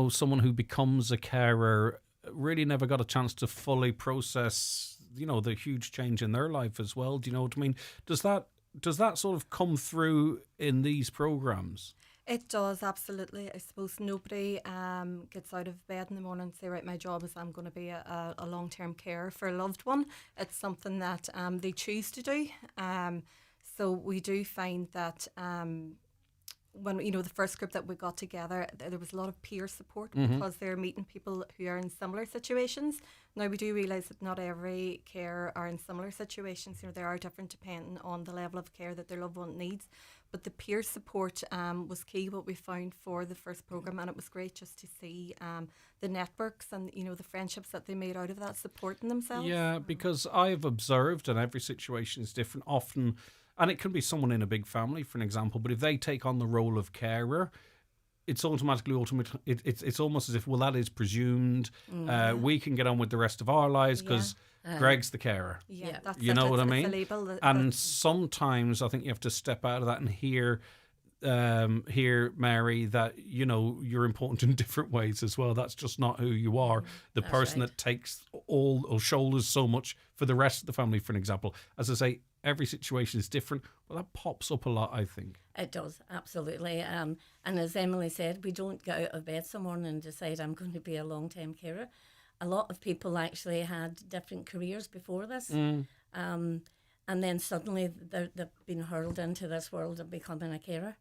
someone who becomes a carer really never got a chance to fully process the huge change in their life as well? Do you know what I mean? Does that sort of come through in these programmes? It does, absolutely. I suppose nobody gets out of bed in the morning and say, right, my job is I'm going to be a long-term carer for a loved one. It's something that they choose to do. So we do find that when, you know, the first group that we got together, there was a lot of peer support because they're meeting people who are in similar situations. Now, we do realise that not every carer are in similar situations. You know, they are different depending on the level of care that their loved one needs. But the peer support was key, what we found for the first programme, and it was great just to see the networks and, you know, the friendships that they made out of that, supporting themselves. Yeah, because I've observed, and every situation is different, often, and it can be someone in a big family, for an example, but if they take on the role of carer, it's automatically it's almost as if, well, that is presumed. We can get on with the rest of our lives because Greg's the carer. Yeah, that's you know what I mean? It's a label and sometimes I think you have to step out of that and hear, Mary, that, you know, you're important in different ways as well. That's just not who you are. The person that takes all or shoulders so much for the rest of the family, for an example. As I say, every situation is different. Well, that pops up a lot, I think. It does, absolutely. And as Emily said, we don't get out of bed some morning and decide I'm going to be a long-term carer. A lot of people actually had different careers before this. And then suddenly they've been hurled into this world of becoming a carer.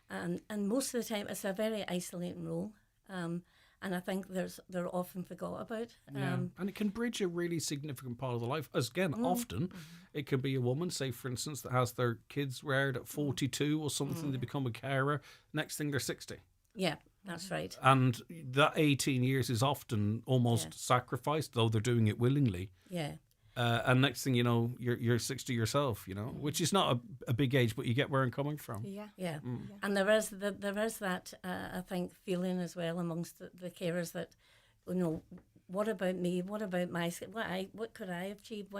And most of the time it's a very isolating role. And I think they're often forgot about. And it can bridge a really significant part of the life. As again, often it can be a woman, say for instance, that has their kids reared at 42 or something. They become a carer. Next thing they're 60. Yeah, that's right. And that 18 years is often almost sacrificed, though they're doing it willingly. Yeah. And next thing you know, you're 60 yourself, you know, which is not a big age, but you get where I'm coming from. Yeah. And there is that I think feeling as well amongst the carers that, you know, what about me? What about my what could I have achieved?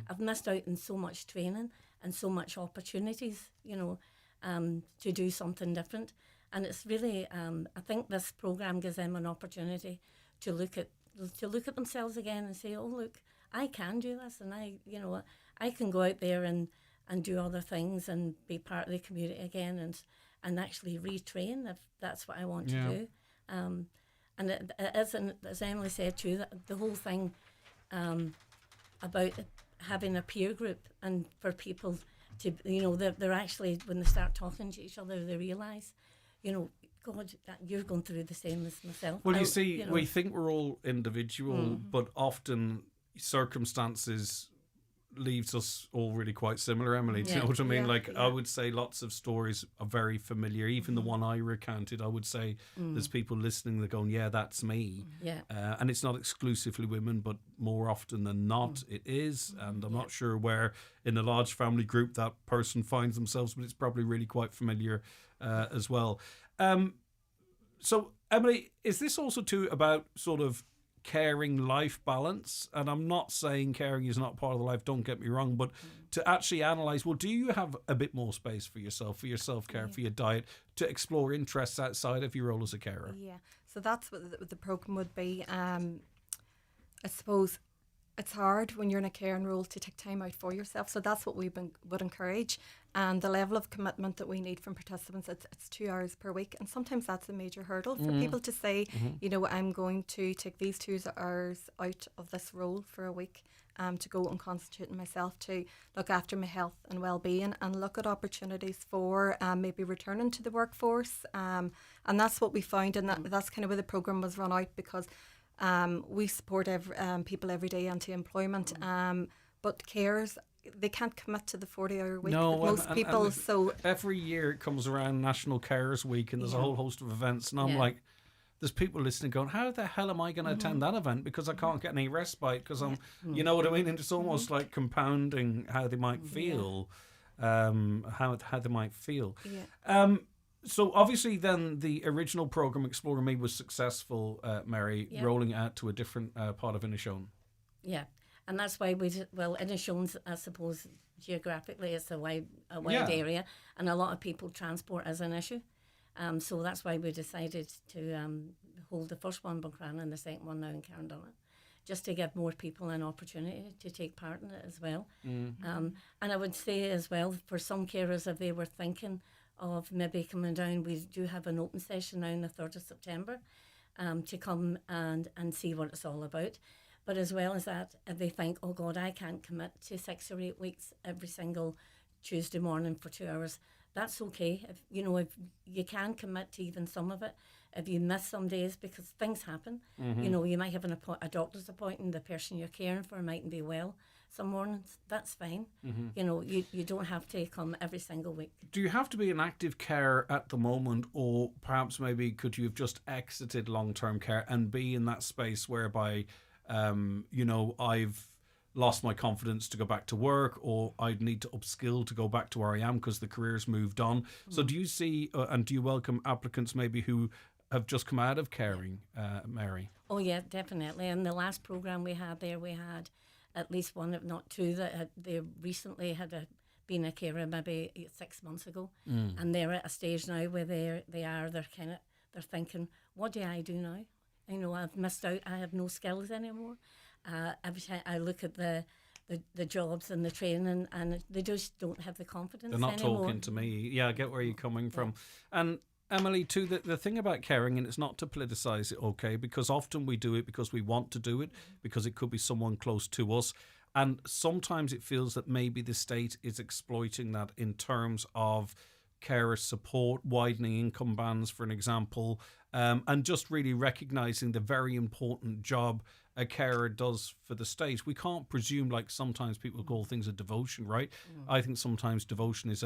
I've missed out on so much training and so much opportunities, you know, to do something different. And it's really I think this programme gives them an opportunity to look at themselves again and say, oh look, I can do this, and I can go out there and do other things and be part of the community again and actually retrain if that's what I want to do. And it isn't, as Emily said too, the whole thing about having a peer group and for people to, you know, they're actually, when they start talking to each other, they realise, you know, God, you're going through the same as myself. Well, you see, we think we're all individual, but often circumstances leaves us all really quite similar, Emily. Do you know what I mean? I would say lots of stories are very familiar. Even the one I recounted, I would say there's people listening that going, yeah, that's me. And it's not exclusively women, but more often than not it is. And I'm not sure where in a large family group that person finds themselves, but it's probably really quite familiar as well. So, Emily, is this also too about sort of caring life balance? And I'm not saying caring is not part of the life, don't get me wrong, but to actually analyse, well, do you have a bit more space for yourself, for your self-care, for your diet, to explore interests outside of your role as a carer? Yeah, so that's what the programme would be. I suppose it's hard when you're in a caring role to take time out for yourself, so that's what we would encourage. And the level of commitment that we need from participants, it's 2 hours per week, and sometimes that's a major hurdle for people to say, you know, I'm going to take these 2 hours out of this role for a week to go and concentrate on myself, to look after my health and well-being, and look at opportunities for maybe returning to the workforce. And that's what we found, and that's kind of where the programme was run out, because we support people every day into employment, but carers, they can't commit to the 40-hour week. No, most people. So every year it comes around National Carers Week, and there's a whole host of events, and I'm like, there's people listening going, how the hell am I going to attend that event, because I can't get any respite, because I'm, you know what I mean? And it's almost like compounding how they might feel, how they might feel. So obviously then the original programme Exploring Me was successful, Mary, rolling out to a different part of Inishowen. Yeah, and that's why Inishowen, I suppose, geographically it's a wide area, and a lot of people transport as an issue. So that's why we decided to hold the first one in Buncrana and the second one now in Carndonagh, just to give more people an opportunity to take part in it as well. And I would say as well, for some carers, if they were thinking of maybe coming down, we do have an open session now on the 3rd of September to come and see what it's all about. But as well as that, if they think, oh God, I can't commit to 6 or 8 weeks every single Tuesday morning for 2 hours, that's okay. If you can commit to even some of it, if you miss some days, because things happen. Mhm. You might have a doctor's appointment, the person you're caring for mightn't be well some mornings. That's fine. Mhm. You don't have to come every single week. Do you have to be in active care at the moment, or perhaps maybe could you have just exited long-term care and be in that space whereby, I've lost my confidence to go back to work, or I'd need to upskill to go back to where I am because the career's moved on. So do you see, and do you welcome applicants maybe who have just come out of caring, Mary? Oh yeah, definitely. In the last program we had there, we had at least one, if not two, that they recently had been a carer maybe 6 months ago, and they're at a stage now where they're thinking, what do I do now? I've missed out. I have no skills anymore. Every time I look at the jobs and the training, and they just don't have the confidence They're not anymore. talking to me. Yeah, I get where you're coming from. And Emily, too, the thing about caring, and it's not to politicise it, okay, because often we do it because we want to do it, because it could be someone close to us. And sometimes it feels that maybe the state is exploiting that in terms of carer support, widening income bands, for an example, and just really recognising the very important job a carer does for the state. We can't presume, like sometimes people call things a devotion, right? I think sometimes devotion is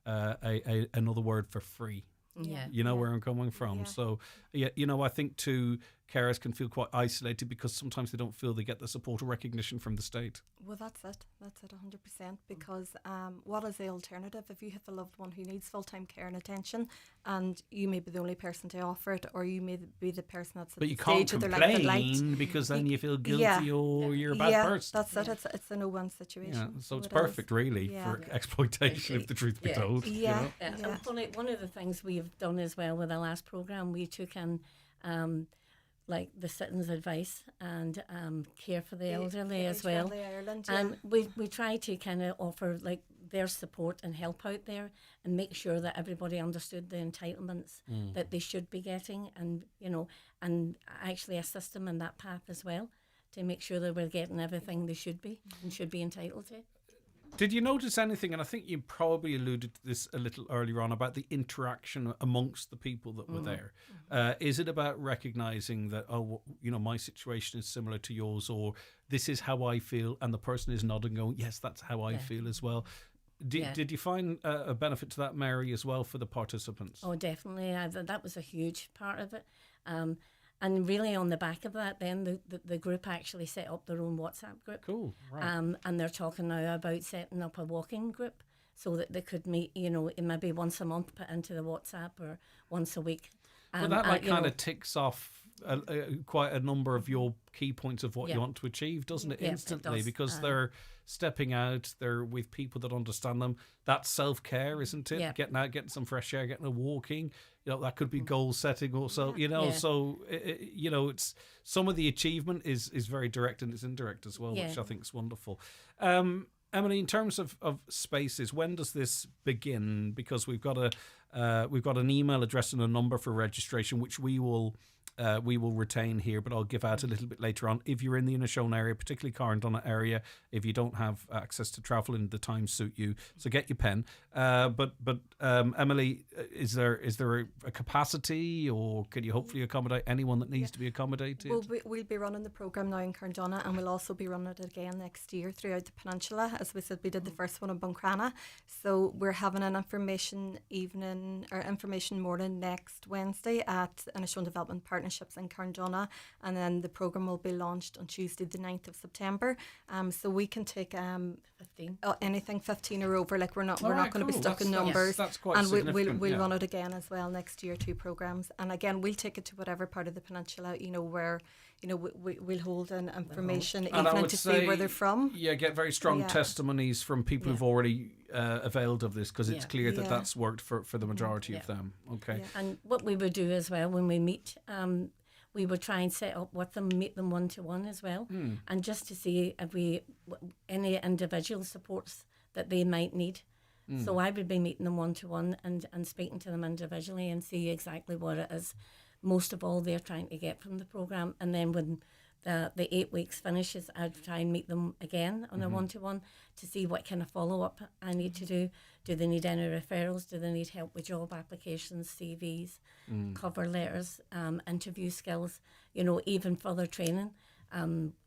another word for free. Yeah. You know where I'm coming from. Yeah. So, I think too, carers can feel quite isolated because sometimes they don't feel they get the support or recognition from the state. Well, that's it. That's it, 100%. Because what is the alternative if you have a loved one who needs full-time care and attention, and you may be the only person to offer it, or you may be the person that's at But the you can't stage of their life that complain because then you feel guilty or you're a bad person. That's it. It's a no-win situation. Yeah, so it's it perfect, is. really, Yeah. for exploitation, if the truth be told. Yeah. You know? And one of the things we've done as well with the last programme, we took in like the Citizens' Advice and Care for the Elderly as well. Friendly Ireland, And we try to kind of offer like their support and help out there, and make sure that everybody understood the entitlements that they should be getting, and and actually assist them in that path as well, to make sure that we're getting everything they should be and should be entitled to. Did you notice anything, and I think you probably alluded to this a little earlier on, about the interaction amongst the people that were there? Is it about recognising that, my situation is similar to yours, or this is how I feel, and the person is nodding going, yes, that's how I feel as well? Did you find a benefit to that, Mary, as well for the participants? Oh, definitely. That was a huge part of it. And really on the back of that, then the group actually set up their own WhatsApp group. Cool, right. And they're talking now about setting up a walking group so that they could meet, maybe once a month, put into the WhatsApp, or once a week. Well, that kind of ticks off quite a number of your key points of what you want to achieve, doesn't it? Yeah, Instantly, it does. because they're stepping out, they're with people that understand them. That's self-care, isn't it? Yeah. Getting out, getting some fresh air, getting a walking. That could be goal setting also. Yeah. So it's some of the achievement is very direct and it's indirect as well, which I think is wonderful. Emily, in terms of spaces, when does this begin? Because we've got an email address and a number for registration, which we will retain here, but I'll give out a little bit later on. If you're in the Inishowen area, particularly Carndonagh area, if you don't have access to travel and the times suit you, so get your pen. But Emily, is there a capacity, or can you hopefully accommodate anyone that needs to be accommodated? We'll be running the programme now in Carndonagh, and we'll also be running it again next year throughout the peninsula. As we said, we did the first one in Buncrana, so we're having an information morning next Wednesday at Inishowen Development Partnerships in Carndonagh, and then the programme will be launched on Tuesday the 9th of September. So we can take 15. Anything 15 or over. Like we're not All right, going to be cool. stuck in numbers. That's quite and significant. we'll run it again as well next year, 2 programmes. And again, we'll take it to whatever part of the peninsula where we'll hold an information evening to see where they're from. Yeah, get very strong testimonies from people who've already availed of this, because it's clear that that's worked for the majority of them. Okay. And what we would do as well when we meet, we would try and set up with them, meet them one-to-one as well, and just to see if any individual supports that they might need. So I would be meeting them one-to-one and speaking to them individually and see exactly what it is most of all they're trying to get from the programme. And then when the 8 weeks finishes, I try and meet them again on a one-to-one to see what kind of follow-up I need to do. Do they need any referrals? Do they need help with job applications, CVs, cover letters, interview skills, even further training?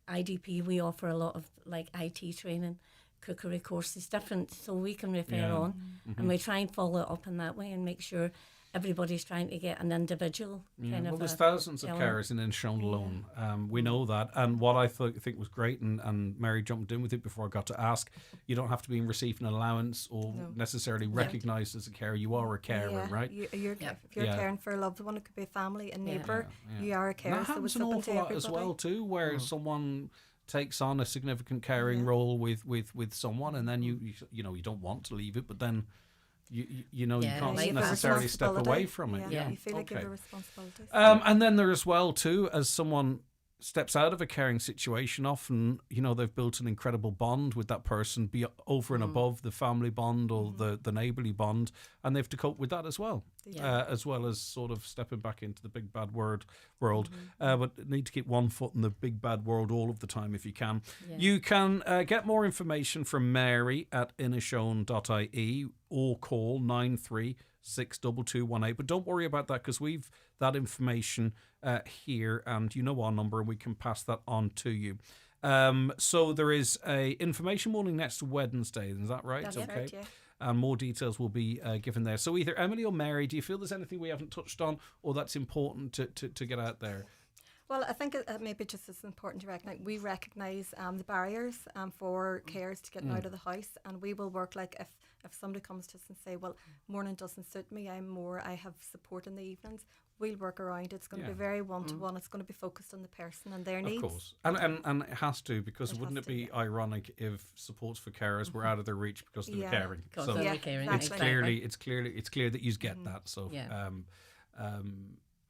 IDP, we offer a lot of like IT training, cookery courses, different, so we can refer on, and we try and follow it up in that way and make sure everybody's trying to get an individual kind of. Well, there's thousands of carers in Inishowen alone. We know that. And what I think was great, and Mary jumped in with it before I got to ask, you don't have to be receiving an allowance or necessarily recognised as a carer. You are a carer, right? If you're caring for a loved one, it could be a family, a neighbour, you are a carer. And that happens an awful lot as well too, where someone takes on a significant caring role with someone, and then you don't want to leave it, but then you can't necessarily step away from it. You feel like you have a responsibility. And then there as well too, as someone steps out of a caring situation, often they've built an incredible bond with that person, be over and above the family bond or the neighbourly bond, and they have to cope with that as well, as well as sort of stepping back into the big bad world. But need to keep one foot in the big bad world all of the time if you can. You can get more information from Mary at inishowen.ie or call 9362218. But don't worry about that, because we've that information here, and our number, and we can pass that on to you. So there is a information morning next Wednesday, is that right? That's right, yeah. And more details will be given there. So either Emily or Mary, do you feel there's anything we haven't touched on or that's important to get out there? Well, I think it maybe just as important to recognise the barriers for carers to getting out of the house, and we will work if somebody comes to us and say, well, morning doesn't suit me, I have support in the evenings, we'll work around it. It's going to be very one-to-one. It's going to be focused on the person and their needs. Of course. And it has to, because wouldn't it be ironic if supports for carers were out of their reach because they were caring? So it's clear that you get that. So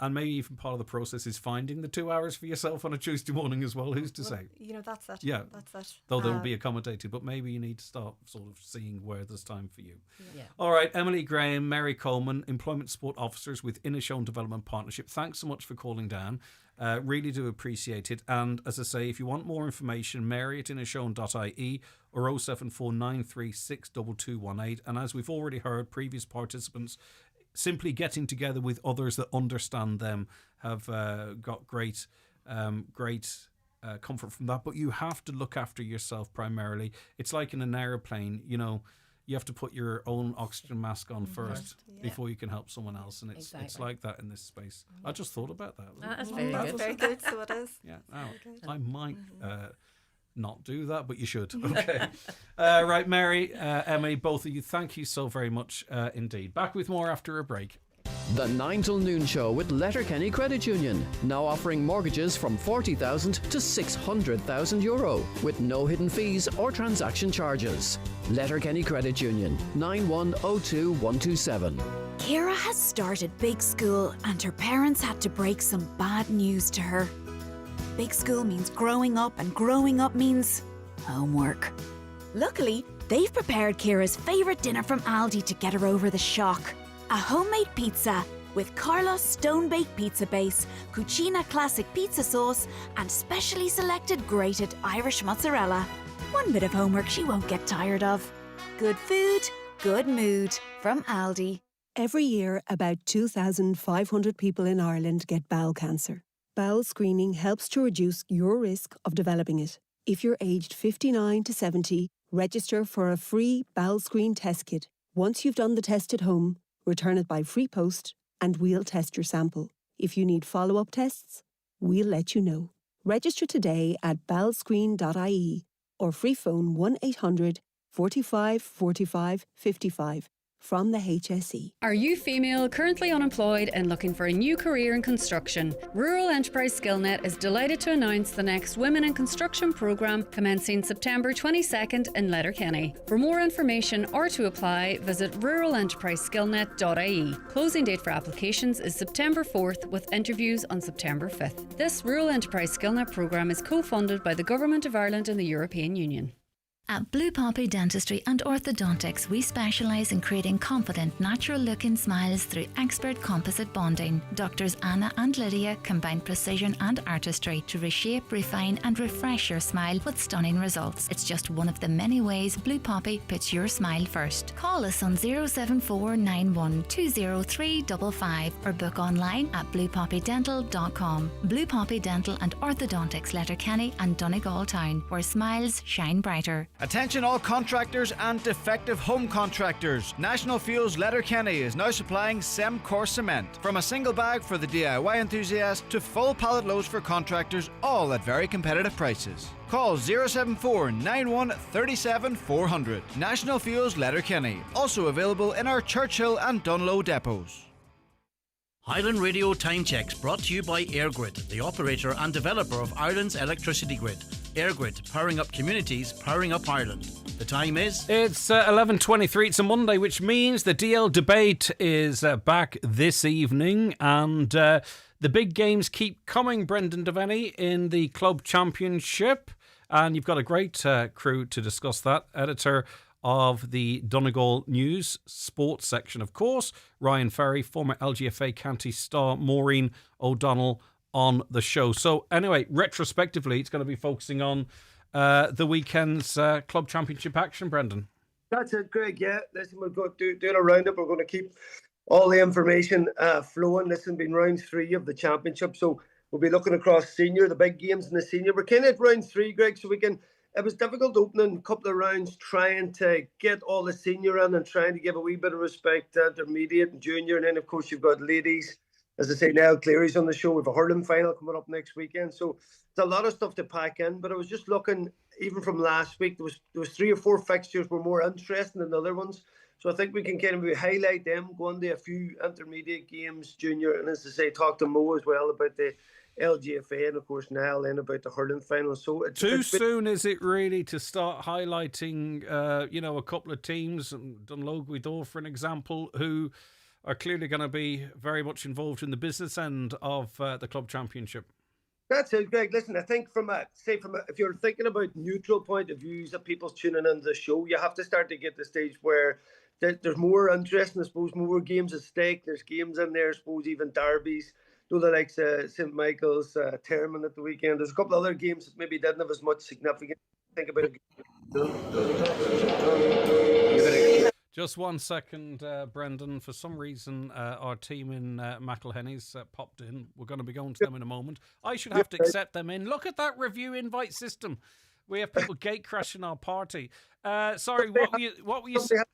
and maybe even part of the process is finding the 2 hours for yourself on a Tuesday morning as well. Who's to say? That's it. Yeah, that's it. Though they'll be accommodated, but maybe you need to start sort of seeing where there's time for you. Yeah. All right, Emily Graham, Mary Coleman, Employment Support Officers with Inishowen Development Partnership. Thanks so much for calling down. Really do appreciate it. And as I say, if you want more information, Mary at inishowen.ie or 07493362218. And as we've already heard, previous participants, simply getting together with others that understand them have got great comfort from that. But you have to look after yourself primarily. It's like in an aeroplane, you have to put your own oxygen mask on first before you can help someone else, and it's like that in this space. I just thought about that. That's very good. Very good. So it is. Yeah. I might not do that, but you should. Okay. Right, Mary, Emily, both of you, thank you so very much indeed. Back with more after a break. The 9 till noon show with Letterkenny Credit Union, now offering mortgages from €40,000 to €600,000 with no hidden fees or transaction charges. Letterkenny Credit Union, 9102127. Kira has started big school, and her parents had to break some bad news to her. Big school means growing up, and growing up means homework. Luckily, they've prepared Kira's favourite dinner from Aldi to get her over the shock. A homemade pizza with Carlos stone-baked pizza base, Cucina classic pizza sauce, and specially selected grated Irish mozzarella. One bit of homework she won't get tired of. Good food, good mood from Aldi. Every year, about 2,500 people in Ireland get bowel cancer. Bowel screening helps to reduce your risk of developing it. If you're aged 59 to 70, register for a free bowel screen test kit. Once you've done the test at home, return it by free post and we'll test your sample. If you need follow-up tests, we'll let you know. Register today at bowelscreen.ie or free phone 1-800 45 45 55 from the HSE. Are you female, currently unemployed and looking for a new career in construction? Rural Enterprise SkillNet is delighted to announce the next Women in Construction programme commencing September 22nd in Letterkenny. For more information or to apply, visit ruralenterpriseskillnet.ie. Closing date for applications is September 4th with interviews on September 5th. This Rural Enterprise SkillNet programme is co-funded by the Government of Ireland and the European Union. At Blue Poppy Dentistry and Orthodontics, we specialise in creating confident, natural-looking smiles through expert composite bonding. Doctors Anna and Lydia combine precision and artistry to reshape, refine and refresh your smile with stunning results. It's just one of the many ways Blue Poppy puts your smile first. Call us on 07491 20355 or book online at bluepoppydental.com. Blue Poppy Dental and Orthodontics, Letterkenny and Donegal Town, where smiles shine brighter. Attention all contractors and defective home contractors. National Fuels Letterkenny is now supplying Semcor cement. From a single bag for the DIY enthusiast to full pallet loads for contractors, all at very competitive prices. Call 074 91 37 400. National Fuels Letterkenny. Also available in our Churchill and Dunlow depots. Highland Radio Time Checks brought to you by EirGrid, the operator and developer of Ireland's electricity grid. EirGrid, powering up communities, powering up Ireland. The time is... It's 11:23. It's a Monday, which means the DL debate is back this evening, and the big games keep coming, Brendan Devaney, in the club championship. And you've got a great crew to discuss that. Editor of the Donegal News sports section, of course, Ryan Ferry, former LGFA county star Maureen O'Donnell on the show. So anyway, retrospectively, it's going to be focusing on the weekend's club championship action, Brendan. That's it, Greg. Yeah, listen, we're going to do a roundup. We're going to keep all the information flowing. Listen, been round 3 of the championship, so we'll be looking across senior, the big games in the senior. We're kind of at round 3, Greg, so we can... It was difficult opening a couple of rounds, trying to get all the senior in and trying to give a wee bit of respect to intermediate and junior. And then, of course, you've got ladies. As I say, Niall Cleary's on the show. We have a hurling final coming up next weekend. So there's a lot of stuff to pack in. But I was just looking, even from last week, there was 3 or 4 fixtures were more interesting than other ones. So I think we can kind of highlight them, go on to a few intermediate games, junior, and as I say, talk to Mo as well about the LGFA and of course Niall then about the hurling final. So it's too soon, is it really, to start highlighting a couple of teams, Dunloe Guidor for an example, who are clearly going to be very much involved in the business end of the club championship? That's it, Greg. Listen, I think if you're thinking about neutral point of views that people's tuning into the show, you have to start to get to the stage where there's more interest and I suppose more games at stake. There's games in there, I suppose even derbies. The likes St Michael's, Termon at the weekend. There's a couple of other games that maybe didn't have as much significance. Think about it. Just 1 second, Brendan. For some reason, our team in McElhenny's popped in. We're going to be going to them in a moment. I should have to accept them in. Look at that review invite system. We have people gate crashing our party. Sorry, what were you saying?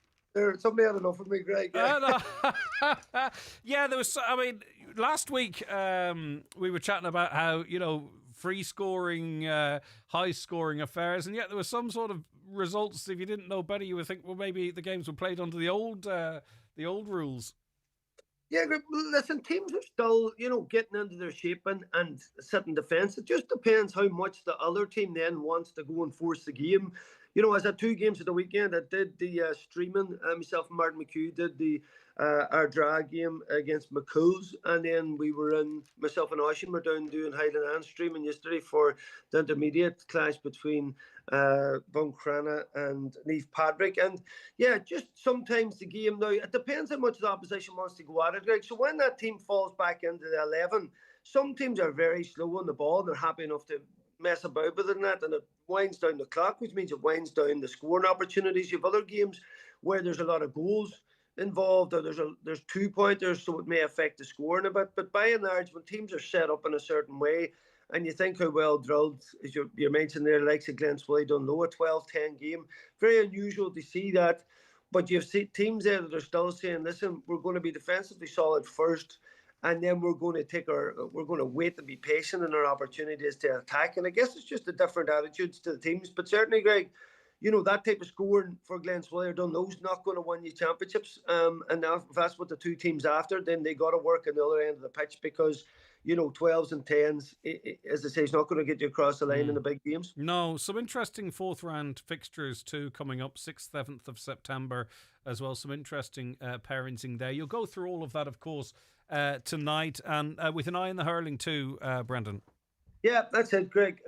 Somebody had enough of me, Greg. No. Yeah, there was. I mean, last week we were chatting about how free scoring, high scoring affairs, and yet there was some sort of results. If you didn't know better, you would think, well, maybe the games were played under the old rules. Yeah, listen, teams are still, getting into their shape and sitting defence. It just depends how much the other team then wants to go and force the game. I had 2 games at the weekend. I did the streaming. Myself and Martin McHugh did our drag game against McCool's, and then we were myself and Ocean were down doing Highland and streaming yesterday for the intermediate clash between Buncrana and Neath Patrick. And yeah, just sometimes the game now, it depends how much the opposition wants to go at it, Greg. So when that team falls back into the 11, some teams are very slow on the ball. They're happy enough to mess about with it and that, and it winds down the clock, which means it winds down the scoring opportunities. You have other games where there's a lot of goals involved, or there's 2-pointers, so it may affect the scoring a bit. But by and large, when teams are set up in a certain way, and you think how well drilled, as you mentioned there, likes of Glenswilly Dunloe, a 12-10 game, very unusual to see that. But you've seen teams there that are still saying, listen, we're going to be defensively solid first, and then we're going to wait and be patient in our opportunities to attack. And I guess it's just the different attitudes to the teams. But certainly, Greg, that type of scoring for Glenswilly or Dunloe's not going to win you championships. And if that's what the 2 teams after, then they got to work on the other end of the pitch, because 12s and 10s, as I say, it's not going to get you across the line in the big games. No, some interesting 4th round fixtures too coming up, 6th, 7th of September as well. Some interesting parenting there. You'll go through all of that, of course, tonight, and with an eye on the hurling too, Brendan. Yeah, that's it, Greg.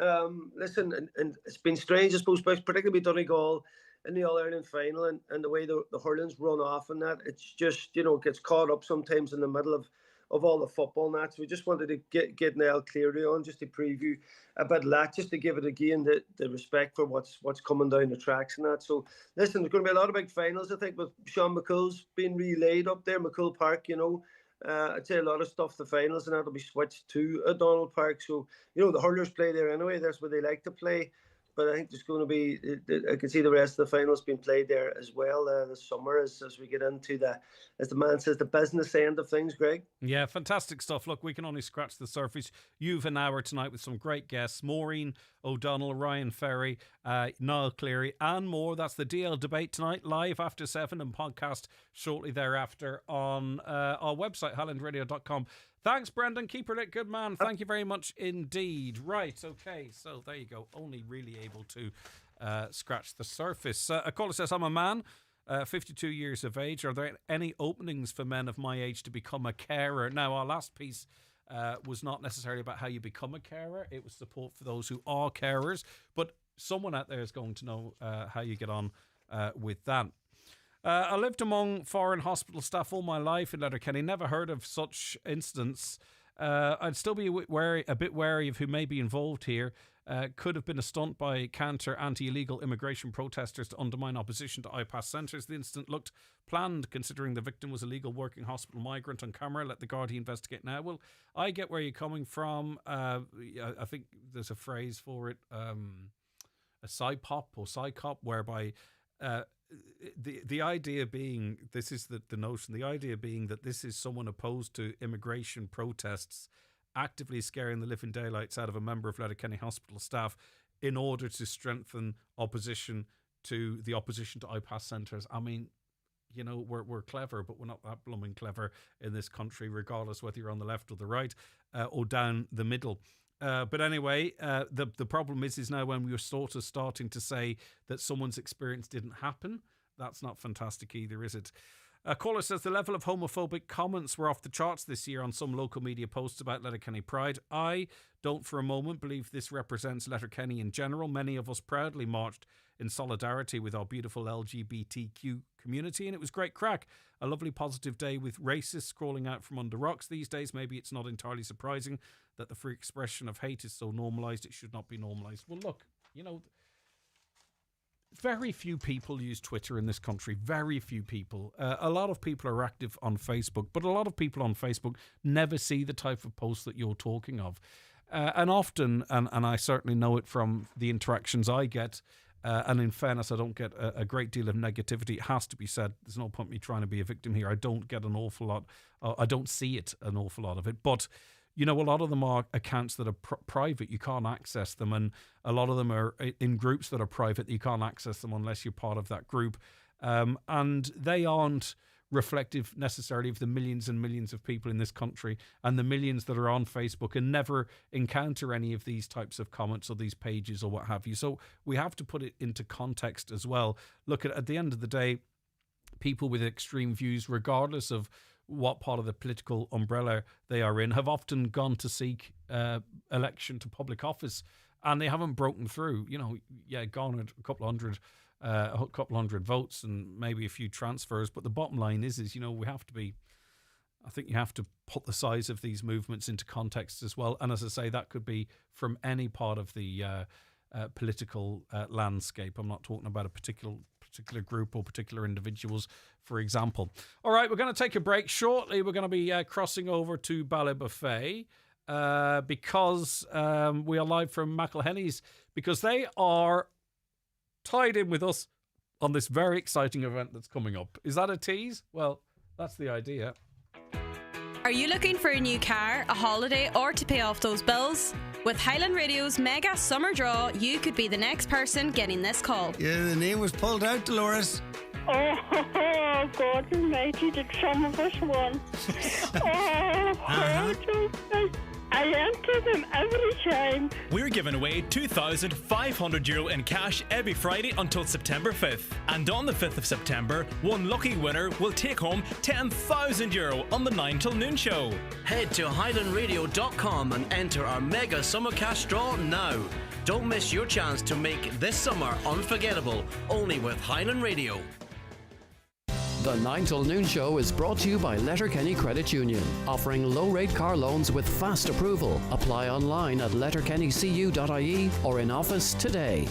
Listen, and it's been strange, I suppose, particularly with Donegal in the All-Ireland final and the way the hurling's run off and that. It's just, gets caught up sometimes in the middle of all the football and that. So we just wanted to get Niall Cleary on just to preview a bit of that, just to give it again the respect for what's coming down the tracks and that. So listen, there's going to be a lot of big finals, I think, with Sean McCool's being relayed up there, McCool Park, I'd say a lot of stuff, the finals and that'll be switched to O'Donnell Park. So, the hurlers play there anyway. That's where they like to play. But I think there's going to be, I can see the rest of the finals being played there as well this summer as we get into as the man says, the business end of things, Greg. Yeah, fantastic stuff. Look, we can only scratch the surface. You've an hour tonight with some great guests. Maureen O'Donnell, Ryan Ferry, Niall Cleary and more. That's the DL debate tonight, live after 7 and podcast shortly thereafter on our website, highlandradio.com. Thanks, Brendan. Keep her lit. Good man. Thank you very much indeed. Right, okay. So there you go. Only really able to scratch the surface. A caller says, I'm a man, 52 years of age. Are there any openings for men of my age to become a carer? Now, our last piece was not necessarily about how you become a carer. It was support for those who are carers. But someone out there is going to know how you get on with that. I lived among foreign hospital staff all my life in Letterkenny. Never heard of such incidents. I'd still be a bit wary of who may be involved here. Could have been a stunt by counter anti-illegal immigration protesters to undermine opposition to IPAS centres. The incident looked planned, considering the victim was a legal working hospital migrant on camera. Let the Gardaí investigate now. Well, I get where you're coming from. I think there's a phrase for it, a psy-pop or psy-cop, whereby... The idea being, this is the notion, the idea being that this is someone opposed to immigration protests actively scaring the living daylights out of a member of Letterkenny hospital staff in order to strengthen opposition to IPAS centres. I mean, we're clever, but we're not that blooming clever in this country, regardless whether you're on the left or the right or down the middle. But anyway, the problem is now when we're sort of starting to say that someone's experience didn't happen, that's not fantastic either, is it? A caller says the level of homophobic comments were off the charts this year on some local media posts about Letterkenny Pride. I don't for a moment believe this represents Letterkenny in general. Many of us proudly marched in solidarity with our beautiful LGBTQ community, and it was great crack. A lovely positive day with racists crawling out from under rocks. These days, maybe it's not entirely surprising that the free expression of hate is so normalised. It should not be normalised. Well, look, very few people use Twitter in this country. Very few people. A lot of people are active on Facebook, but a lot of people on Facebook never see the type of posts that you're talking of. And often, and I certainly know it from the interactions I get, and in fairness, I don't get a great deal of negativity. It has to be said. There's no point me trying to be a victim here. I don't get an awful lot. I don't see an awful lot of it. But, a lot of them are accounts that are private. You can't access them. And a lot of them are in groups that are private. You can't access them unless you're part of that group. And they aren't reflective necessarily of the millions and millions of people in this country and the millions that are on Facebook and never encounter any of these types of comments or these pages or what have you. So we have to put it into context as well. Look, at the end of the day, people with extreme views, regardless of what part of the political umbrella they are in, have often gone to seek election to public office, and they haven't broken through. Garnered a couple hundred votes and maybe a few transfers, but the bottom line is we have to be. I think you have to put the size of these movements into context as well. And as I say, that could be from any part of the political landscape. I'm not talking about a particular group or particular individuals, for example. All right, we're going to take a break shortly. We're going to be crossing over to Ballybuffet because we are live from McElhenny's, because they are tied in with us on this very exciting event that's coming up. Is that a tease? Well, that's the idea. Are you looking for a new car, a holiday, or to pay off those bills? With Highland Radio's mega summer draw, you could be the next person getting this call. Yeah, the name was pulled out, Dolores. Oh, God almighty, did some of us won? Oh, I enter them every time. We're giving away €2,500 in cash every Friday until September 5th. And on the 5th of September, one lucky winner will take home €10,000 on the 9 till noon show. Head to highlandradio.com and enter our mega summer cash draw now. Don't miss your chance to make this summer unforgettable, only with Highland Radio. The 9 till noon show is brought to you by Letterkenny Credit Union, offering low-rate car loans with fast approval. Apply online at letterkennycu.ie or in office today.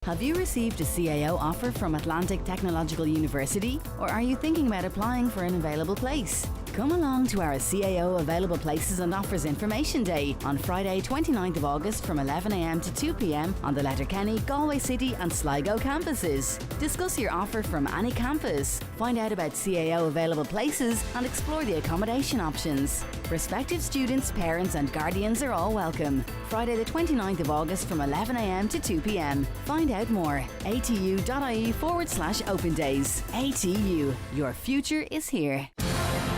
Have you received a CAO offer from Atlantic Technological University? Or are you thinking about applying for an available place? Come along to our CAO Available Places and Offers Information Day on Friday 29th of August from 11am to 2pm on the Letterkenny, Galway City and Sligo campuses. Discuss your offer from any campus, find out about CAO Available Places and explore the accommodation options. Prospective students, parents and guardians are all welcome. Friday the 29th of August from 11am to 2pm. Find out more. atu.ie/open days. ATU, your future is here.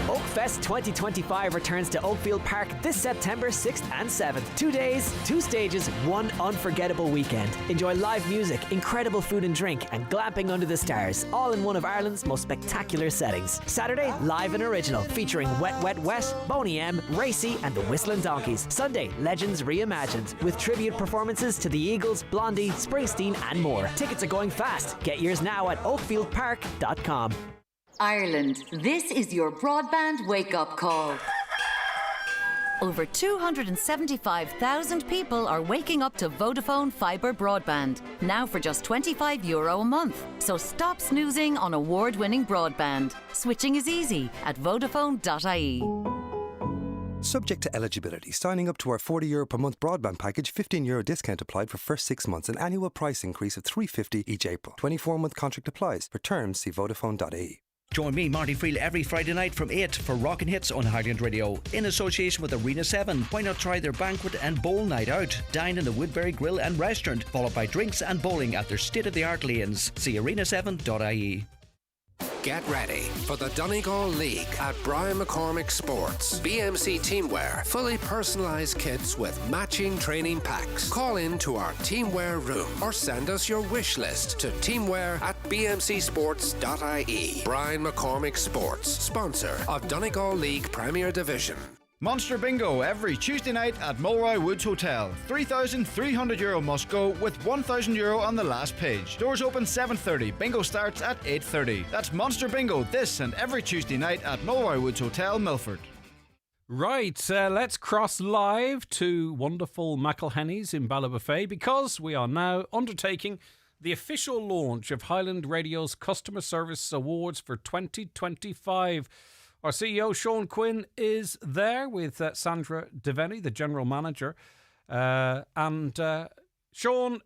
Oakfest 2025 returns to Oakfield Park this September 6th and 7th. 2 days, 2 stages, 1 unforgettable weekend. Enjoy live music, incredible food and drink, and glamping under the stars, all in one of Ireland's most spectacular settings. Saturday, live and original, featuring Wet Wet Wet, Boney M, Racy, and the Whistling Donkeys. Sunday, Legends Reimagined, with tribute performances to the Eagles, Blondie, Springsteen, and more. Tickets are going fast. Get yours now at oakfieldpark.com. Ireland, this is your broadband wake-up call. Over 275,000 people are waking up to Vodafone fibre broadband, now for just €25 a month. So stop snoozing on award-winning broadband. Switching is easy at vodafone.ie. Subject to eligibility, signing up to our €40 per month broadband package, €15 discount applied for first 6 months, an annual price increase of $3.50 each April. 24-month contract applies. For terms, see vodafone.ie. Join me, Marty Friel, every Friday night from 8 for Rockin' Hits on Highland Radio. In association with Arena 7, why not try their banquet and bowl night out? Dine in the Woodbury Grill and Restaurant, followed by drinks and bowling at their state-of-the-art lanes. See arena7.ie. Get ready for the Donegal League at Brian McCormick Sports. BMC Teamwear, fully personalised kits with matching training packs. Call in to our Teamwear room or send us your wish list to teamwear@bmcsports.ie. Brian McCormick Sports, sponsor of Donegal League Premier Division. Monster Bingo every Tuesday night at Mulroy Woods Hotel. €3,300 must go with €1,000 on the last page. Doors open 7:30. Bingo starts at 8:30. That's Monster Bingo this and every Tuesday night at Mulroy Woods Hotel, Milford. Right, let's cross live to wonderful McElhenny's in Ballybofey because we are now undertaking the official launch of Highland Radio's Customer Service Awards for 2025. Our CEO, Sean Quinn, is there with Sandra Devaney, the General Manager. Sean,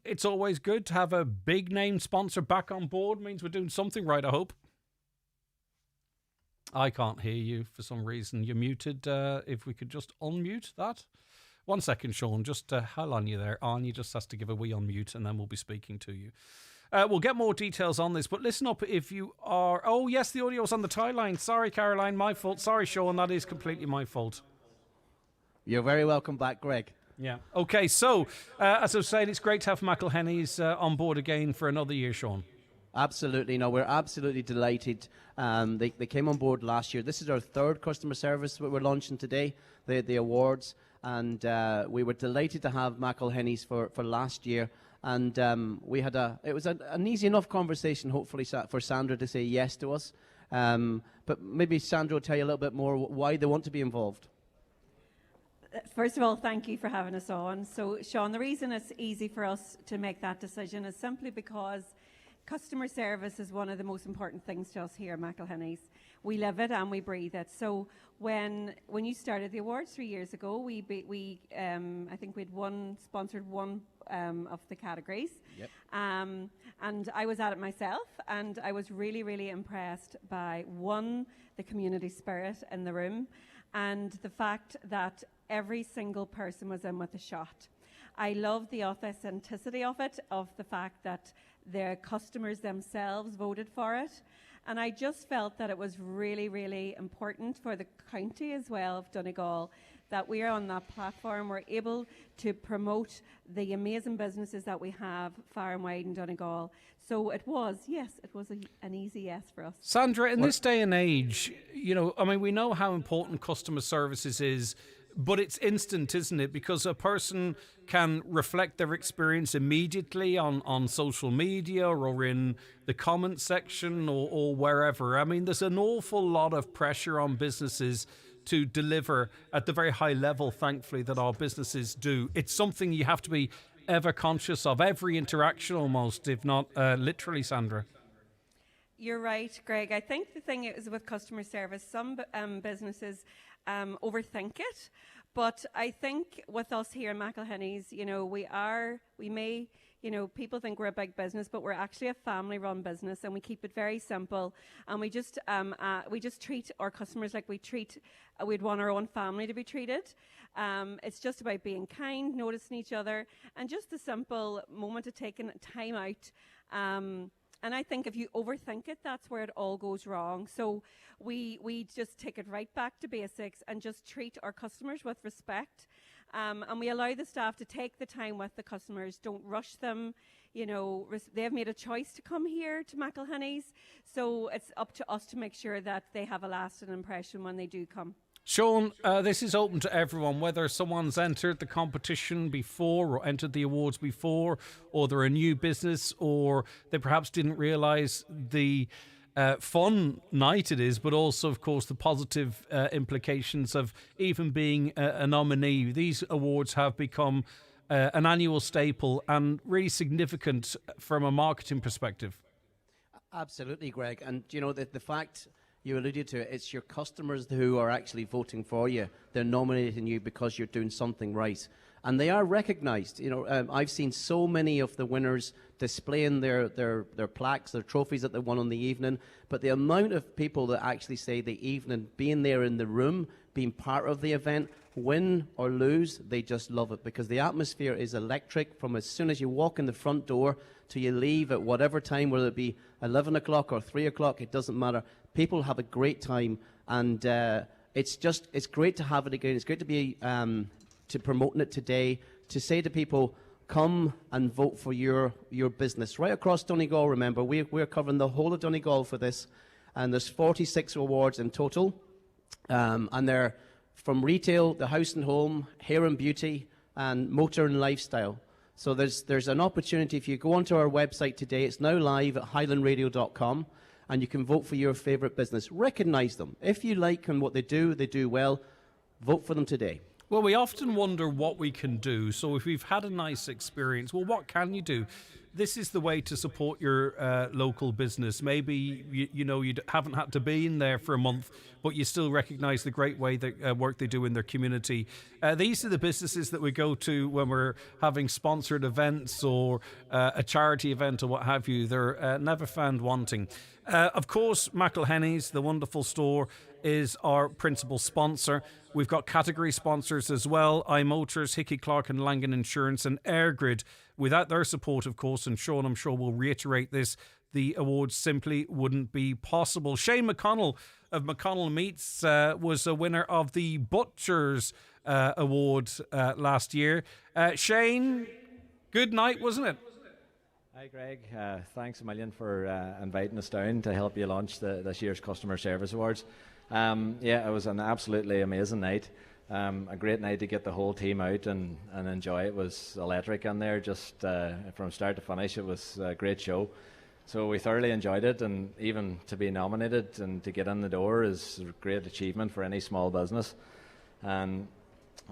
it's always good to have a big-name sponsor back on board. Means we're doing something right, I hope. I can't hear you for some reason. You're muted. If we could just unmute that. 1 second, Sean. Just how on you there? Anya just has to give a wee unmute and then we'll be speaking to you. We'll get more details on this, but listen up if you are... Oh, yes, the audio's on the tie line. Sorry, Caroline, my fault. Sorry, Sean, that is completely my fault. You're very welcome back, Greg. Yeah. Okay, so, as I was saying, it's great to have McElhenny's on board again for another year, Sean. Absolutely. No, we're absolutely delighted. They came on board last year. This is our third customer service that we're launching today, the awards, and we were delighted to have McElhenny's for last year. And we had it was an easy enough conversation, hopefully, for Sandra to say yes to us. But maybe Sandra will tell you a little bit more why they want to be involved. First of all, thank you for having us on. So, Sean, the reason it's easy for us to make that decision is simply because customer service is one of the most important things to us here at McElhenny's. We live it and we breathe it. So when you started the awards 3 years ago, I think we'd sponsored one of the categories. Yep. And I was at it myself, and I was really, really impressed by, one, the community spirit in the room, and the fact that every single person was in with a shot. I love the authenticity of it, of the fact that the customers themselves voted for it. And I just felt that it was really, really important for the county as well of Donegal that we are on that platform. We're able to promote the amazing businesses that we have far and wide in Donegal. So it was an easy yes for us. Sandra, in this day and age, we know how important customer services is, but it's instant, isn't it? Because a person can reflect their experience immediately on social media or in the comment section or wherever. I mean, there's an awful lot of pressure on businesses to deliver at the very high level, thankfully, that our businesses do. It's something you have to be ever conscious of, every interaction almost, if not literally, Sandra. You're right, Greg. I think the thing is with customer service, some businesses overthink it. But I think with us here in McElhinney's, we may, people think we're a big business, but we're actually a family-run business, and we keep it very simple. And we just treat our customers like we'd want our own family to be treated. It's just about being kind, noticing each other, and just the simple moment of taking time out. And I think if you overthink it, that's where it all goes wrong. So we just take it right back to basics and just treat our customers with respect. And we allow the staff to take the time with the customers. Don't rush them. They've made a choice to come here to McElhinney's. So it's up to us to make sure that they have a lasting impression when they do come. Sean, this is open to everyone, whether someone's entered the competition before or entered the awards before, or they're a new business, or they perhaps didn't realise the fun night it is, but also, of course, the positive implications of even being a nominee. These awards have become an annual staple and really significant from a marketing perspective. Absolutely, Greg. And, the fact you alluded to it, it's your customers who are actually voting for you. They're nominating you because you're doing something right. And they are recognised. I've seen so many of the winners displaying their plaques, their trophies that they won on the evening. But the amount of people that actually say the evening, being there in the room, being part of the event, win or lose, they just love it, because the atmosphere is electric from as soon as you walk in the front door till you leave at whatever time, whether it be 11 o'clock or 3 o'clock, it doesn't matter. People have a great time, and it's great to have it again. It's great to be to promoting it today, to say to people, come and vote for your business. Right across Donegal, remember, we're covering the whole of Donegal for this, and there's 46 awards in total, and they're from retail, the house and home, hair and beauty, and motor and lifestyle. So there's an opportunity. If you go onto our website today, it's now live at highlandradio.com, and you can vote for your favourite business. Recognise them. If you like and what they do well, vote for them today. Well, we often wonder what we can do. So if we've had a nice experience, well, what can you do? This is the way to support your local business. Maybe you haven't had to be in there for a month, but you still recognise the great way that work they do in their community. These are the businesses that we go to when we're having sponsored events or a charity event or what have you. They're never found wanting. Of course, McElhinney's, the wonderful store, is our principal sponsor. We've got category sponsors as well: iMotors, Hickey Clark and Langan Insurance, and AirGrid. Without their support, of course, and Sean, I'm sure, will reiterate this, the awards simply wouldn't be possible. Shane McConnell of McConnell Meats was a winner of the Butchers Award last year. Shane, good night, wasn't it? Hi Greg, thanks a million for inviting us down to help you launch this year's Customer Service Awards. It was an absolutely amazing night. A great night to get the whole team out and enjoy. It was electric in there, just from start to finish. It was a great show. So we thoroughly enjoyed it, and even to be nominated and to get in the door is a great achievement for any small business. And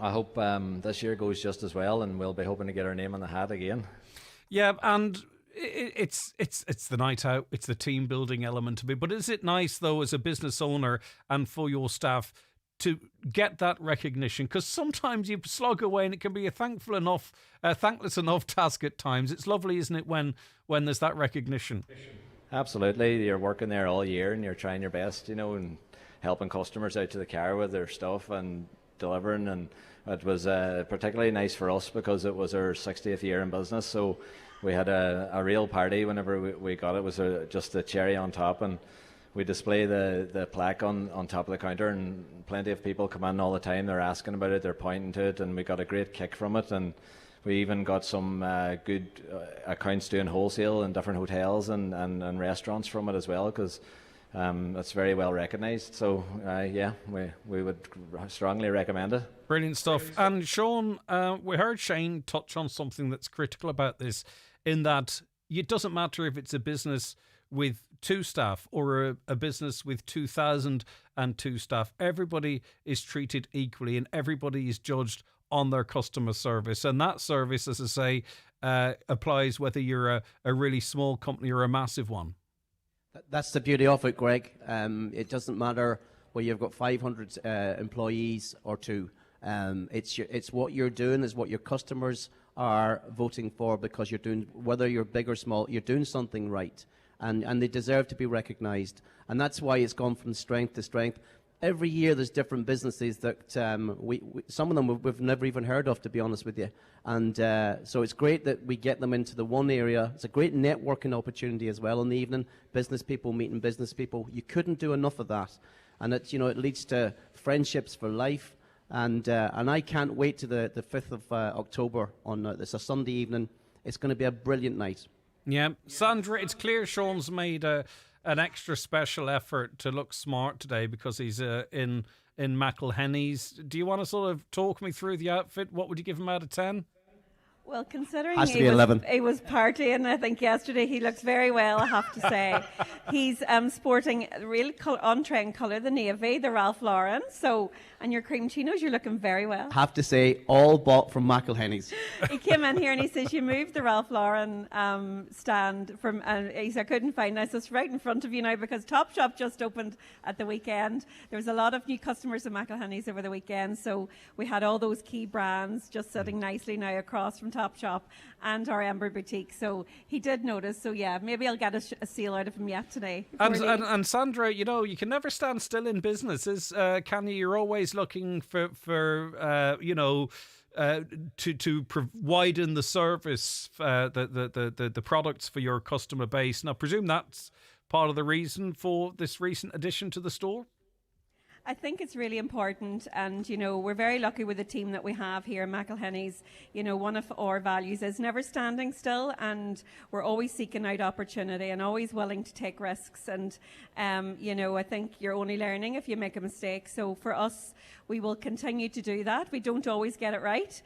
I hope this year goes just as well, and we'll be hoping to get our name on the hat again. Yeah, and it's the night out, it's the team building element of it. But is it nice though, as a business owner and for your staff, to get that recognition? Because sometimes you slog away and it can be a thankless enough task at times. It's lovely, isn't it, when there's that recognition? Absolutely. You're working there all year and you're trying your best, and helping customers out to the car with their stuff and delivering. And it was particularly nice for us because it was our 60th year in business. So we had a real party whenever we got it. It was just a cherry on top, and we display the plaque on top of the counter, and plenty of people come in all the time. They're asking about it, they're pointing to it, and we got a great kick from it. And we even got some good accounts doing wholesale in different hotels and restaurants from it as well, because it's very well recognised. So yeah, we would strongly recommend it. Brilliant stuff. And Sean, we heard Shane touch on something that's critical about this, in that it doesn't matter if it's a business with 2 staff or a business with 2,002 staff. Everybody is treated equally, and everybody is judged on their customer service. And that service, as I say, applies whether you're a really small company or a massive one. That's the beauty of it, Greg. It doesn't matter whether you've got 500 employees or 2. It's what you're doing is what your customers are voting for, because you're doing, whether you're big or small, you're doing something right. And they deserve to be recognised. And that's why it's gone from strength to strength. Every year there's different businesses that some of them we've never even heard of, to be honest with you. And so it's great that we get them into the one area. It's a great networking opportunity as well in the evening. Business people meeting business people. You couldn't do enough of that. And it leads to friendships for life. And I can't wait to the 5th of October on it's a Sunday evening. It's going to be a brilliant night. Yeah, Sandra, it's clear Sean's made an extra special effort to look smart today because he's in McElhenny's. Do you want to sort of talk me through the outfit? What would you give him out of 10? Well, considering Has to be 11. He was partying, I think, yesterday, he looks very well, I have to say. He's sporting a real on-trend colour, the navy, the Ralph Lauren. So, and your cream chinos, you're looking very well. Have to say, all bought from McElhenny's. He came in here and he says, you moved the Ralph Lauren stand from, he said, I couldn't find it. So it's right in front of you now, because Topshop just opened at the weekend. There was a lot of new customers at McElhenny's over the weekend. So we had all those key brands just sitting nicely now across from Topshop and our Ember Boutique. So he did notice. So yeah, maybe I'll get a seal out of him yet today. And Sandra, you can never stand still in businesses, can you? You're always looking for to widen the service, the products for your customer base. And I presume that's part of the reason for this recent addition to the store? I think it's really important, and we're very lucky with the team that we have here in McElhenny's. One of our values is never standing still, and we're always seeking out opportunity and always willing to take risks. And I think you're only learning if you make a mistake. So for us, we will continue to do that. We don't always get it right.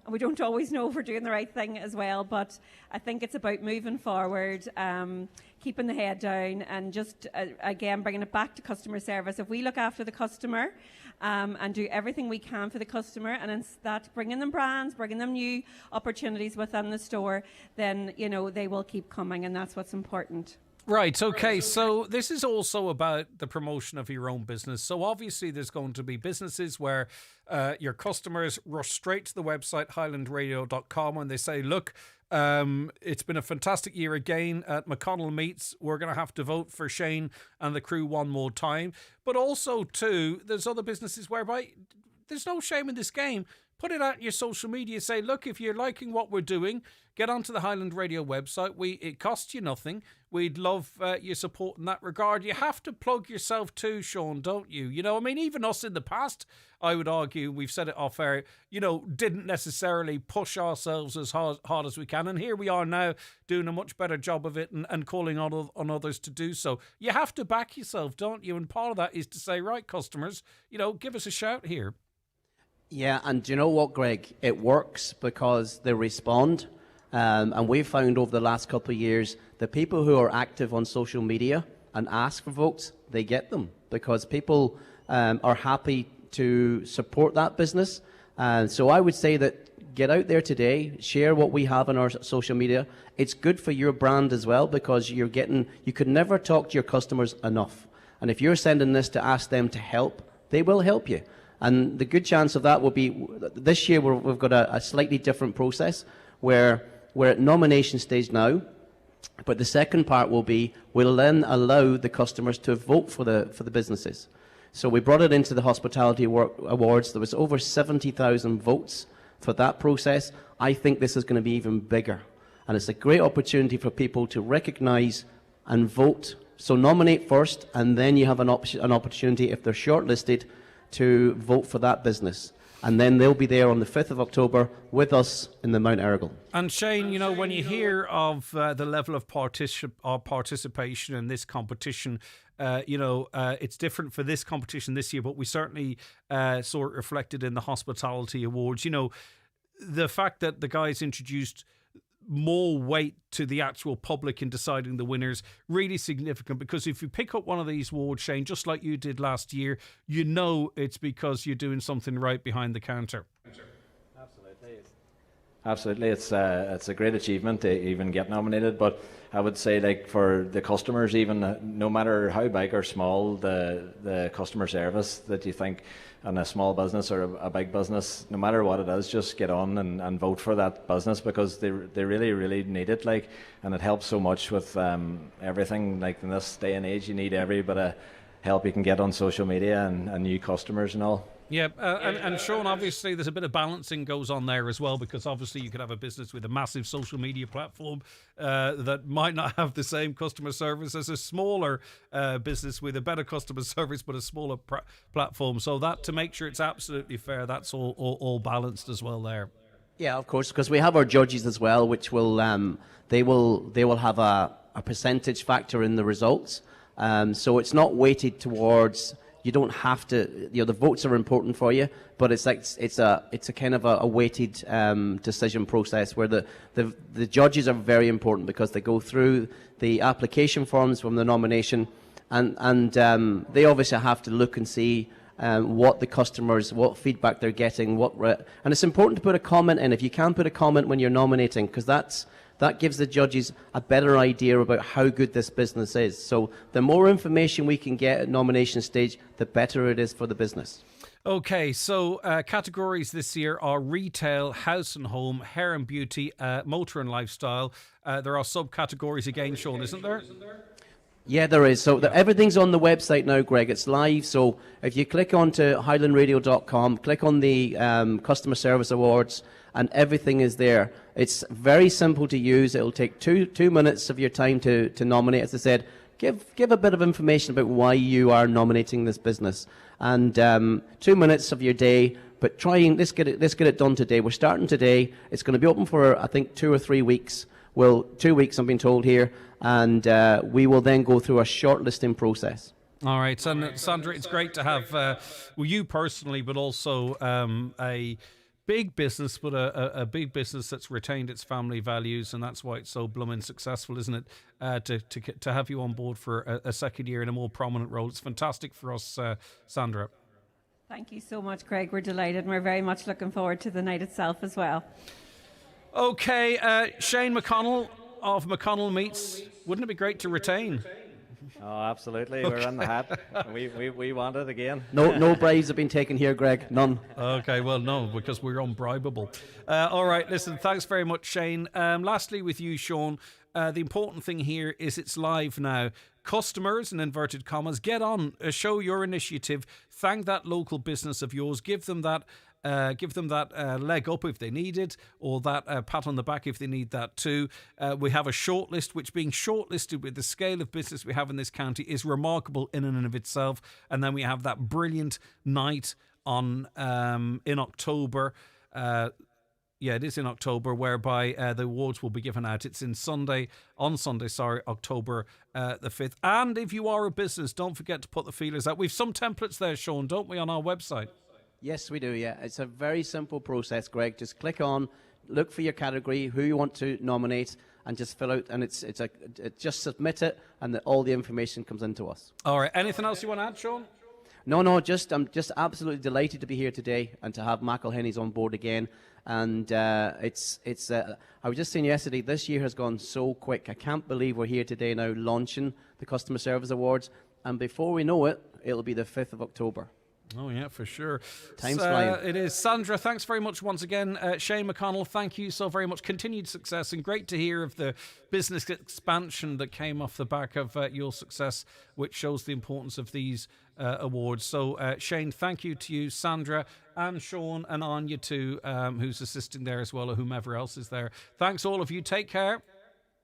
We don't always know if we're doing the right thing as well. But I think it's about moving forward, keeping the head down, and just, again, bringing it back to customer service. If we look after the customer and do everything we can for the customer, and in that bringing them brands, bringing them new opportunities within the store, then, they will keep coming, and that's what's important. Right, okay, so this is also about the promotion of your own business. So obviously there's going to be businesses where your customers rush straight to the website highlandradio.com and they say, look, it's been a fantastic year again at McConnell Meats. We're going to have to vote for Shane and the crew one more time. But also, too, there's other businesses whereby there's no shame in this game. Put it out on your social media. Say, look, if you're liking what we're doing, get onto the Highland Radio website. It costs you nothing. We'd love your support in that regard. You have to plug yourself too, Sean, don't you? Even us in the past, I would argue, we've said it off air, didn't necessarily push ourselves as hard as we can. And here we are now doing a much better job of it and calling on others to do so. You have to back yourself, don't you? And part of that is to say, right, customers, give us a shout here. Yeah, and do you know what, Greg? It works because they respond. And we've found over the last couple of years, the people who are active on social media and ask for votes, they get them because people are happy to support that business. So I would say that get out there today, share what we have on our social media. It's good for your brand as well because you could never talk to your customers enough. And if you're sending this to ask them to help, they will help you. And the good chance of that will be, this year we've got a slightly different process where we're at nomination stage now, but the second part will be, we'll then allow the customers to vote for the businesses. So we brought it into the Hospitality Awards. There was over 70,000 votes for that process. I think this is going to be even bigger. And it's a great opportunity for people to recognise and vote So nominate first, and then you have an opportunity, if they're shortlisted, to vote for that business. And then they'll be there on the 5th of October with us in the Mount Errigal. And Shane, when you hear of the level of participation in this competition, it's different for this competition this year, but we certainly saw it reflected in the Hospitality Awards. The fact that the guys introduced more weight to the actual public in deciding the winners, really significant, because if you pick up one of these awards, Shane, just like you did last year, it's because you're doing something right behind the counter. Absolutely, it's a great achievement to even get nominated, but I would say, like, for the customers, even no matter how big or small the customer service that you think in a small business or a big business, no matter what it is, just get on and vote for that business, because they really, really need it, like, and it helps so much with everything. Like, in this day and age, you need every bit of help you can get on social media and new customers and all. Yeah, and Sean, obviously there's a bit of balancing goes on there as well, because obviously you could have a business with a massive social media platform that might not have the same customer service as a smaller business with a better customer service but a smaller platform. So that, to make sure it's absolutely fair, that's all balanced as well there. Yeah, of course, because we have our judges as well, which will they will have a percentage factor in the results. So it's not weighted towards. You don't have to. The votes are important for you, but it's a kind of a weighted decision process where the judges are very important, because they go through the application forms from the nomination, and they obviously have to look and see what the customers, what feedback they're getting, and it's important to put a comment in. If you can put a comment when you're nominating, because that gives the judges a better idea about how good this business is. So the more information we can get at nomination stage, the better it is for the business. Okay, so categories this year are retail, house and home, hair and beauty, motor and lifestyle. There are subcategories again, Sean, isn't there? Yeah, there is. So everything's on the website now, Greg. It's live. So if you click onto highlandradio.com, click on the Customer Service Awards, and everything is there. It's very simple to use. It'll take two minutes of your time to nominate. As I said, give a bit of information about why you are nominating this business, and 2 minutes of your day. But let's get it done today. We're starting today. It's going to be open for, I think, 2 or 3 weeks. Well, 2 weeks I've been told here, and we will then go through a shortlisting process. All right, and Sandra, it's great to have you personally, but also a big business, but a big business that's retained its family values, and that's why it's so blooming successful, isn't it? To have you on board for a second year in a more prominent role, it's fantastic for us, Sandra. Thank you so much, Greg. We're delighted, and we're very much looking forward to the night itself as well. Okay, Shane McConnell of McConnell Meats. Wouldn't it be great to retain? Oh, absolutely. Okay. We're in the hat. We want it again. No bribes have been taken here, Greg. None. Okay, well, no, because we're unbribable. All right, listen, thanks very much, Shane. Lastly, with you, Sean, the important thing here is it's live now. Customers, in inverted commas, get on, show your initiative, thank that local business of yours, give them that leg up if they need it, or that pat on the back if they need that too. We have a shortlist, which, being shortlisted with the scale of business we have in this county, is remarkable in and of itself. And then we have that brilliant night on in October. It is in October, whereby the awards will be given out. It's on Sunday, October the 5th. And if you are a business, don't forget to put the feelers out. We've some templates there, Sean, don't we, on our website? Yes, we do, yeah. It's a very simple process, Greg. Just click on, look for your category, who you want to nominate, and just fill out, and just submit it, and all the information comes into us. All right. Anything else you want to add, Sean? No, I'm just absolutely delighted to be here today and to have McElhinney's on board again. And I was just saying yesterday, this year has gone so quick. I can't believe we're here today now launching the Customer Service Awards, and before we know it, it'll be the 5th of October. Oh, yeah, for sure. Time's flying. It is. Sandra, thanks very much once again. Shane McConnell, thank you so very much. Continued success, and great to hear of the business expansion that came off the back of your success, which shows the importance of these awards. So, Shane, thank you to you, Sandra, and Sean, and Anya too, who's assisting there as well, or whomever else is there. Thanks, all of you. Take care.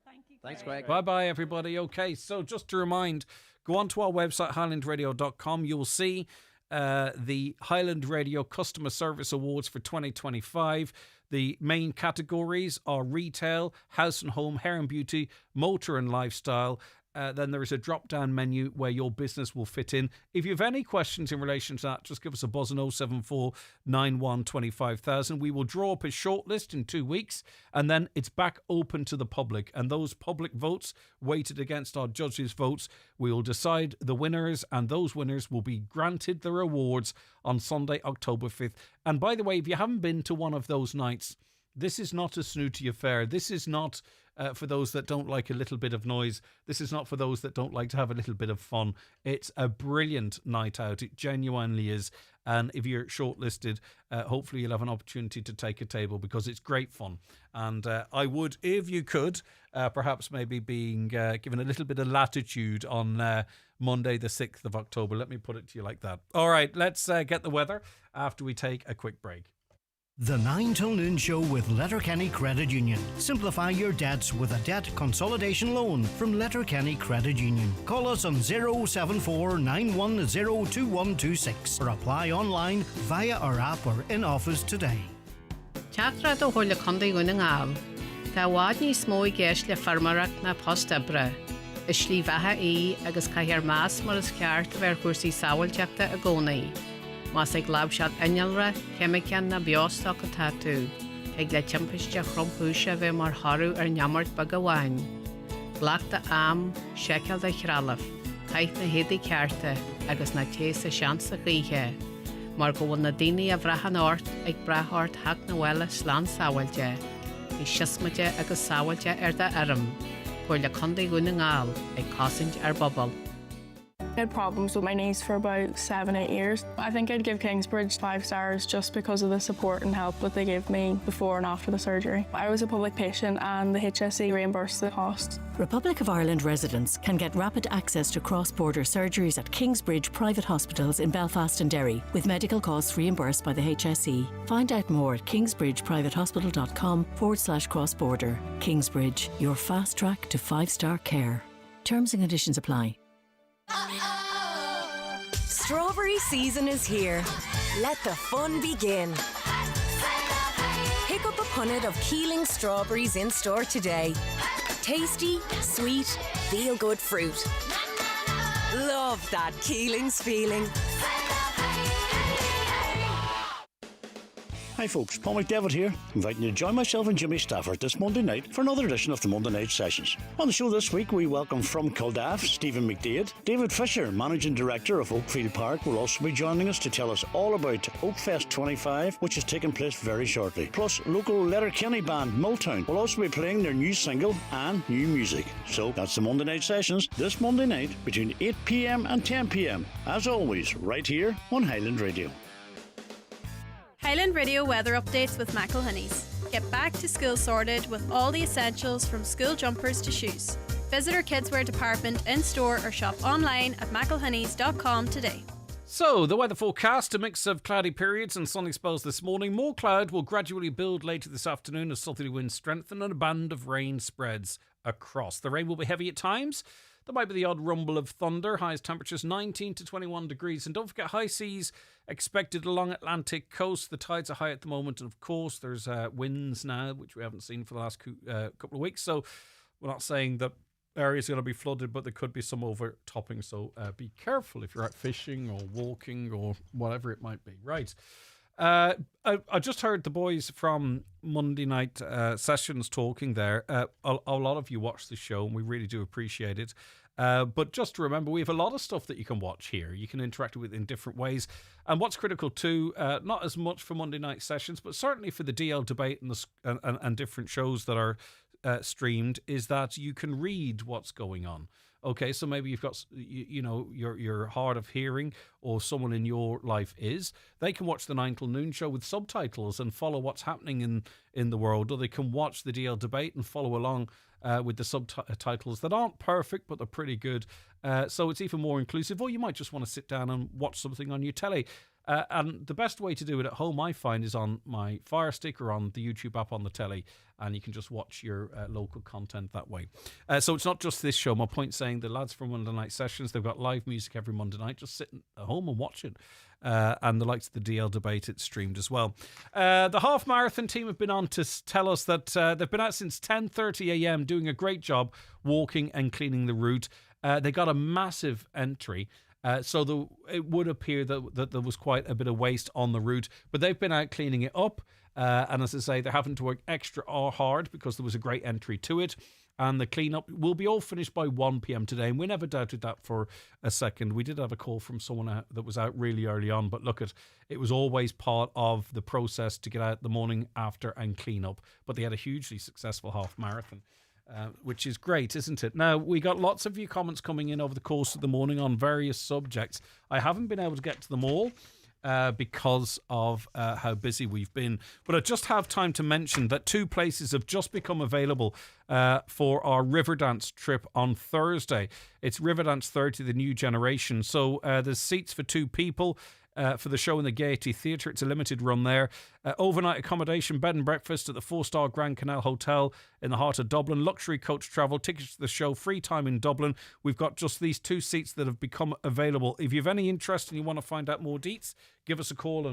Thank you. Thanks, Greg. Bye-bye, everybody. Okay, so just to remind, go on to our website, highlandradio.com. You'll see the Highland Radio Customer Service Awards for 2025. The main categories are retail, house and home, hair and beauty, motor and lifestyle. Then there is a drop-down menu where your business will fit in. If you have any questions in relation to that, just give us a buzz on 074 91 25,000. We will draw up a shortlist in 2 weeks, and then it's back open to the public. And those public votes, weighted against our judges' votes, we will decide the winners, and those winners will be granted their awards on Sunday, October 5th. And by the way, if you haven't been to one of those nights, this is not a snooty affair. This is not for those that don't like a little bit of noise. This is not for those that don't like to have a little bit of fun. It's a brilliant night out. It genuinely is. And if you're shortlisted, hopefully you'll have an opportunity to take a table, because it's great fun. And I would, if you could, perhaps maybe being given a little bit of latitude on Monday the 6th of October. Let me put it to you like that. All right, let's get the weather after we take a quick break. The 9 till noon show with Letterkenny Credit Union. Simplify your debts with a debt consolidation loan from Letterkenny Credit Union. Call us on 074 910 2126 or apply online via our app or in office today. Teatra do hola condaí winning al. Tá wad ní smói geis le farmarach na postabre. Is slí bheithe í agus caithar más mar is ceart ver chuirsaí sábhailteachta a gcónaí. Mas ag labshad anyalra, chemician na biostach a tatu. Ag le timpiste chrompúise bheith mar harú neamart bagawain. Glachta am, shekel de chralaf. Caith na hédi cearta, agus na tés a seans a ghíthe. Mar go bhfuil na daoine a bhreathan ort ag brethart hac na bhile slán sábhailte. I sismaide agus sábhailte da aram. Chuir le condaí gúna ngáil ag cosint bobal. I had problems with my knees for about 7-8 years. I think I'd give Kingsbridge 5 stars just because of the support and help that they gave me before and after the surgery. I was a public patient and the HSE reimbursed the cost. Republic of Ireland residents can get rapid access to cross-border surgeries at Kingsbridge private hospitals in Belfast and Derry, with medical costs reimbursed by the HSE. Find out more at kingsbridgeprivatehospital.com/cross-border. Kingsbridge, your fast track to 5-star care. Terms and conditions apply. Strawberry season is here. Let the fun begin. Pick up a punnet of Keeling strawberries in store today. Tasty, sweet, feel-good fruit. Love that Keeling's feeling. Hi folks, Paul McDavid here, inviting you to join myself and Jimmy Stafford this Monday night for another edition of the Monday Night Sessions. On the show this week, we welcome from Kildare, Stephen McDaid. David Fisher, Managing Director of Oakfield Park, will also be joining us to tell us all about Oakfest 25, which is taking place very shortly. Plus, local Letterkenny band Milltown will also be playing their new single and new music. So that's the Monday Night Sessions this Monday night between 8 p.m. and 10 p.m. As always, right here on Highland Radio. Highland Radio weather updates with McElhinney's. Get back to school sorted with all the essentials from school jumpers to shoes. Visit our kidswear department in store or shop online at mcelhinneys.com today. So, the weather forecast, a mix of cloudy periods and sunny spells this morning. More cloud will gradually build later this afternoon as southerly winds strengthen and a band of rain spreads across. The rain will be heavy at times. There might be the odd rumble of thunder. Highest temperatures 19 to 21 degrees. And don't forget, high seas expected along Atlantic coast. The tides are high at the moment. And of course, there's winds now, which we haven't seen for the last couple of weeks. So we're not saying that areas are going to be flooded, but there could be some overtopping. So be careful if you're out fishing or walking or whatever it might be. Right. I just heard the boys from Monday Night Sessions talking there. A lot of you watch the show, and we really do appreciate it. But just to remember, we have a lot of stuff that you can watch here. You can interact with it in different ways. And what's critical too, not as much for Monday Night Sessions, but certainly for the DL debate and different shows that are streamed, is that you can read what's going on. Okay, so maybe you've got, you're hard of hearing, or someone in your life is. They can watch the 9 till noon show with subtitles and follow what's happening in the world, or they can watch the DL debate and follow along with the subtitles that aren't perfect, but they're pretty good. So it's even more inclusive. Or you might just want to sit down and watch something on your telly. And the best way to do it at home, I find, is on my Fire Stick or on the YouTube app on the telly, and you can just watch your local content that way. So it's not just this show. My point saying the lads from Monday Night Sessions, they've got live music every Monday night. Just sit at home and watch it. And the likes of the DL debate, it's streamed as well. The half marathon team have been on to tell us that they've been out since 10:30 a.m. doing a great job walking and cleaning the route. They got a massive entry. So it would appear that there was quite a bit of waste on the route, but they've been out cleaning it up. And as I say, they're having to work extra hard because there was a great entry to it. And the cleanup will be all finished by 1 p.m. today. And we never doubted that for a second. We did have a call from someone that was out really early on. But look, it was always part of the process to get out the morning after and clean up. But they had a hugely successful half marathon. Which is great, isn't it? Now, we got lots of your comments coming in over the course of the morning on various subjects. I haven't been able to get to them all because of how busy we've been. But I just have time to mention that 2 places have just become available for our Riverdance trip on Thursday. It's Riverdance 30, the new generation. So there's seats for 2 people. For the show in the Gaiety Theatre. It's a limited run there. Overnight accommodation, bed and breakfast at the 4-star Grand Canal Hotel in the heart of Dublin. Luxury coach travel, tickets to the show, free time in Dublin. We've got just these 2 seats that have become available. If you have any interest and you want to find out more deets, give us a call.